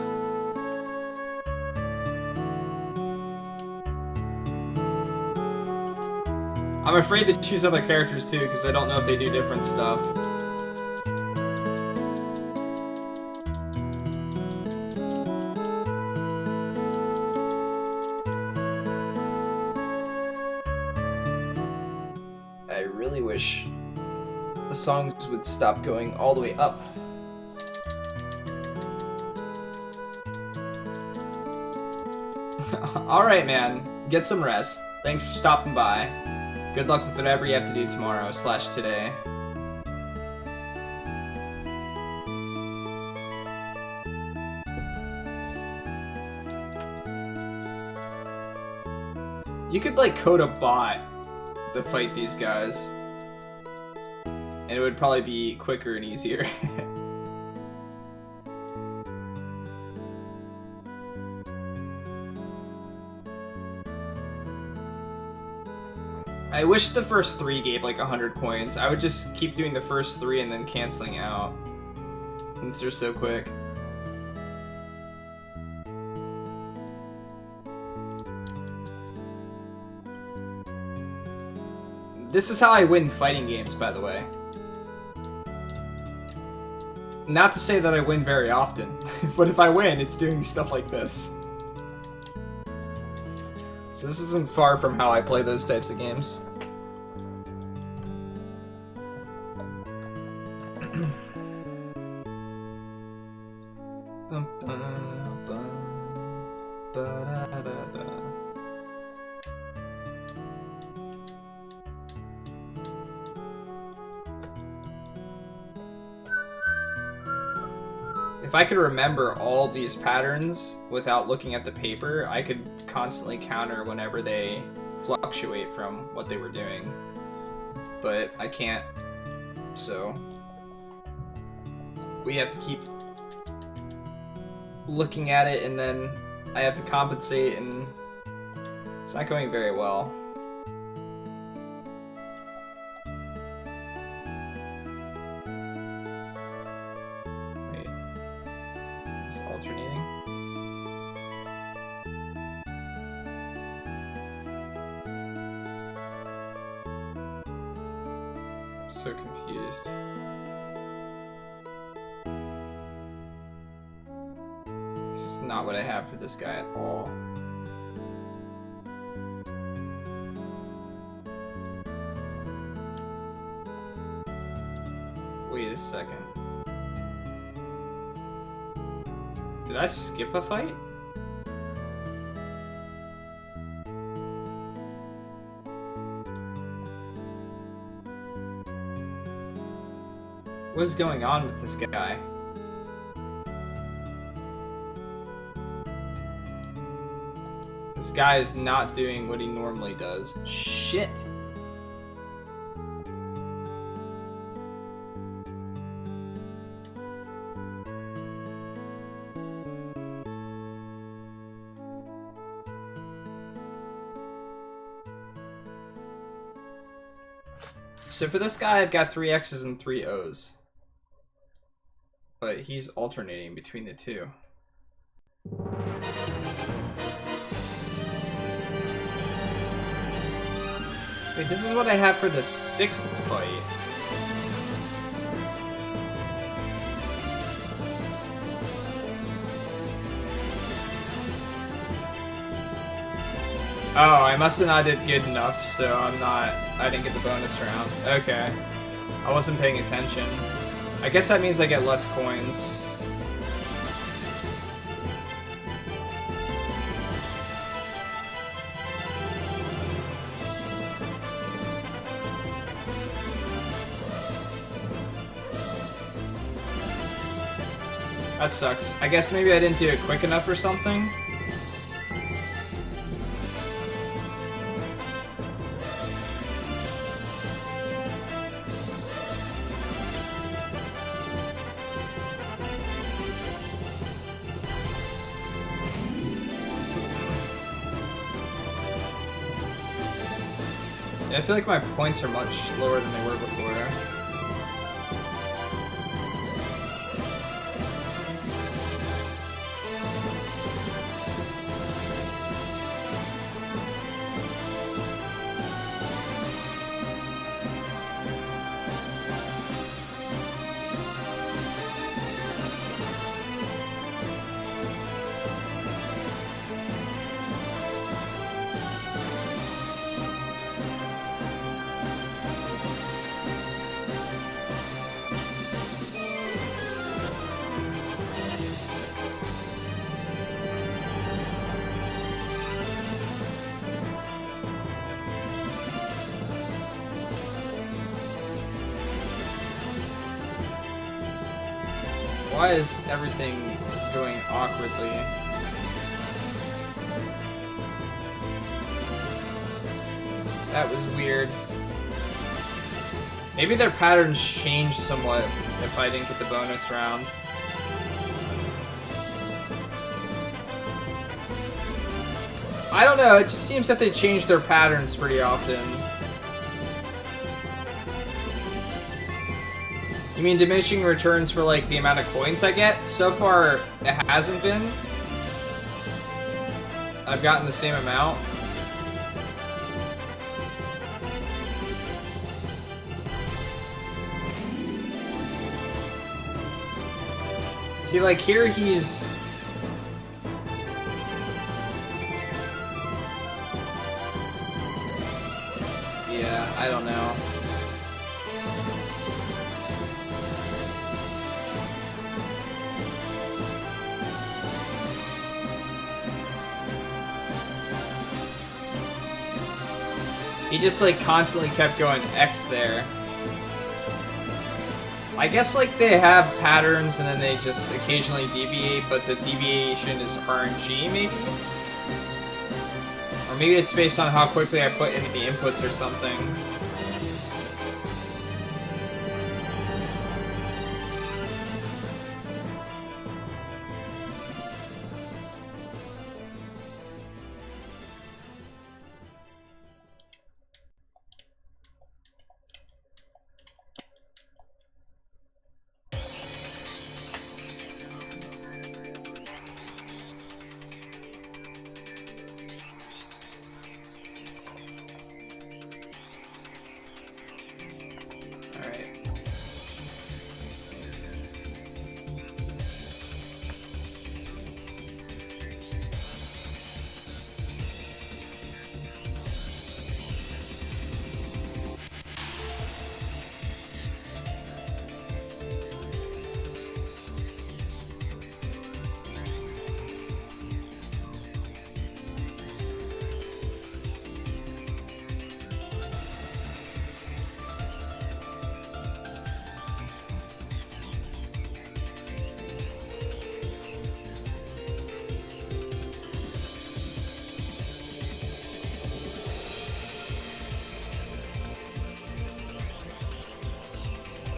I'm afraid to choose other characters too, because I don't know if they do different stuff. I really wish the songs would stop going all the way up. Alright, man. Get some rest. Thanks for stopping by. Good luck with whatever you have to do tomorrow/today. You could, like, code a bot to fight these guys. And it would probably be quicker and easier. I wish the first 3 gave like 100 coins. I would just keep doing the first 3 and then canceling out, since they're so quick. This is how I win fighting games, by the way. Not to say that I win very often, but if I win, it's doing stuff like this. So this isn't far from how I play those types of games. If I could remember all these patterns without looking at the paper, I could constantly counter whenever they fluctuate from what they were doing. But I can't, so we have to keep looking at it, and then I have to compensate, and it's not going very well. So confused. This is not what I have for this guy at all. Wait a second. Did I skip a fight? What is going on with this guy? This guy is not doing what he normally does. Shit! So for this guy, I've got 3 X's and 3 O's. But he's alternating between the two. Wait, this is what I have for the 6th fight. Oh, I must have not did good enough, so I didn't get the bonus round. Okay. I wasn't paying attention. I guess that means I get less coins. That sucks. I guess maybe I didn't do it quick enough or something. Yeah, I feel like my points are much lower than they were before. Why is everything going awkwardly? That was weird. Maybe their patterns changed somewhat if I didn't get the bonus round. I don't know, it just seems that they change their patterns pretty often. You mean diminishing returns for, like, the amount of coins I get? So far, it hasn't been. I've gotten the same amount. See, like, here he's... Yeah, I don't know. He just, like, constantly kept going X there. I guess, like, they have patterns and then they just occasionally deviate, but the deviation is RNG, maybe? Or maybe it's based on how quickly I put in the inputs or something.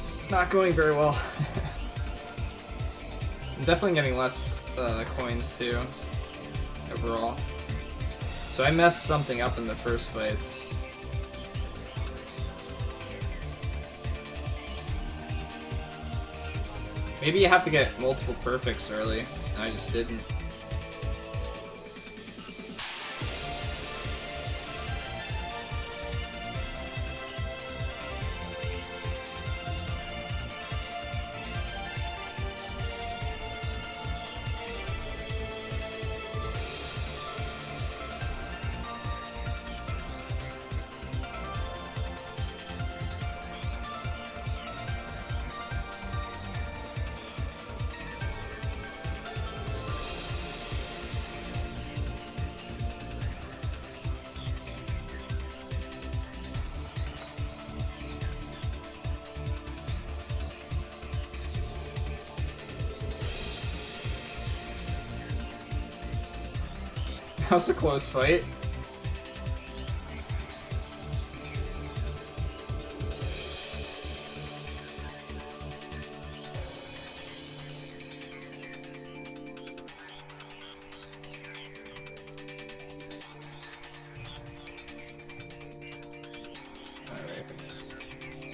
It's not going very well. I'm definitely getting less coins too, overall. So I messed something up in the first fights. Maybe you have to get multiple perfects early, and I just didn't. That was a close fight.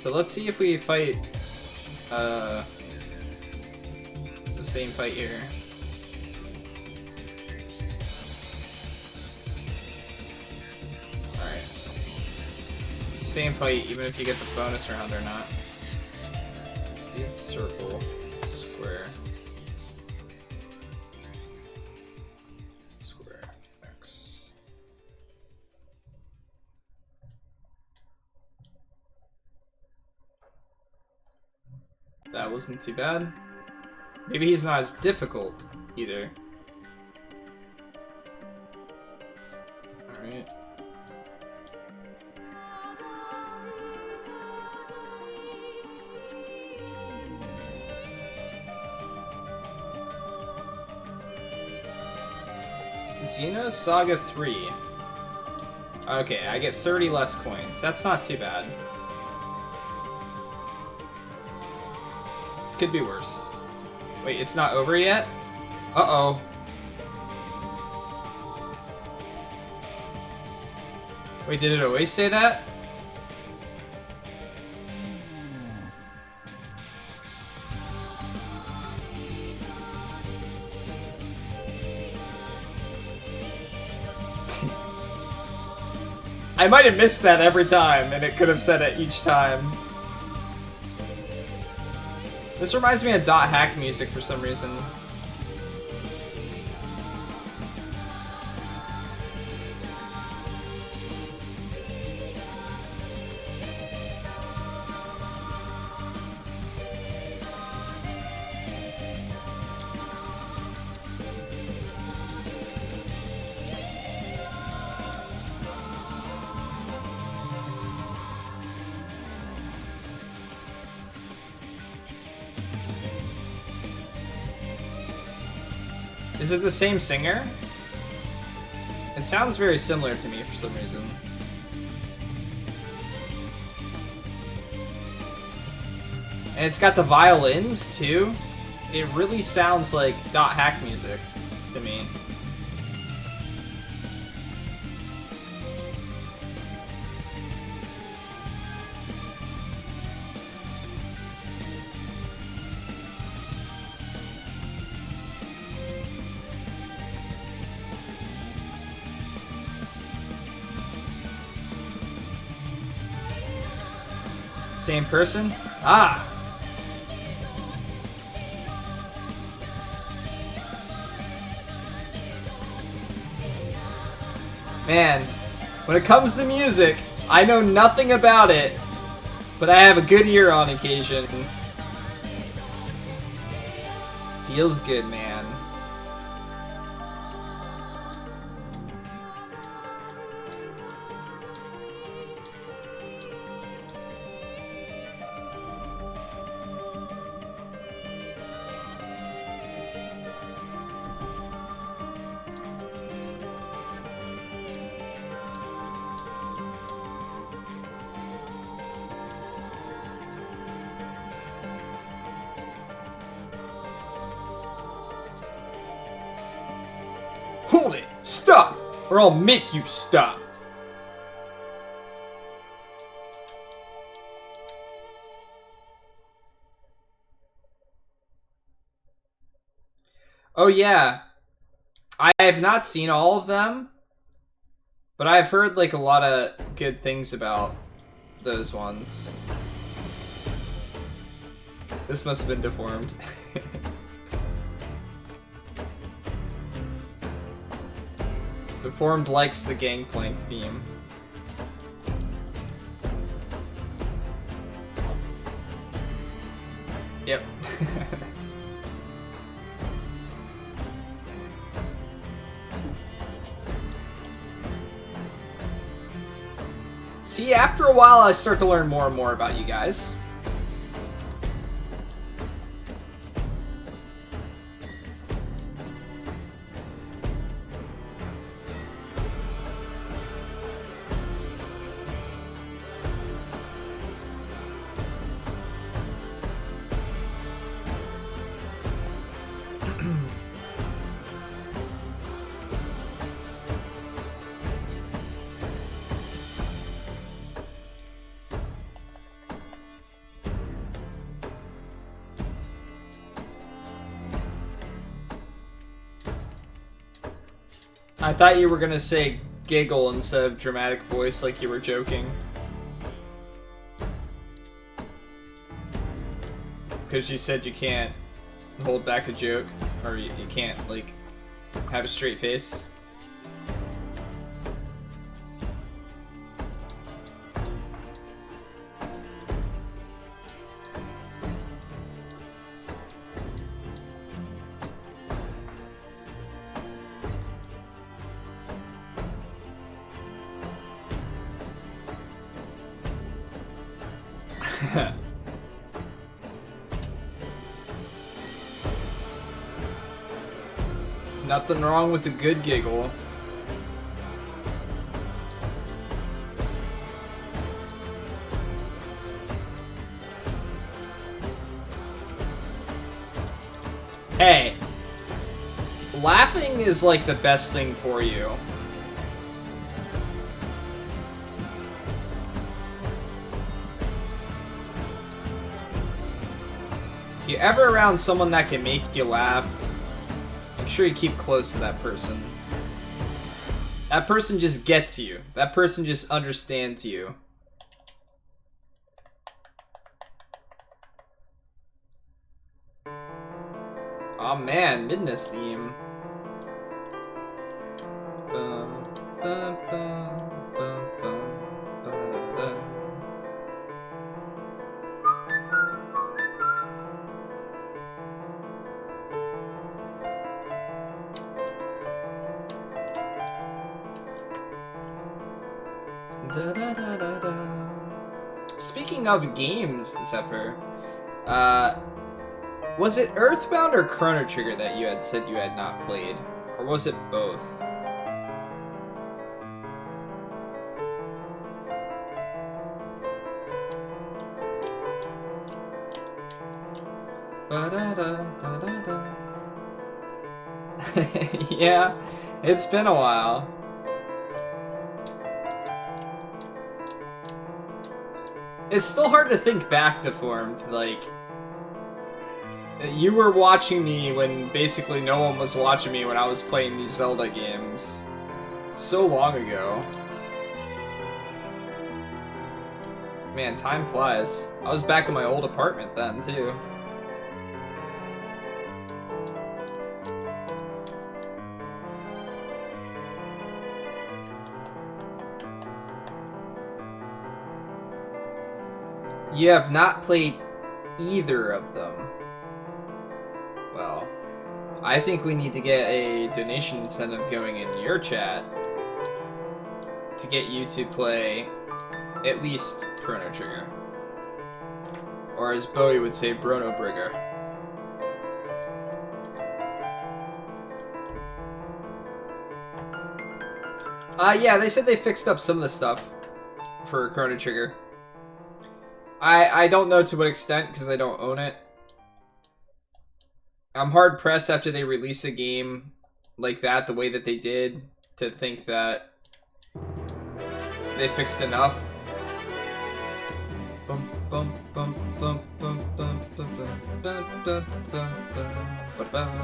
So let's see if we fight the same fight here. Alright. It's the same fight even if you get the bonus round or not. It's circle, square. Square, X. That wasn't too bad. Maybe he's not as difficult either. Alright. Xeno's Saga 3. Okay, I get 30 less coins. That's not too bad. Could be worse. Wait, it's not over yet? Uh-oh. Wait, did it always say that? I might have missed that every time, and it could have said it each time. This reminds me of dot hack music for some reason. Is it the same singer? It sounds very similar to me for some reason. And it's got the violins too. It really sounds like dot hack music to me. Same person? Ah! Man, when it comes to music, I know nothing about it, but I have a good ear on occasion. Feels good, man. Hold it! Stop! Or I'll make you stop! Oh yeah. I have not seen all of them, but I've heard like a lot of good things about those ones. This must have been deformed. Deformed likes the Gangplank theme. Yep. See, after a while I start to learn more and more about you guys. I thought you were gonna say giggle instead of dramatic voice, like you were joking. Because you said you can't hold back a joke, or you can't, like, have a straight face. Nothing wrong with a good giggle. Hey, laughing is like the best thing for you. If you're ever around someone that can make you laugh, make sure you keep close to that person. That person just gets you. That person just understands you. Oh man, Midness theme. Bum, bum, bum, bum, bum, ba-da-da. Da-da-da-da-da. Speaking of games, Zephyr, was it Earthbound or Chrono Trigger that you had said you had not played? Or was it both? Ba-da-da-da-da-da. Yeah, it's been a while. It's still hard to think back to Formed, like... You were watching me when basically no one was watching me when I was playing these Zelda games so long ago. Man, time flies. I was back in my old apartment then, too. You have not played either of them. Well, I think we need to get a donation incentive going in your chat to get you to play at least Chrono Trigger. Or as Bowie would say, Brono Brigger. Yeah, they said they fixed up some of the stuff for Chrono Trigger. I don't know to what extent, because I don't own it. I'm hard pressed after they release a game like that, the way that they did, to think that they fixed enough. Bum, bum, bum, bum, bum, bum, bum, bum, bum, bum, bum.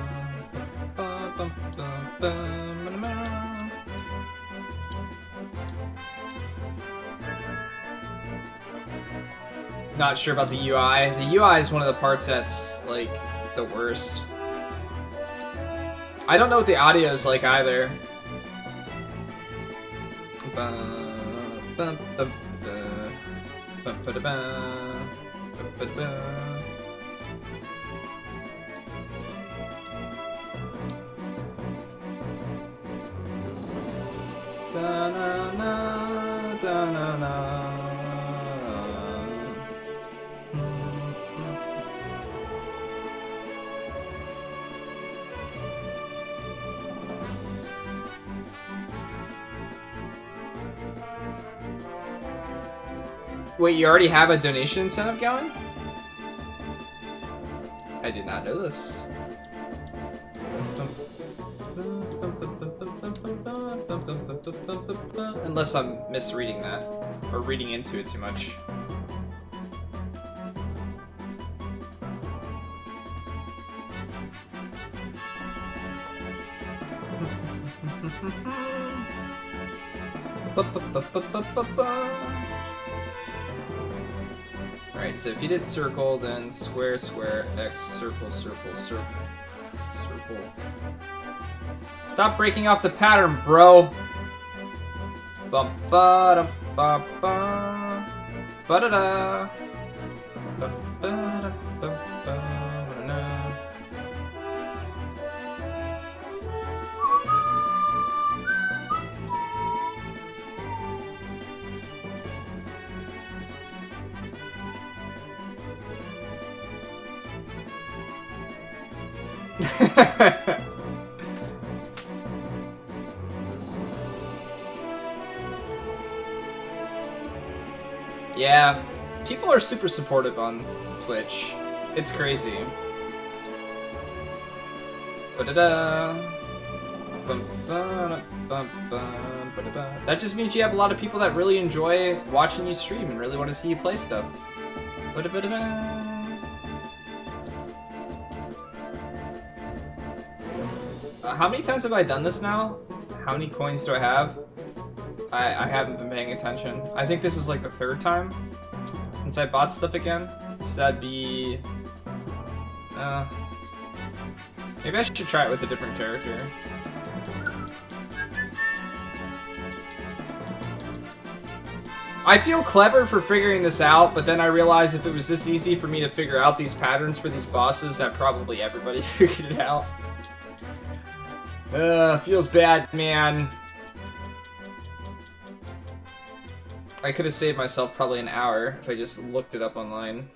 Not sure about the UI. The UI is one of the parts that's, like, the worst. I don't know what the audio is like either. Wait, you already have a donation incentive going? I did not know this. Unless I'm misreading that, or reading into it too much. Alright, so if you did circle, then square, square, X, circle, circle, circle, circle. Stop breaking off the pattern, bro! Bum ba da ba ba ba da da ba ba da ba ba da. Yeah, people are super supportive on Twitch. It's crazy. Ba-da-da. Bum-ba-da, bum-bum, ba-da-da. That just means you have a lot of people that really enjoy watching you stream and really want to see you play stuff. Ba-da-ba-da-da. How many times have I done this now? How many coins do I have? I haven't been paying attention. I think this is like the third time since I bought stuff again. So that'd be... maybe I should try it with a different character. I feel clever for figuring this out, but then I realized if it was this easy for me to figure out these patterns for these bosses, that probably everybody figured it out. Feels bad, man. I could have saved myself probably an hour if I just looked it up online.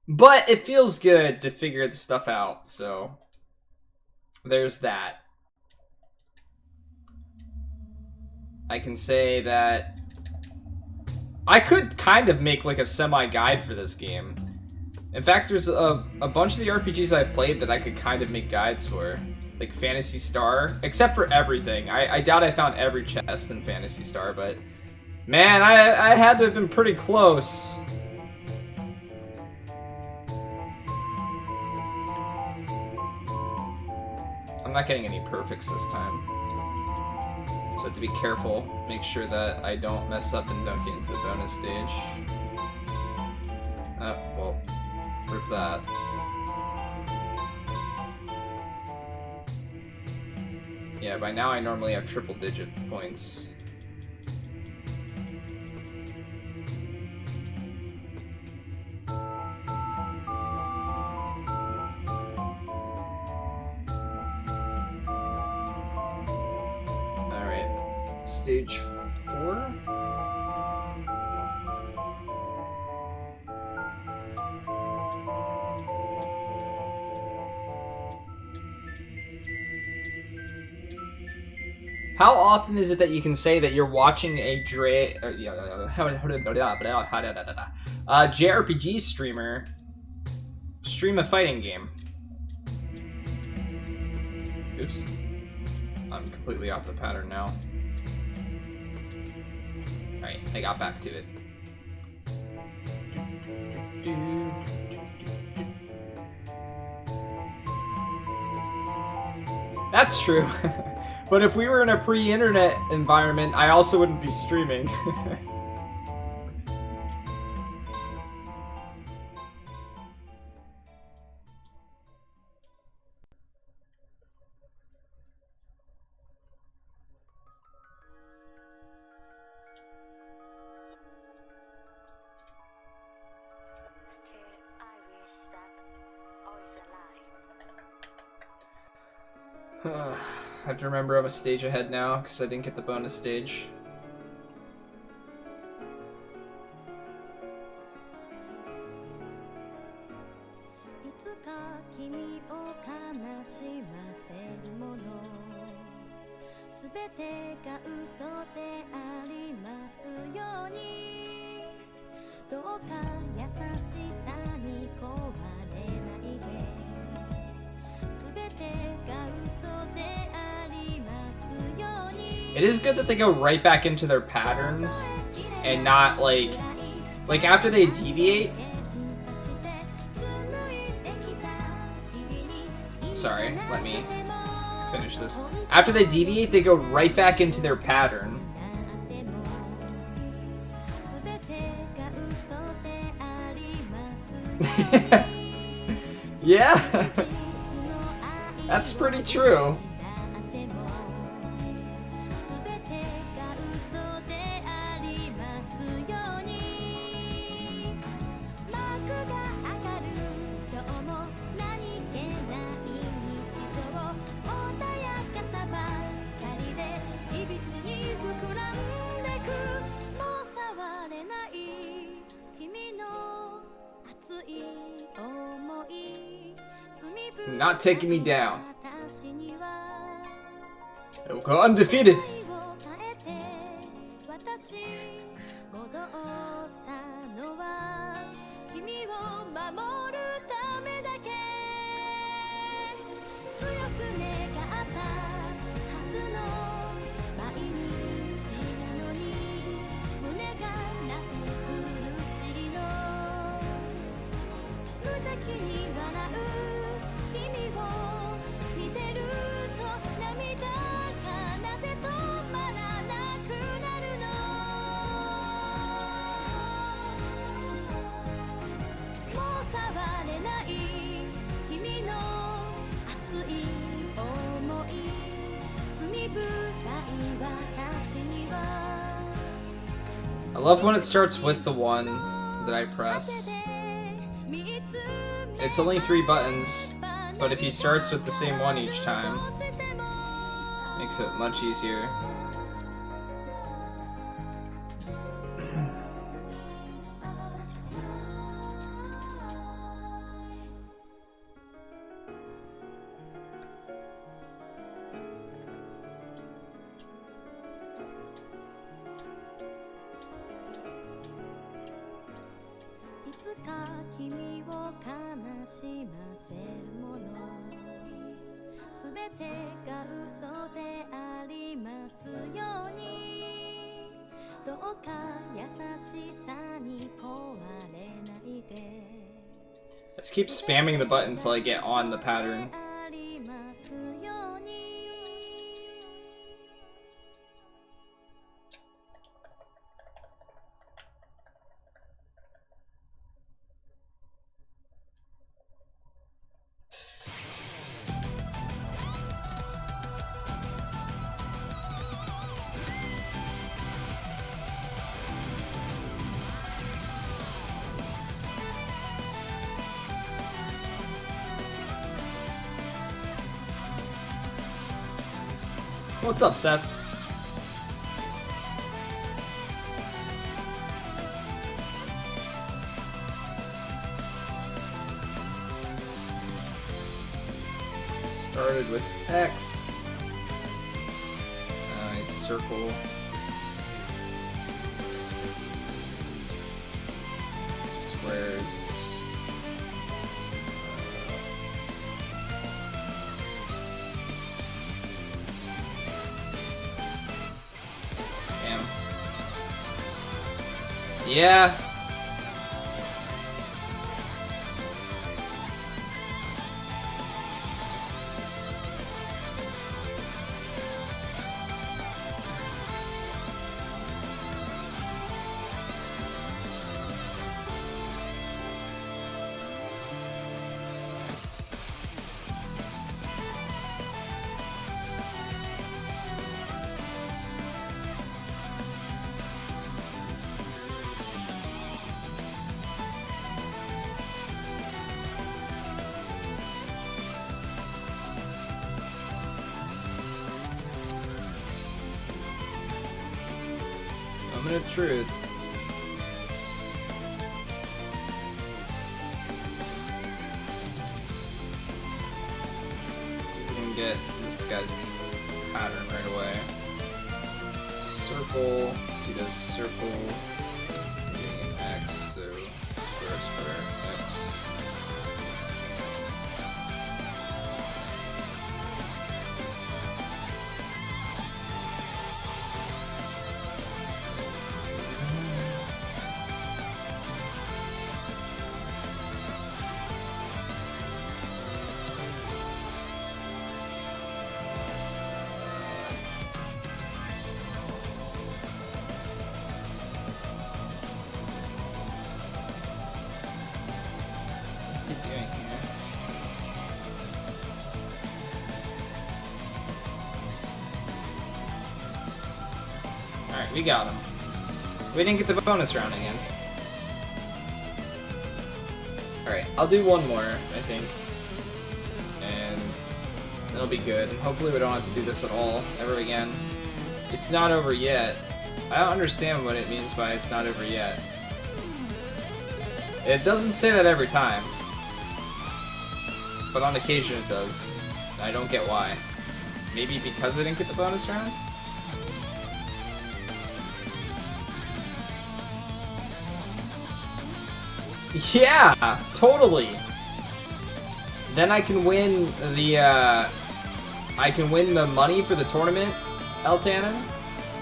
But it feels good to figure the stuff out, so there's that. I can say that I could kind of make like a semi-guide for this game. In fact, there's a bunch of the RPGs I've played that I could kind of make guides for. Like Phantasy Star, except for everything. I doubt I found every chest in Phantasy Star, but man, I had to have been pretty close. I'm not getting any perfects this time. So I have to be careful, make sure that I don't mess up and don't get into the bonus stage. Well, rip that. Yeah, by now I normally have triple digit points. Alright, stage 4? How often is it that you can say that you're watching a JRPG streamer stream a fighting game? Oops. I'm completely off the pattern now. Alright, I got back to it. That's true. But if we were in a pre-internet environment, I also wouldn't be streaming. I have to remember I'm a stage ahead now because I didn't get the bonus stage. It is good that they go right back into their patterns and not like after they deviate. Sorry, let me finish this. After they deviate, they go right back into their pattern. Yeah, that's pretty true. Not taking me down. I'll go undefeated. I love when it starts with the one that I press. It's only 3 buttons, but if he starts with the same one each time, makes it much easier. Let's keep spamming the button until I get on the pattern. What's up, Seth? Started with X. Nice circle. Squares. Yeah. Moment of truth. See if we can get this guy's pattern right away. Circle. He does circle. Being X, so square, square, X. We got him. We didn't get the bonus round again. Alright, I'll do one more, I think. And that'll be good. And hopefully we don't have to do this at all, ever again. It's not over yet. I don't understand what it means by it's not over yet. It doesn't say that every time. But on occasion it does. I don't get why. Maybe because I didn't get the bonus round? Yeah! Totally! Then I can win the, I can win the money for the tournament, Eltanen,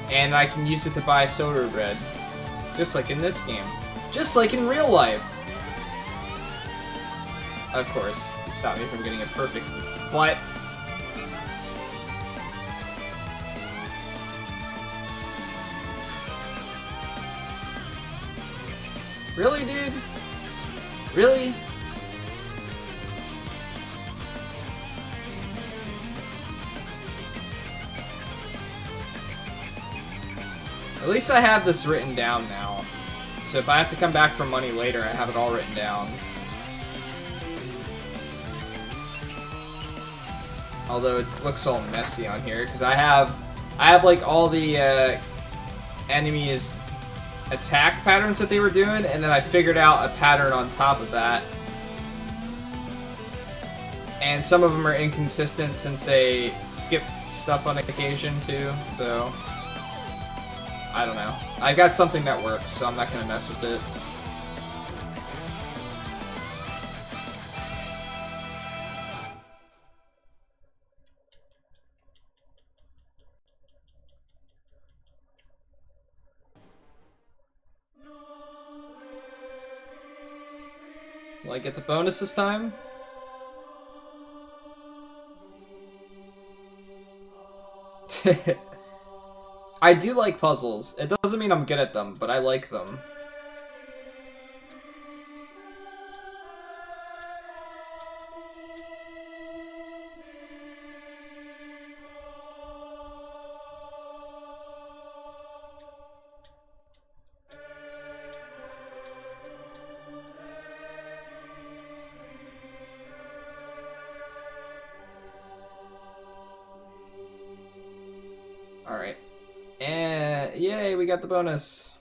and I can use it to buy soda bread. Just like in this game. Just like in real life! Of course, you stopped me from getting it perfect, but... Really, dude? Really? At least I have this written down now. So if I have to come back for money later, I have it all written down. Although it looks all messy on here, because I have like all the enemies' attack patterns that they were doing, and then I figured out a pattern on top of that. And some of them are inconsistent since they skip stuff on occasion too, so I don't know. I got something that works, so I'm not gonna mess with it. Will I get the bonus this time? I do like puzzles. It doesn't mean I'm good at them, but I like them. Alright. And yay, we got the bonus.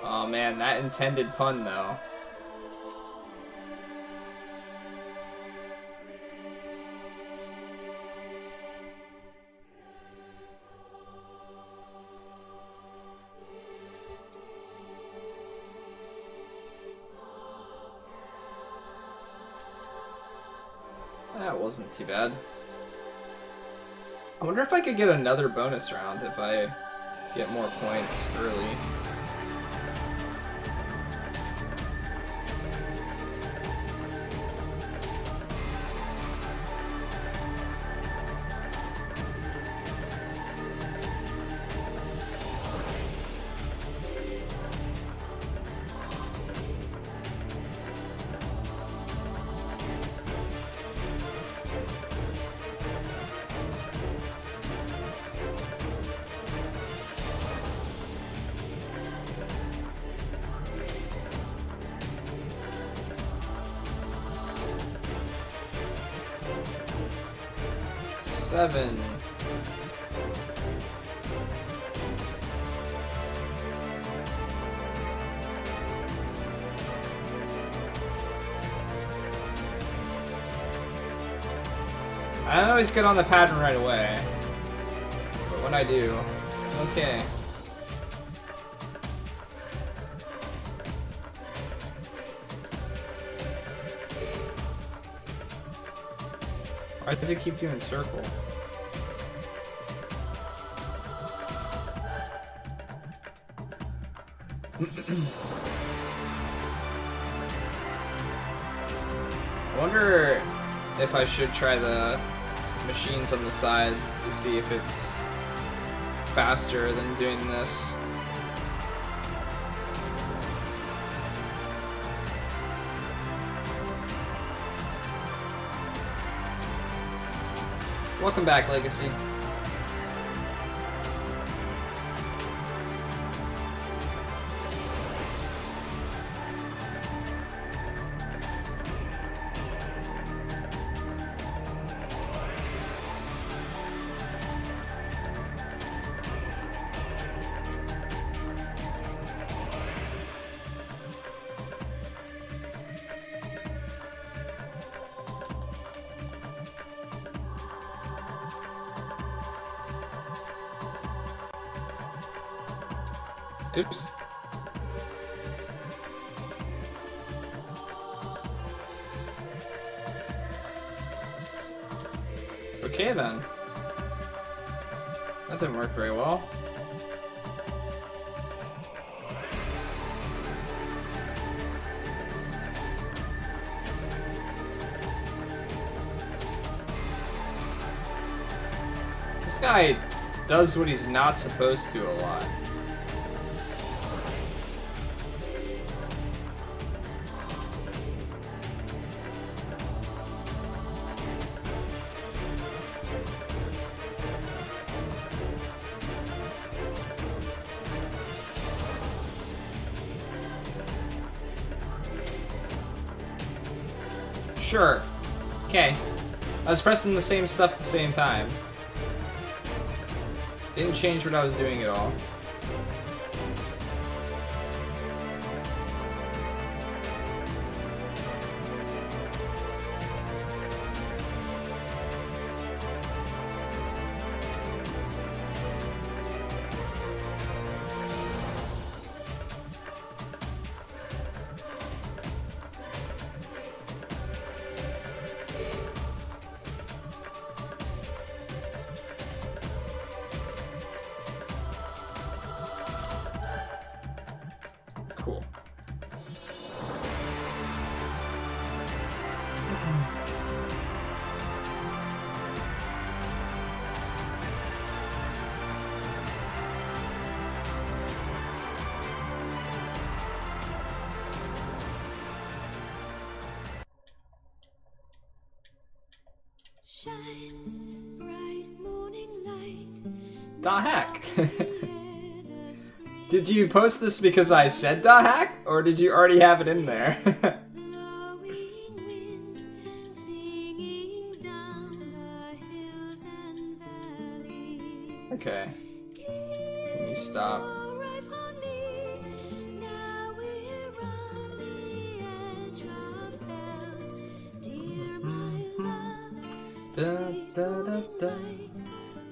Oh man, that intended pun though. That wasn't too bad. I wonder if I could get another bonus round if I get more points early. Seven. I don't always get on the pattern right away, but when I do, okay. Why does it keep doing circle? I wonder if I should try the machines on the sides to see if it's faster than doing this. Welcome back, Legacy. Oops. Okay then. That didn't work very well. This guy does what he's not supposed to a lot. Sure. Okay. I was pressing the same stuff at the same time. Didn't change what I was doing at all. Cool. Shine, bright morning light. Da heck? Did you post this because I said da heck? Or did you already have it in there? Blowing wind, singing down the hills and valleys. Okay. Can you stop? Your eyes on me. Now we're on the edge of hell. Dear my love, Da, sweet da, da, da.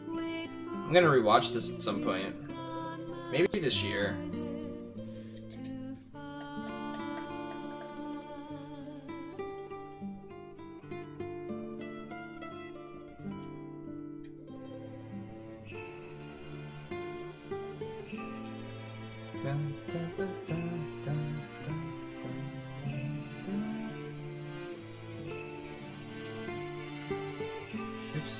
wait for I'm gonna rewatch this at some point. Maybe this year. to find. Oops.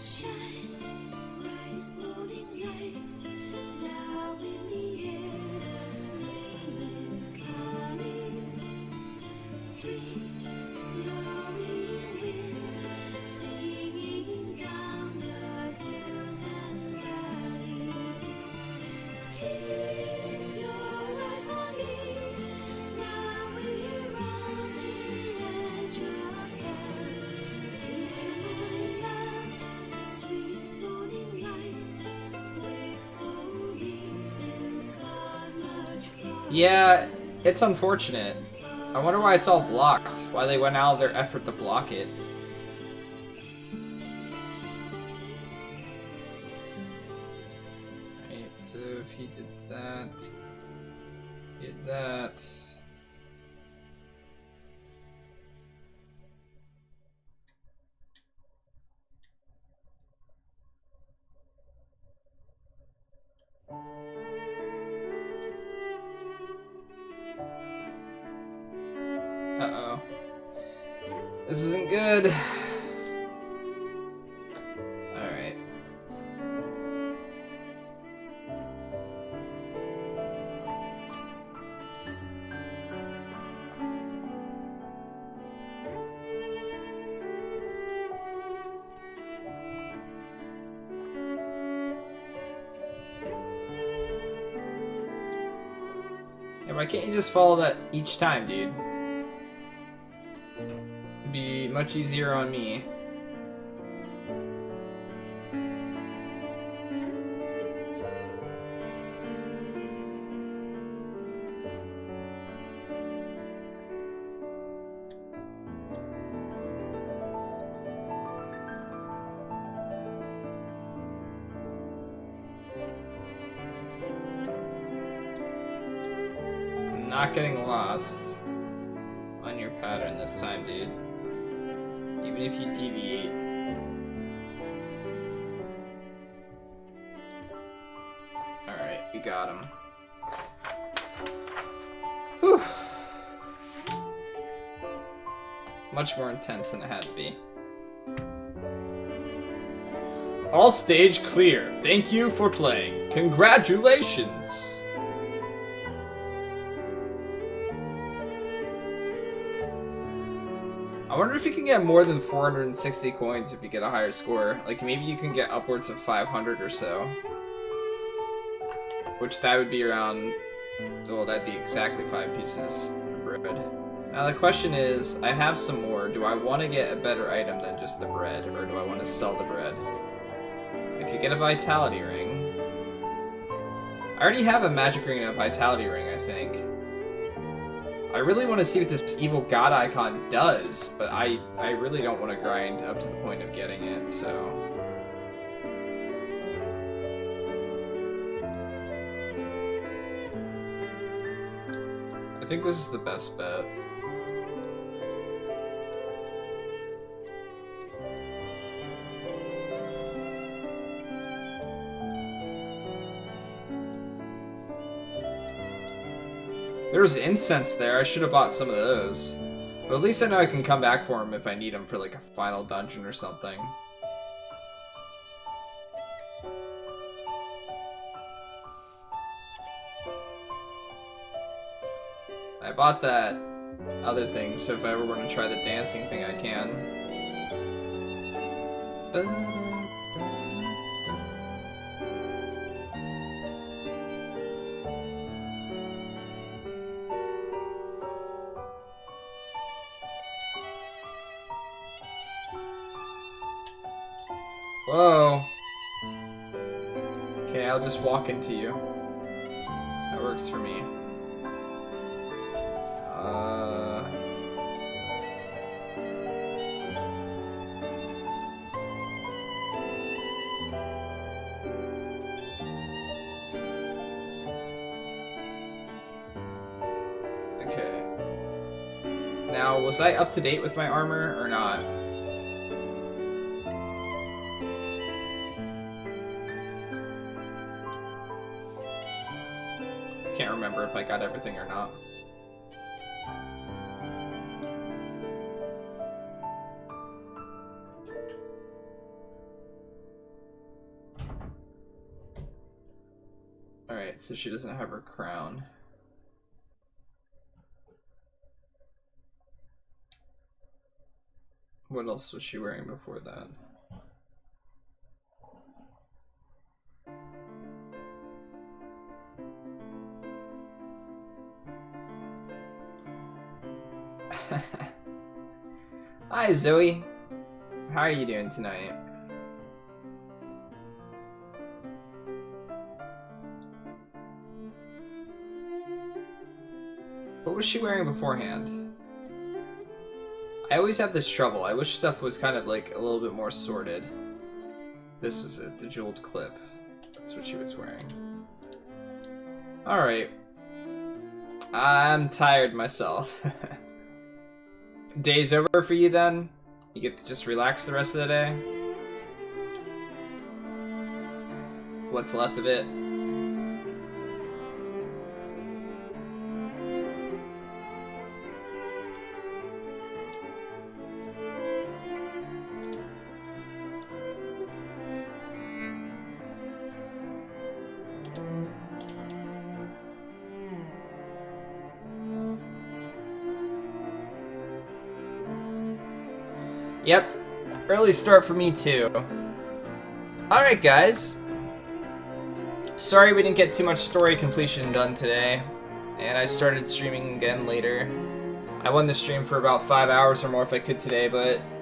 Shine, bright morning light. Now in the air, the spring is coming. Sweet, blowing wind, singing down the hills and valleys. Keep your eyes on me. Now we're on the edge of hell. Dear my love, sweet morning light, wait for me, you've got much farther. Yeah, it's unfortunate. I wonder why it's all blocked. Why they went out of their effort to block it. Right, so if he did that, This isn't good. Alright. Yeah, why can't you just follow that each time, dude? It'd be much easier on me. I'm not getting lost on your pattern this time, dude. Even if you deviate. Alright, we got him. Whew. Much more intense than it had to be. All stage clear. Thank you for playing. Congratulations! I wonder if you can get more than 460 coins if you get a higher score. Like, maybe you can get upwards of 500 or so. Which that would be around... well, that'd be exactly 5 pieces of bread. Now the question is, I have some more. Do I want to get a better item than just the bread? Or do I want to sell the bread? I could get a vitality ring. I already have a magic ring and a vitality ring, I think. I really want to see what this evil god icon does, but I really don't want to grind up to the point of getting it, so... I think this is the best bet. There's incense there, I should have bought some of those. But at least I know I can come back for them if I need them for like a final dungeon or something. I bought that other thing, so if I ever want to try the dancing thing, I can. Whoa. Okay, I'll just walk into you. That works for me. Okay. Now, was I up to date with my armor or not? Can't remember if I got everything or not. Alright, so she doesn't have her crown. What else was she wearing before that? Hi, Zoe. How are you doing tonight? What was she wearing beforehand? I always have this trouble. I wish stuff was kind of like a little bit more sorted. This was it, the jeweled clip. That's what she was wearing. Alright. I'm tired myself. Day's over for you then? You get to just relax the rest of the day? What's left of it? Yep, early start for me too. Alright guys, sorry we didn't get too much story completion done today, and I started streaming again later. I wanted to stream for about 5 hours or more if I could today, but